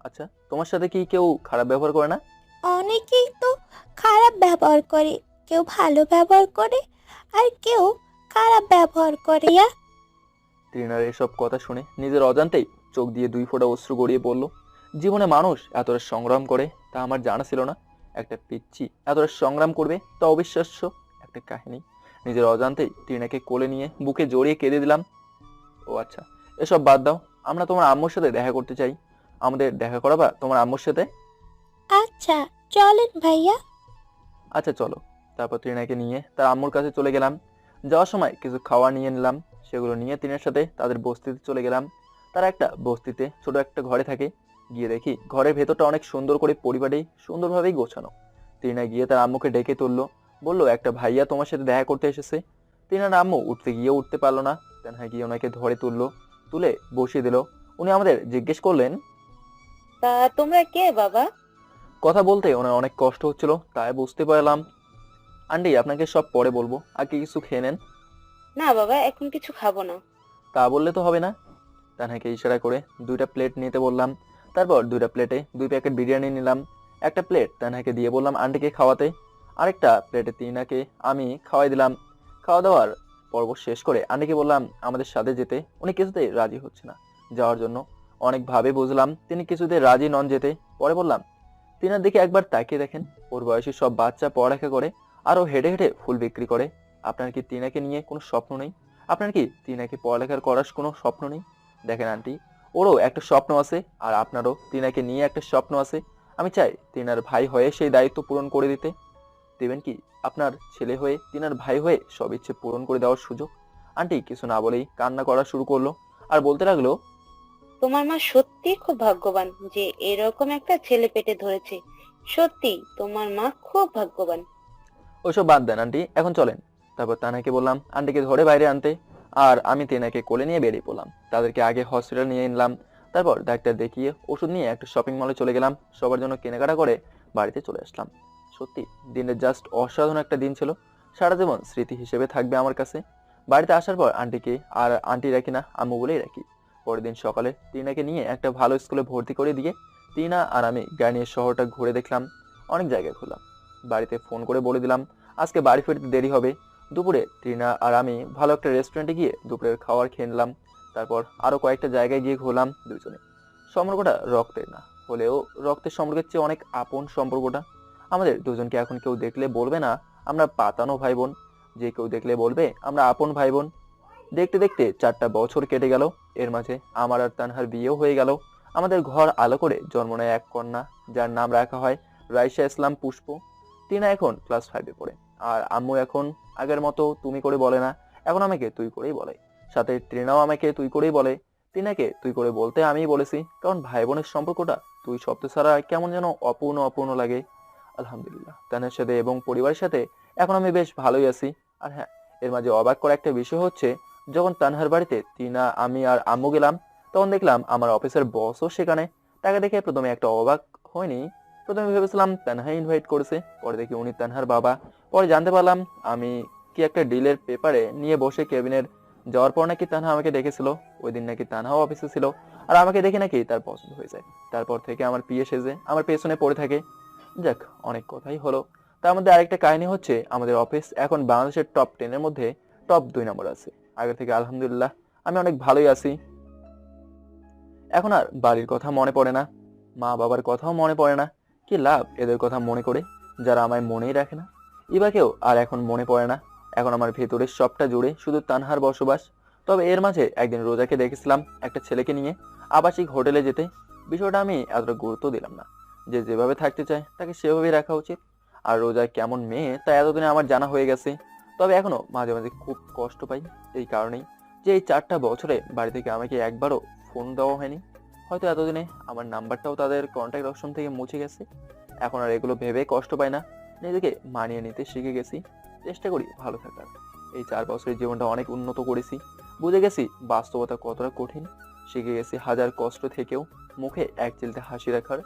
আচ্ছা, তোমার সাথে কি কেউ খারাপ ব্যবহার করে না? অনেকেই তো খারাপ ব্যবহার করে, কেউ ভালো ব্যবহার করে আর কেউ খারাপ ব্যবহার করে। তৃণার এসব কথা শুনে নিজের অজান্তেই চোখ দিয়ে 2 ফোঁটা অশ্রু গড়িয়ে পড়লো। জীবনে মানুষ এতটা সংগ্রাম করে তা আমার জানা ছিল না। একটা পিচ্চি এতটা সংগ্রাম করবে তা অবিশ্বাস্য একটা কাহিনী। নিজের অজান্তেই তৃণাকে কোলে নিয়ে বুকে জড়িয়ে কেঁদে দিলাম। ও আচ্ছা, এসব বাদ দাও, আমরা তোমার আম্মুর সাথে দেখা করতে চাই। আমাদের দেখা করাবা তোমার আম্মুর সাথে? আচ্ছা চলেন ভাইয়া। আচ্ছা চলো। তারপর তৃণাকে নিয়ে তার আম্মুর কাছে চলে গেলাম। যাওয়ার সময় কিছু খাওয়া নিয়ে নিলাম। সেগুলো নিয়ে তৃণার সাথে তাদের বস্তিতে চলে গেলাম। তারা একটা বস্তিতে ছোট একটা ঘরে থাকে। গিয়ে দেখি ঘরের ভেতরটা অনেক সুন্দর করে পরিপাটি সুন্দরভাবেই গোছানো। তৃণা গিয়ে তার আম্মুকে ডেকে তুললো, বললো একটা ভাইয়া তোমার সাথে দেখা করতে এসেছে। তৃণার আম্মু উঠতে গিয়ে উঠতে পারলো না। তানহা গিয়ে ওনাকে ধরে তুললো, তুলে বসিয়ে দিল। উনি আমাদের জিজ্ঞেস করলেন, তা তোমরা কে বাবা? কথা বলতে ওনার অনেক কষ্ট হচ্ছিল, তাই বুঝতে পারলাম। আন্টি, আপনাকে সব পরে বলবো, আগে কিছু খেয়ে নেন। না বাবা, এখন কিছু খাবো না। তা বললে তো হবে না। তানহাকে ইশারা করে 2টা প্লেট নিতে বললাম। তারপর 2টা প্লেটে 2 প্যাকেট বিরিয়ানি নিলাম। একটা প্লেট তানহাকে দিয়ে বললাম আন্টিকে খাওয়াতে। আরেকটা প্লেটে তৃণাকে আমি খাওয়াই দিলাম। খাওয়া দাওয়ার পর্ব শেষ করে আন্টিকে বললাম আমাদের সাথে যেতে। উনি কিছুতেই রাজি হচ্ছে না যাওয়ার জন্য। অনেকভাবে বুঝলাম তিনি কিছুতেই রাজি নন যেতে। পরে বললাম, তৃণার দিকে একবার তাকিয়ে দেখেন, ওর বয়সী সব বাচ্চা পড়ালেখা করে আর ও হেঁটে হেঁটে ফুল বিক্রি করে। আপনার কি তৃণাকে নিয়ে কোনো স্বপ্ন নেই? আপনার কি টিনাকে পড়ালেখার করার কোনো স্বপ্ন নেই? দেখেন আন্টি, ওরও একটা স্বপ্ন আছে আর আপনারও টিনাকে নিয়ে একটা স্বপ্ন আছে। আমি চাই টিনার ভাই হয়ে সেই দায়িত্ব পূরণ করে দিতে। দেবেন কি আপনার ছেলে হয়ে টিনার ভাই হয়ে সব ইচ্ছে পূরণ করে দেওয়ার সুযোগ? আন্টি কিছু না বলেই কান্না করা শুরু করলো আর বলতে লাগলো, তোমার মা সত্যি খুব ভাগ্যবান যে এরকম একটা ছেলে পেটে ধরেছে। সত্যি তোমার মা খুব ভাগ্যবান। ওইসব বাদ দেন আন্টি, এখন চলেন। তারপর তানাকে বললাম আন্টিকে ধরে বাইরে আনতে, আর আমি টিনাকে কোলে নিয়ে বেরিয়ে পড়লাম। তাদেরকে আগে হসপিটাল নিয়ে নিলাম, তারপর ডাক্তার দেখিয়ে ওষুধ নিয়ে একটা শপিং মলে চলে গেলাম। সবার জন্য কেনাকাটা করে বাড়িতে চলে আসলাম। সত্যি দিনের জাস্ট অসাধারণ একটা দিন ছিল, সারা জীবন স্মৃতি হিসেবে থাকবে আমার কাছে। বাড়িতে আসার পর আন্টিকে, আর আন্টি রাখি না, আম্মু বলেই রাখি, পরের দিন সকালে টিনাকে নিয়ে একটা ভালো স্কুলে ভর্তি করে দিয়ে টিনা আর আমি গাড়ি নিয়ে শহরটা ঘুরে দেখলাম, অনেক জায়গায় ঘুরলাম। বাড়িতে ফোন করে বলে দিলাম আজকে বাড়ি ফিরতে দেরি হবে। দুপুরে টিনা আর আমি ভালো একটা রেস্টুরেন্টে গিয়ে দুপুরের খাবার খেয়ে নিলাম। তারপর আরো কয়েকটা জায়গায় গিয়ে ঘুরলাম দুজনে। সম্পর্কটা রক্তের না হলেও রক্তের সম্পর্কের চেয়ে অনেক আপন সম্পর্কটা। আমাদের দুজনকে এখন কেউ দেখলে বলবে না আমরা পাতানো ভাই বোন, যে কেউ দেখলে বলবে আমরা আপন ভাই বোন। দেখতে দেখতে 4টা বছর কেটে গেল। এর মাঝে আমার আর তানহার বিয়েও হয়ে গেল। আমাদের ঘর আলো করে জন্ম নেয় এক কন্যা, যার নাম রাখা হয় রাইসা ইসলাম পুষ্প। টিনা এখন ক্লাস 5-এ পড়ে, আর আম্মু এখন আগের মতো তুমি করে বলে না, এখন আমাকে তুই করেই বলে। সাথে টিনাও আমাকে তুই করেই বলে। টিনাকে তুই করে বলতে আমিই বলেছি, কারণ ভাই বোনের সম্পর্কটা তুই শব্দ ছাড়া কেমন যেন অপূর্ণ অপূর্ণ লাগে। আলহামদুলিল্লাহ তানহার সাথে এবং পরিবারের সাথে এখন আমি বেশ ভালোই আছি। আর হ্যাঁ, এর মাঝে অবাক করা একটা বিষয় হচ্ছে, যখন তানহার বাড়িতে টিনা, আমি আর আম্মু গেলাম, তখন দেখলাম আমার অফিসের বসও সেখানে। তাকে দেখে প্রথমে একটা অবাক হয়নি, প্রথমে ভেবেছিলাম তানহা ইনভাইট করেছে, পরে দেখি উনি তানহার বাবা। পরে জানতে পারলাম আমি কি একটা ডিলের পেপারে নিয়ে বসে কেবিনের যাওয়ার পর নাকি তানহা আমাকে দেখেছিল। ওই দিন নাকি তানহাও অফিসে ছিল, আর আমাকে দেখে নাকি তার পছন্দ হয়ে যায়। তারপর থেকে আমার পিয়ে সেজে আমার পেছনে পড়ে থাকে। যাক, অনেক কথাই হলো। তার মধ্যে আরেকটা কাহিনী হচ্ছে, আমাদের অফিস এখন বাংলাদেশের টপ 10-এর মধ্যে টপ 2 নম্বর আছে। আগে থেকে আলহামদুলিল্লাহ আমি অনেক ভালোই আছি। এখন আর বাড়ির কথা মনে পড়ে না, মা বাবার কথাও মনে পড়ে না। কি লাভ এদের কথা মনে করে, যারা আমায় মনেই রাখে না। ইবাকেও আর এখন মনে পড়ে না। এখন আমার ভেতরের সবটা জুড়ে শুধু তানহার বসবাস। তবে এর মাঝে একদিন রোজাকে দেখেছিলাম একটা ছেলেকে নিয়ে আবাসিক হোটেলে যেতে। বিষয়টা আমি এতটা গুরুত্ব দিলাম না, যে যেভাবে থাকতে চায় তাকে সেভাবেই রাখা উচিত। আর রোজা কেমন মেয়ে তা এতদিনে আমার জানা হয়ে গেছে। তবে এখনো মাঝে মাঝে খুব কষ্ট পাই, এই কারণেই যে এই 4টা বছরে বাড়ি থেকে আমাকে একবারও ফোন দেওয়া হয়নি। হয়তো এতদিনে আমার নাম্বারটাও তাদের কন্ট্যাক্ট অপশন থেকে মুছে গেছে। এখন আর এগুলো ভেবে কষ্ট পাই না, নিজেকে মানিয়ে নিতে শিখে গেছি। চেষ্টা করি ভালো থাকার। এই 4 বছরের জীবনটা অনেক উন্নত করেছি, বুঝে গেছি বাস্তবতা কতটা কঠিন। শিখে গেছি হাজার কষ্ট থেকেও মুখে এক চিলতে হাসি রাখার।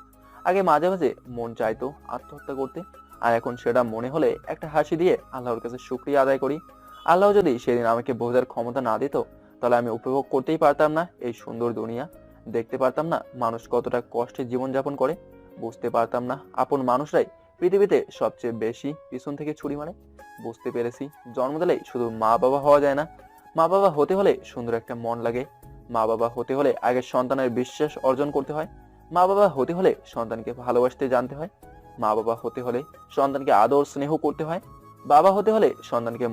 আগে মাঝে মাঝে মন চাইতো আত্মহত্যা করতে, আর এখন সেটা মনে হলে একটা হাসি দিয়ে আল্লাহর কাছে শুকরিয়া আদায় করি। আল্লাহ যদি সেদিন আমাকে বোঝার ক্ষমতা না দিত, তাহলে আমি উপভোগ করতেই পারতাম না এই সুন্দর দুনিয়া, দেখতে পারতাম না মানুষ কতটা কষ্টে জীবনযাপন করে, বুঝতে পারতাম না আপন মানুষরাই পৃথিবীতে সবচেয়ে বেশি পিছন থেকে ছুরি মারে। বুঝতে পেরেছি জন্ম দিলেই শুধু মা বাবা হওয়া যায় না, মা বাবা হতে হলে সুন্দর একটা মন লাগে। মা বাবা হতে হলে আগে সন্তানের বিশ্বাস অর্জন করতে হয়। মা বাবা হতে হলে সন্তানকে ভালোবাসতে জানতে হয়। মা বাবা হতে হলে সন্তানকে আদর স্নেহ করতে হয়। বাবা হতে হলে সন্তানকে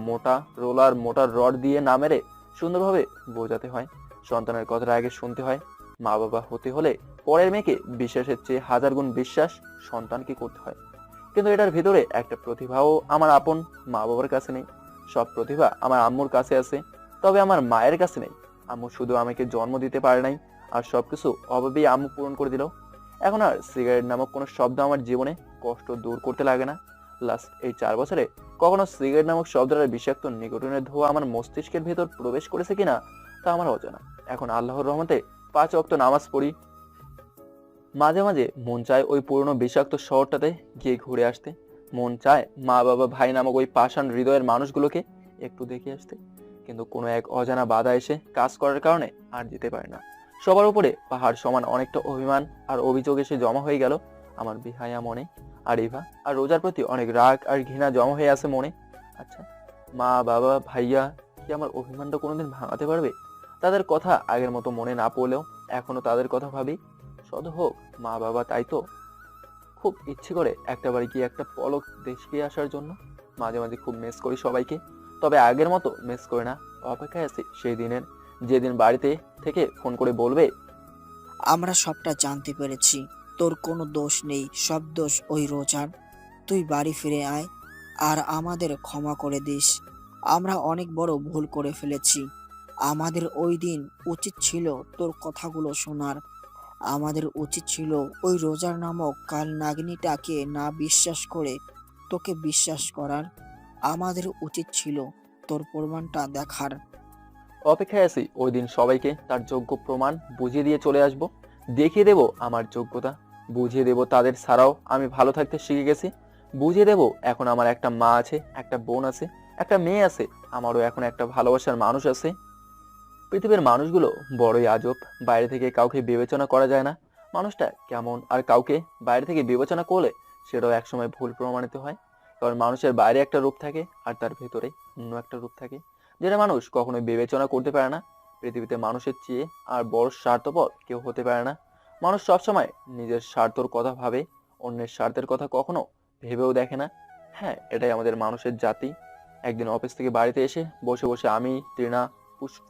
মোটা রড দিয়ে না মেরে সুন্দরভাবে বোঝাতে হয়। সন্তানের কথাটা আগে শুনতে হয়। মা বাবা হতে হলে পরের মেয়েকে বিশ্বাসের চেয়ে 1000 গুণ বিশ্বাস সন্তানকে করতে হয়। কিন্তু এটার ভিতরে একটা প্রতিভাও আমার আপন মা বাবার কাছে নেই। সব প্রতিভা আমার আম্মুর কাছে আছে, তবে আমার মায়ের কাছে নেই। আম্মু শুধু আমাকে জন্ম দিতে পারে নাই, আর সবকিছু অভাবেই আম্মু পূরণ করে দিল। এখন আর সিগারেট নামক কোনো শব্দ আমার জীবনে কষ্ট দূর করতে লাগে না। লাস্ট এই 4 বছরে কখনো সিগারেট নামক শব্দটার বিষাক্ত নিকোটিনের ধোঁয়া আমার মস্তিষ্কের ভেতর প্রবেশ করেছে কিনা তা আমার অজানা। এখন আল্লাহর রহমতে 5 ওয়াক্ত নামাজ পড়ি। মাঝে মাঝে মন চায় ওই পুরনো বিষাক্ত শহরটাতে গিয়ে ঘুরে আসতে। মন চায় মা বাবা ভাই নামক ওই পাষাণ হৃদয়ের মানুষগুলোকে একটু দেখে আসতে, কিন্তু কোনো এক অজানা বাধা এসে কাজ করার কারণে আর যেতে পারে না। সবার উপরে পাহাড় সমান অনেকটা অভিমান আর অভিযোগ এসে জমা হয়ে গেল আমার বিহায়া মনে। আর ইভা আর রোজার প্রতি অনেক রাগ আর ঘৃণা জমা হয়ে আছে মনে। আচ্ছা, মা বাবা ভাইয়া কি আমার অভিমানটা কোনোদিন ভাঙাতে পারবে? তাদের কথা আগের মতো মনে না পড়লেও এখনো তাদের কথা ভাবি। সদ হোক মা বাবা, তাই তো খুব ইচ্ছে করে একটাবার গিয়ে একটা পলক দেশকে আসার জন্য। মাঝে মাঝে খুব মিস করি সবাইকে, তবে আগের মতো মিস করি না। অপেক্ষায় আছি সেই দিনের, যেদিন বাড়িতে থেকে ফোন করে বলবে আমরা সবটা জানতে পেরেছি, তোর কোনো দোষ নেই, সব দোষ ওই রোজার। তুই বাড়ি ফিরে আয় আর আমাদের ক্ষমা করে দিস। আমরা অনেক বড় ভুল করে ফেলেছি। আমাদের ওই দিন উচিত ছিল তোর কথাগুলো শোনার। আমাদের উচিত ছিল ওই রোজার নামক কাল নাগিনীটাকে না বিশ্বাস করে তোকে বিশ্বাস করার। আমাদের উচিত ছিল তোর প্রমাণটা দেখার। অপেক্ষায় আছি ওই দিন সবাইকে তার যোগ্য প্রমাণ বুঝিয়ে দিয়ে চলে আসব, দেখিয়ে দেব আমার যোগ্যতা, বুঝিয়ে দেব তাদের ছাড়াও আমি ভালো থাকতে শিখে গেছি, বুঝিয়ে দেব এখন আমার একটা মা আছে, একটা বোন আছে, একটা মেয়ে আছে, আমারও এখন একটা ভালোবাসার মানুষ আছে। পৃথিবীর মানুষগুলো বড়ই আজব, বাইরে থেকে কাউকে বিবেচনা করা যায় না মানুষটা কেমন, আর কাউকে বাইরে থেকে বিবেচনা করলে সেটাও একসময় ভুল প্রমাণিত হয়। কারণ মানুষের বাইরে একটা রূপ থাকে আর তার ভেতরে অন্য একটা রূপ থাকে, যেটা মানুষ কখনোই বিবেচনা করতে পারে না। পৃথিবীতে মানুষের চেয়ে আর বড় স্বার্থপর কেউ হতে পারে না। মানুষ সবসময় নিজের স্বার্থর কথা ভাবে, অন্যের স্বার্থের কথা কখনো ভেবেও দেখে না। হ্যাঁ, এটাই আমাদের মানুষের জাতি। একদিন অফিস থেকে বাড়িতে এসে বসে বসে আমি, তৃণা, পুষ্প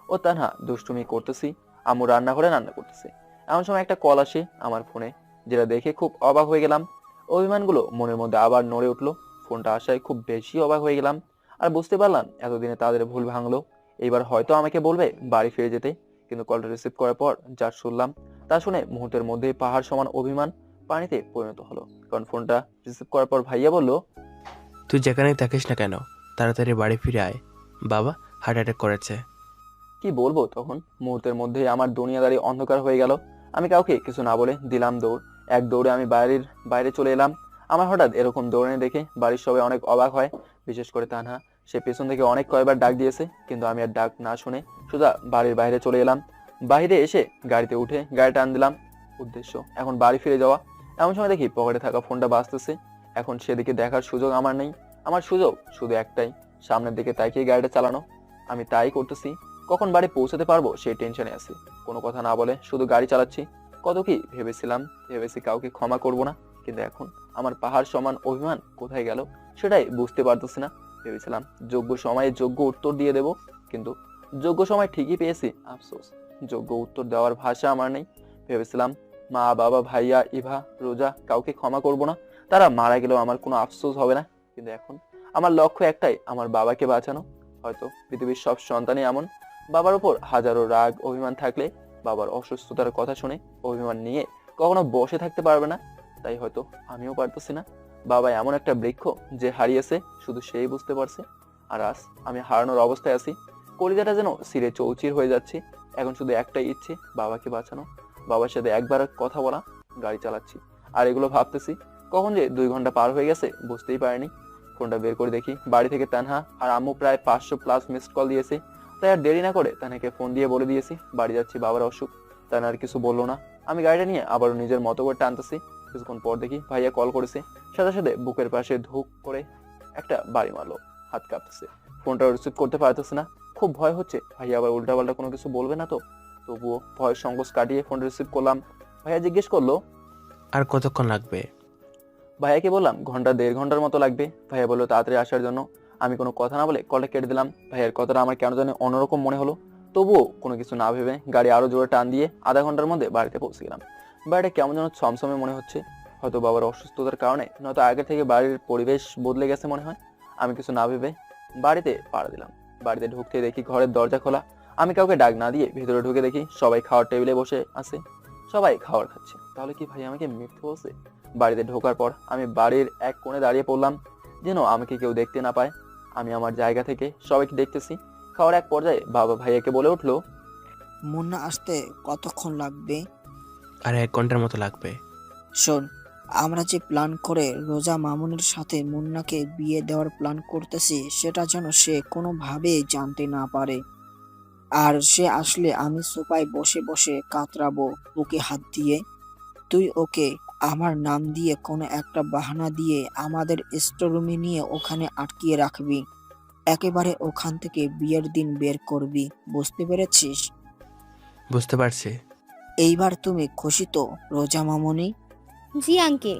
ও তানহা দুষ্টুমি করতেছি, আম্মু রান্নাঘরে রান্না করতেছে। এমন সময় একটা কল আসে আমার ফোনে, যেটা দেখে খুব অবাক হয়ে গেলাম। অভিমানগুলো মনের মধ্যে আবার নড়ে উঠলো। ফোনটা আসায় খুব বেশি অবাক হয়ে গেলাম, আর বুঝতে পারলাম এতদিনে তাদের ভুল ভাঙলো। এইবার হয়তো আমাকে বলবে বাড়ি ফিরে যেতে, কিন্তু কলটা রিসিভ করার পর যা শুনলাম তা শুনে মুহূর্তের মধ্যে পাহাড় সমান অভিমান পানিতে পরিণত হলো। কারণ ফোনটা রিসিভ করার পর ভাইয়া বলল, তুই যেখানেই থাকিস না কেন তাড়াতাড়ি বাড়ি ফিরে আয়, বাবা হার্ট অ্যাটাক করেছে। কি বলবো তখন? মুহূর্তের মধ্যে আমার দুনিয়াদারি অন্ধকার হয়ে গেল। আমি কাউকে কিছু না বলে দিলাম দৌড়। এক দৌড়ে আমি বাইরে চলে এলাম। আমার হঠাৎ এরকম দৌড়ানি দেখে বাড়ির সবাই অনেক অবাক হয়, বিশেষ করে তানহা। সে পেছন থেকে অনেক কয়েকবার ডাক দিয়েছে, কিন্তু আমি আর ডাক না শুনে সোজা বাড়ির বাইরে চলে এলাম। বাইরে এসে গাড়িতে উঠে গাড়ি টান দিলাম। উদ্দেশ্য এখন বাড়ি ফিরে যাওয়া। এমন সময় দেখি পকেটে থাকা ফোনটা বাজতেছে। এখন সেদিকে দেখার সুযোগ আমার নেই। আমার সুযোগ শুধু একটাই, সামনের দিকে তাকিয়ে গাড়িটা চালানো। আমি তাই করতেছি। কখন বাড়ি পৌঁছাতে পারবো সেই টেনশনে আছি। কোনো কথা না বলে শুধু গাড়ি চালাচ্ছি। কত কি ভেবেছি কাউকে ক্ষমা করব না, কিন্তু এখন আমার পাহাড় সমান অভিমান কোথায় গেল সেটাই বুঝতে পারতেছি না। ভেবেছিলাম যোগ্য সময়ে যোগ্য উত্তর দিয়ে দেব, কিন্তু যোগ্য সময় ঠিকই পেয়েছি। আফসোস, যোগ্য উত্তর দেওয়ার ভাষা আমার নেই। ভেবেছিলাম মা, বাবা, ভাইয়া, ইভা, রোজা কাউকে ক্ষমা করব না, তারা মারা গেলেও আমার কোনো আফসোস হবে না। কিন্তু এখন আমার লক্ষ্য একটাই, আমার বাবাকে বাঁচানো। হয়তো পৃথিবীর সব সন্তানই এমন, বাবার উপর হাজারো রাগ অভিমান থাকলে বাবার অসুস্থতার কথা শুনে অভিমান নিয়ে কখনো বসে থাকতে পারবে না। তাই হয়তো আমিও পারতেছি না। বাবা এমন একটা বৃক্ষ যে হারিয়েছে শুধু সেই বুঝতে পারছে, আর আজ আমি হারানোর অবস্থায় আছি। কলিজাটা যেন সিরে চৌচির হয়ে যাচ্ছে। এখন শুধু একটাই ইচ্ছে, বাবাকে বাঁচানো, বাবার সাথে একবার কথা বলা। গাড়ি চালাচ্ছি আর এগুলো ভাবতেছি। কখন যে 2 ঘন্টা পার হয়ে গেছে বুঝতেই পারিনি। ফোনটা বের করে দেখি বাড়ি থেকে তানহা আর আম্মু প্রায় 500+ মিসড কল দিয়েছে। তাই আর দেরি না করে তানাকে ফোন দিয়ে বলে দিয়েছি বাড়ি যাচ্ছি, বাবার অসুখ। তানা আর কিছু বললো না। আমি গাড়িটা নিয়ে আবারও নিজের মতো করে টানতেছি। কিছুক্ষণ পর দেখি ভাইয়া কল করেছে। সাথে সাথে বুকের পাশে ধুক করে একটা বাড়ি মারলো। হাত কাঁপতেছে, ফোনটা রিসিভ করতে পারতেছে না। খুব ভয় হচ্ছে ভাইয়া আবার উল্টাপাল্টা কোনো কিছু বলবে না তো। তবুও ভয়ের সংকোচ কাটিয়ে ফোন রিসিভ করলাম। ভাইয়া জিজ্ঞেস করলো, আর কতক্ষণ লাগবে? ভাইয়াকে বললাম 1.5 ঘন্টার মতো লাগবে। ভাইয়া বললো তাড়াতাড়ি আসার জন্য। আমি কোনো কথা না বলে কলটা কেটে দিলাম। ভাইয়ের কথাটা আমার কেন জানি অন্যরকম মনে হলো। তবুও কোনো কিছু না ভেবে গাড়ি আরো জোরে টান দিয়ে আধা ঘন্টার মধ্যে বাড়িতে পৌঁছে গেলাম। বাড়িটা কেমন যেন ছমছমে মনে হচ্ছে, হয়তো বাবার অসুস্থতার কারণে, নয়তো আগে থেকে বাড়ির পরিবেশ বদলে গেছে মনে হয়। আমি কিছু না ভেবে বাড়িতে পাড়া দিলাম। বাড়িতে ঢুকতে দেখি ঘরের দরজা খোলা। আমি কাউকে ডাক না দিয়ে ভিতরে ঢুকে দেখি সবাই খাওয়ার টেবিলে বসে আছে, সবাই খাবার খাচ্ছে। তাহলে কি ভাই আমাকে মিথ্যে বলছে? বাড়িতে ঢোকার পর আমি বাড়ির এক কোণে দাঁড়িয়ে পড়লাম, যেন আমাকে কেউ দেখতে না পায়। আমি আমার জায়গা থেকে সবাইকে দেখতেছি। খাওয়ার এক পর্যায়ে বাবা ভাইয়াকে বলে উঠলো, মুন্না আসতে কতক্ষণ লাগবে? আর 1 ঘন্টার মতো লাগবে। শোন, আমরা যে প্ল্যান করে রোজা মামুনের সাথে মুন্নাকে বিয়ে দেওয়ার প্ল্যান করতেছি, সেটা যেন সে কোনোভাবেই জানতে না পারে। আর সে আসলে আমি সোফায় বসে বসে কাতরাবো বুকে হাত দিয়ে। তুই ওকে আমার নাম দিয়ে কোনো একটা বাহানা দিয়ে আমাদের স্টোররুমে নিয়ে ওখানে আটকিয়ে রাখবি। একেবারে ওখান থেকে বিয়ের দিন বের করবি, বুঝতে পেরেছিস? বুঝতে পারছি। এইবার তুমি খুশি তো রোজা মামুনি? জি আঙ্কেল।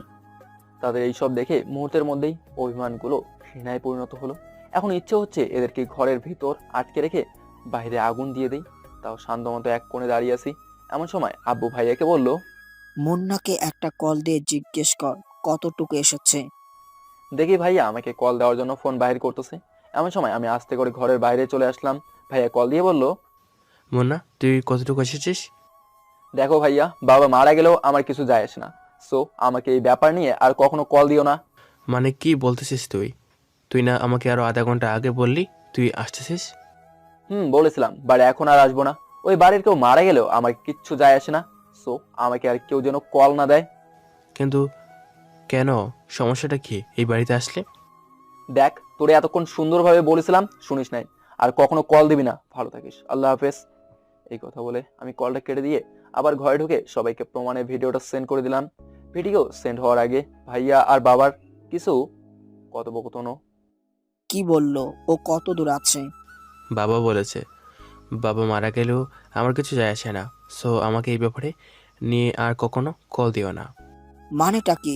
তাদের এইসব দেখে মুহূর্তের মধ্যেই অভিমানগুলো ঘৃণায় পরিণত হলো। এখন ইচ্ছে হচ্ছে এদেরকে ঘরের ভিতর আটকে রেখে বাইরে আগুন দিয়ে দেই। তাও শান্ত মতো এক কোণে দাঁড়িয়ে আছি। এমন সময় আব্বু ভাইয়াকে বলল, মুন্নাকে একটা কল দিয়ে জিজ্ঞেস কর কতটুকু এসেছে। দেখি ভাইয়া আমাকে কল দেওয়ার জন্য ফোন বাইর করতেছে। এমন সময় আমি আস্তে করে ঘরের বাইরে চলে আসলাম। ভাইয়া কল দিয়ে বলল, মুন্না, তুই কতটুকু এসেছিস? দেখো ভাইয়া, বাবা মারা গেলেও আমার কিছু যায় আসে না। সো আমাকে এই ব্যাপার নিয়ে আর কখনো কল দিও না। মানে কি বলতেছিস তুই? তুই না আমাকে আরো আধা ঘন্টা আগে বললি তুই আসতেছিস? বলেছিলাম, বাট এখন আর আসবো না। ওই বাড়ির কেউ মারা গেলেও আমার কিচ্ছু যায় আসে না। সো আমাকে আর কেউ যেন কল না দেয়। কিন্তু কেন? সমস্যাটা কি এই বাড়িতে আসলে? দেখ, তোরে এতক্ষণ সুন্দরভাবে বলেছিলাম, শুনিস নাই। আর কখনো কল দিবি না। ভালো থাকিস, আল্লাহ হাফেজ। এই কথা বলে আমি কলটা কেটে দিয়ে আবার ঘরে ঢুকে সবাইকে প্রমাণের ভিডিওটা সেন্ড করে দিলাম। ভিডিও সেন্ড হওয়ার আগে ভাইয়া আর বাবার কিছু কথোপকথন। কি বললো? ও কত দূর আছে? বাবা বলেছে বাবা মারা গেলেও আমার কিছু যায় আসে না। সো আমাকে এই ব্যাপারে নিয়ে আর কখনো কল দিও না। মানেটা কি?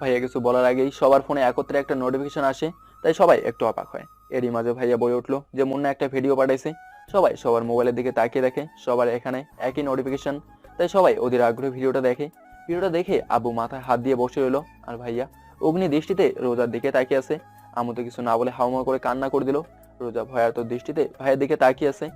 ভাইয়া কিছু বলার আগেই সবার ফোনে একত্রে একটা নোটিফিকেশন আসে, তাই সবাই একটু অবাক হয়। এরই মাঝে ভাইয়া বলে উঠলো যে মুন্না একটা ভিডিও পাঠাইছে। সবাই সবার মোবাইলের দিকে তাকিয়ে দেখে সবার এখানে একই নোটিফিকেশন, তাই সবাই ওদের আগ্রহে ভিডিওটা দেখে। ভিডিওটা দেখে আব্বু মাথায় হাত দিয়ে বসে রইলো, আর ভাইয়া অগ্নি দৃষ্টিতে রোজার দিকে তাকিয়ে আছে। আমু তো কিছু না বলে হাউমাউ করে কান্না করে দিল। রোজা ভয়ার্ত দৃষ্টিতে ভাইয়ের দিকে তাকিয়ে আছে।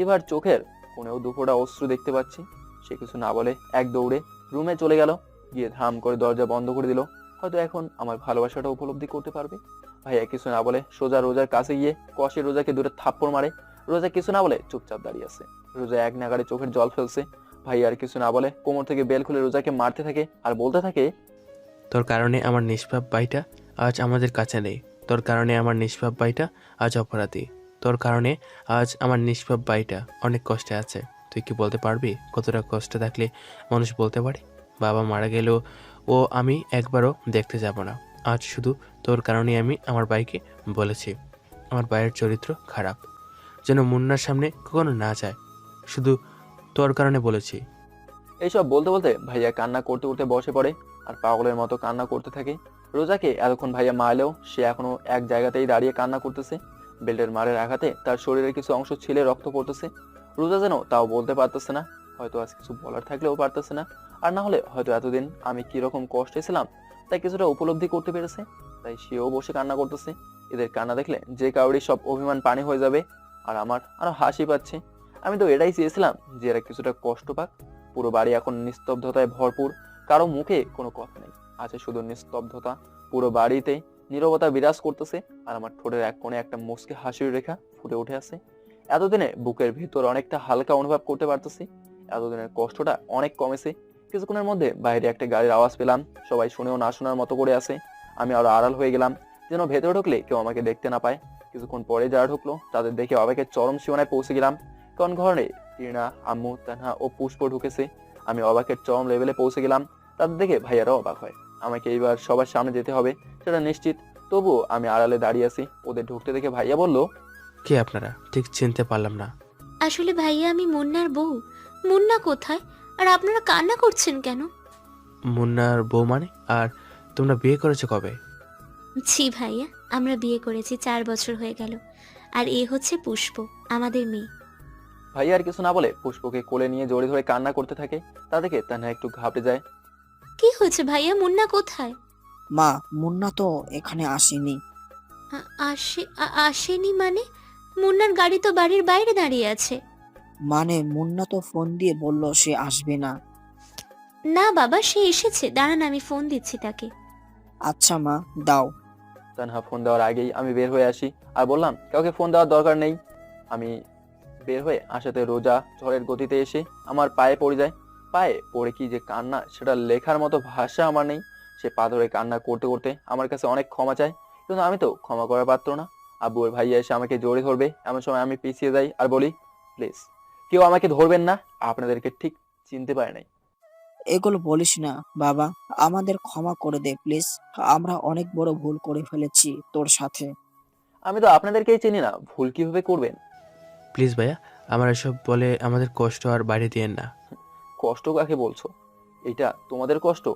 এবার চোখের কোণেও দুফোঁটা অশ্রু দেখতে পাচ্ছি। সে কিছু না বলে এক দৌড়ে রুমে চলে গেল, গিয়ে ধাম করে দরজা বন্ধ করে দিল। হয়তো এখন আমার ভালোবাসাটা উপলব্ধি করতে পারবে। ভাইয়া কিছু না বলে সোজা রোজার কাছে গিয়ে কষে রোজাকে দূরে থাপ্পড় মারে। রোজা কিছু না বলে চুপচাপ দাঁড়িয়ে আছে। রোজা এক নাগাড়ে চোখের জল ফেলছে। ভাইয়া আর কিছু না বলে কোমর থেকে বেল খুলে রোজাকে মারতে থাকে আর বলতে থাকে, তোর কারণে আমার নিষ্পাপ ভাইটা আজ আমাদের কাছে নেই। তোর কারণে আমার নিষ্পাপ ভাইটা আজ অপরাধী। তোর কারণে আজ আমার নিষ্পাপ ভাইটা অনেক কষ্টে আছে। তুই কি বলতে পারবি কতটা কষ্ট থাকলে মানুষ বলতে পারে বাবা মারা গেলেও ও আমি একবারও দেখতে যাব না। আজ শুধু তোর কারণে আমি আমার ভাইকে বলেছি আমার ভাইয়ের চরিত্র খারাপ, যেন মুন্নার সামনে কখনো না যায়। শুধু তোর কারণে বলেছি। এইসব বলতে বলতে ভাইয়া কান্না করতে করতে বসে পড়ে আর পাগলের মতো কান্না করতে থাকে। রোজাকে এতক্ষণ ভাইয়া মারলেও সে এখনো এক জায়গাতেই দাঁড়িয়ে কান্না করতেছে। বেল্টের মারের আঘাতে তার শরীরের কিছু অংশ ছিলে রক্ত পড়তেছে। রোজা যেন তাও বলতে পারতেছে না, হয়তো আজ কিছু বলার থাকলেও পারতেছে না। আর না হলে হয়তো এতদিন আমি কিরকম কষ্টে ছিলাম তাই কিছুটা উপলব্ধি করতে পেরেছে। তাই সেও বসে কান্না করতেছে। এদের কান্না দেখলে যে কাউরি সব অভিমান পানি হয়ে যাবে, আর আমার আরো হাসি পাচ্ছে। আমি তো এটাই চেয়েছিলাম যে এরা কিছুটা কষ্ট পাক। পুরো বাড়ি এখন নিস্তব্ধতায় ভরপুর, কারো মুখে কোনো কথা নেই, আছে শুধু নিস্তব্ধতা। পুরো বাড়িতে নীরবতা বিরাজ করতেছে, আর আমার ঠোঁটের এক কোণে একটা মুচকি হাসির রেখা ফুটে উঠে আছে। এতদিনে বুকের ভিতর অনেকটা হালকা অনুভব করতে পারতেছি। এতদিনের কষ্টটা অনেক কমেছে। কিছুক্ষণের মধ্যে বাইরে একটা গাড়ির আওয়াজ পেলাম। সবাই শুনেও না শোনার মতো করে আছে। আমি আরো আড়াল হয়ে গেলাম, যেন ভেতরে ঢুকলে কেউ আমাকে দেখতে না পায়। কিছুক্ষণ পরে যারা ঢুকলো তাদের দেখে অবাকের চরম সীমানায় পৌঁছে গেলাম। কারণ ঘরে টিনা, আম্মু, তানহা ও পুষ্প ঢুকেছে। আমি অবাকের চরম লেভেলে পৌঁছে গেলাম। তাদের দেখে ভাইয়ারাও অবাক হয়। আমাকে এইবার সবার সামনে যেতে হবে সেটা নিশ্চিত। তবুও আমি আড়ালে দাঁড়িয়ে আছি। ওদের ঢুকতে দেখে ভাইয়া বলল, কে আপনারা? ঠিক চিনতে পারলাম না। আসলে ভাইয়া আমি মুন্নার বউ। মুন্না কোথায়? আর আপনারা কান্না করছেন কেন? মুন্নার বউ মানে? আর তোমরা বিয়ে করেছো কবে? জি ভাইয়া, আমরা বিয়ে করেছি 4 বছর হয়ে গেল। আর এ হচ্ছে পুষ্প, আমাদের মেয়ে। ভাইয়া আর কিছু না বলে পুষ্পকে কোলে নিয়ে জড়িয়ে ধরে কান্না করতে থাকে। তা দেখে তানহা একটু ঘাবড়ে যায়। কি হয়েছে ভাইয়া? মুন্না কোথায়? মা, মুন্না তো এখানে আসেনি। আসেনি মানে? মুন্নার গাড়ি তো বাড়ির বাইরে দাঁড়িয়ে আছে। মানে মুন্না তো ফোন দিয়ে বলল সে আসবে না। না বাবা, সে এসেছে, দাঁড়ান আমি ফোন দিচ্ছি তাকে। আচ্ছা মা, দাও। তানহা ফোন দেওয়ার আগেই আমি বের হয়ে আসি আর বললাম, কাউকে ফোন দেওয়ার দরকার নেই। আমি বের হয়ে আসাতে রোজা ঝড়ের গতিতে এসে আমার পায়ে পড়ে যায়। পায়ে পড়ে কি যে কান্না, সেটা লেখার মতো ভাষা আমার নেই। সে পা ধরে কান্না করতে করতে আমার কাছে অনেক ক্ষমা চায়, কিন্তু আমি তো ক্ষমা করার পাত্র না। আব্বুর ভাইয়া এসে আমাকে জড়িয়ে ধরবে, এমন সময় আমি পিছিয়ে যাই আর বলি, প্লিজ কেউ আমাকে ধরবেন না, আপনাদেরকে ঠিক চিনতে পারে নাই। এগুলো বলিস না বাবা, আমাদের ক্ষমা করে দে প্লিজ। আমরা অনেক বড় ভুল করে ফেলেছি তোর সাথে। আমি তো আপনাদেরকেই চিনি না, ভুল কিভাবে করবেন? প্লিজ ভাইয়া, আমার এসব বলে আমাদের কষ্ট আর বাড়ি দিয়েন না। কষ্ট কাকে বলছো? এটা তোমাদের কষ্ট।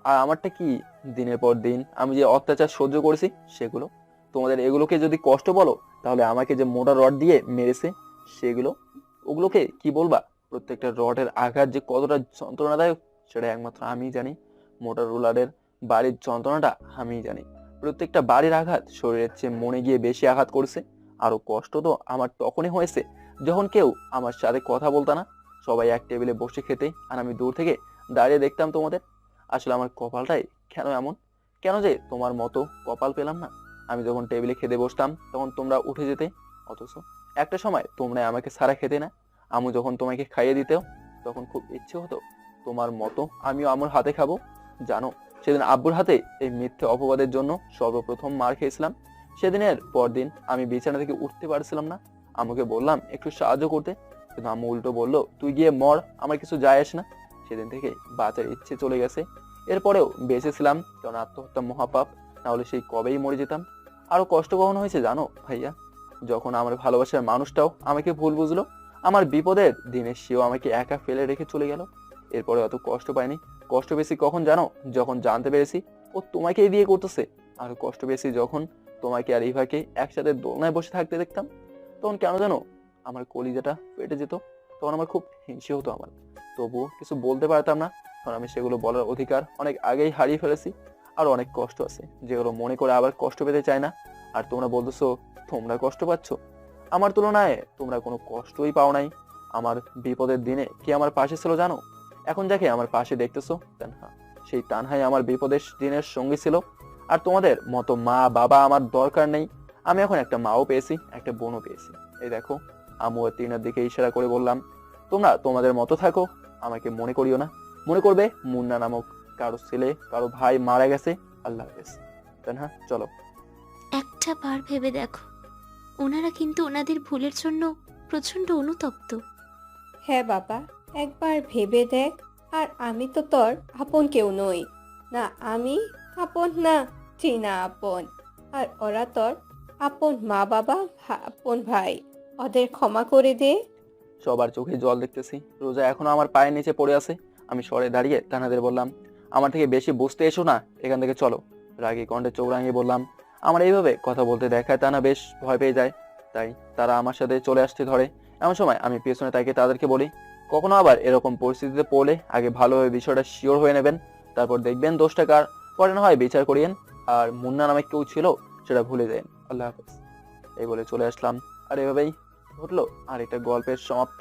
আর আমারটা কি? দিনের পর দিন আমি যে অত্যাচার সহ্য করেছি সেগুলো। তোমাদের এগুলোকে যদি কষ্ট বলো তাহলে আমাকে যে মোটা রড দিয়ে মেরেছে ওগুলোকে কি বলবা? প্রত্যেকটা রডের আঘাত যে কতটা যন্ত্রণাদায়ক সেটা একমাত্র আমিই জানি। মোটা রোলারের বাড়ির যন্ত্রণাটা আমিই জানি। প্রত্যেকটা বাড়ির আঘাত শরীরের চেয়ে মনে গিয়ে বেশি আঘাত করছে। আরো কষ্ট তো আমার তখনই হয়েছে যখন কেউ আমার সাথে কথা বলতো না। সবাই এক টেবিলে বসে খেতে আর আমি দূর থেকে দাঁড়িয়ে দেখতাম তোমাদের। আসলে আমার কপালটাই কেন এমন, কেন যে তোমার মতো কপাল পেলাম না। আমি যখন টেবিলে খেতে বসতাম তখন তোমরা উঠে যেতে, অথচ একটা সময় তোমরা আমাকে ছাড়া খেতে না। আমি যখন তোমাকে খাইয়ে দিতেও তখন খুব ইচ্ছে হতো তোমার মতো আমিও আমার হাতে খাবো। জানো, সেদিন আব্বুর হাতে এই মিথ্যে অপবাদের জন্য সর্বপ্রথম মার খেয়েছিলাম। সেদিনের পরদিন আমি বিছানা থেকে উঠতে পারছিলাম না। আম্মুকে বললাম একটু সাহায্য করতে, কিন্তু আম্মু উল্টো বললো তুই গিয়ে মর, আমার কিছু যায় আসে না। সেদিন থেকে বাঁচার ইচ্ছে চলে গেছে। এরপরেও বেঁচেছিলাম কারণ আত্মহত্যা মহাপাপ, না হলে সেই কবেই মরে যেতাম। আরো কষ্ট কখনো হয়েছে জানো ভাইয়া, যখন আমার ভালোবাসার মানুষটাও আমাকে ভুল বুঝলো। আমার বিপদের দিনে সেও আমাকে একা ফেলে রেখে চলে গেল। এরপরে অত কষ্ট পাইনি। কষ্ট পেয়েছি কখন জানো? যখন জানতে পেরেছি ও তোমাকেই বিয়ে করতেছে। আর কষ্ট পেয়েছি যখন তোমাকে আর ইভাকে একসাথে দোলনায় বসে থাকতে দেখতাম। তখন কেন জানো আমার কলিজাটা ফেটে যেত। তখন আমার খুব হিংসে হতো আমার, তবুও কিছু বলতে পারতাম না, কারণ আমি সেগুলো বলার অধিকার অনেক আগেই হারিয়ে ফেলেছি। আর অনেক কষ্ট আছে যেগুলো মনে করে আবার কষ্ট পেতে চায় না। আর তোমরা বলতেছো তোমরা কষ্ট পাচ্ছ, আমার তুলনায় তোমরা কোনো কষ্টই পাও নাই। আমার বিপদের দিনে কে আমার পাশে ছিল জানো? এখন যাকে আমার পাশে দেখতেছো তানহা, সেই তানহাই আমার বিপদের দিনের সঙ্গী ছিল। আর তোমাদের মতো মা বাবা আমার দরকার নেই। আমি এখন একটা মাও পেয়েছি, একটা বোনও পেয়েছি। এই দেখো, আম্মু আর তিনার দিকে ইশারা করে বললাম তোমরা তোমাদের মতো থাকো, আমাকে মনে করিও না। মনে করবে মুন্না নামক কারো ছেলে কারো ভাই মারা গেছে। আল্লাহ হাফেজ। তানহা চলো। একটা বার ভেবে দেখো, ওনারা কিন্তু ওনাদের ভুলের জন্য প্রচণ্ড অনুতপ্ত। হ্যাঁ বাবা, একবার ভেবে দেখ। আর আমি তো তোর আপন কেউ নই, না আমি আপন না চীনা আপন। আর ওরা তোর আপন মা বাবা, আপন ভাই। ওদের ক্ষমা করে দে। সবার চোখে জল দেখতেছি। রোজা এখনো আমার পায়ের নিচে পড়ে আছে। আমি সরে দাঁড়িয়ে তানাদের বললাম আমার থেকে বেশি বুঝতে এসো না, এখান থেকে চলো। রাগী কণ্ঠে চোখ রাঙিয়ে বললাম। আমার এইভাবে কথা বলতে দেখায় তানা বেশ ভয় পেয়ে যায়, তাই তারা আমার সাথে চলে আসতে ধরে। এমন সময় আমি পেছনে তাকিয়ে তাদেরকে বলি কখনো আবার এরকম পরিস্থিতিতে পড়লে আগে ভালোভাবে বিষয়টা শিওর হয়ে নেবেন, তারপর দেখবেন দোষটা কার, পরে না হয় বিচার করিয়েন। আর মুন্না নামে কেউ ছিল সেটা ভুলে যান। আল্লাহ হাফেজ। এই বলে চলে আসলাম। আর এভাবেই ঘটলো আর একটা গল্পের সমাপ্তি।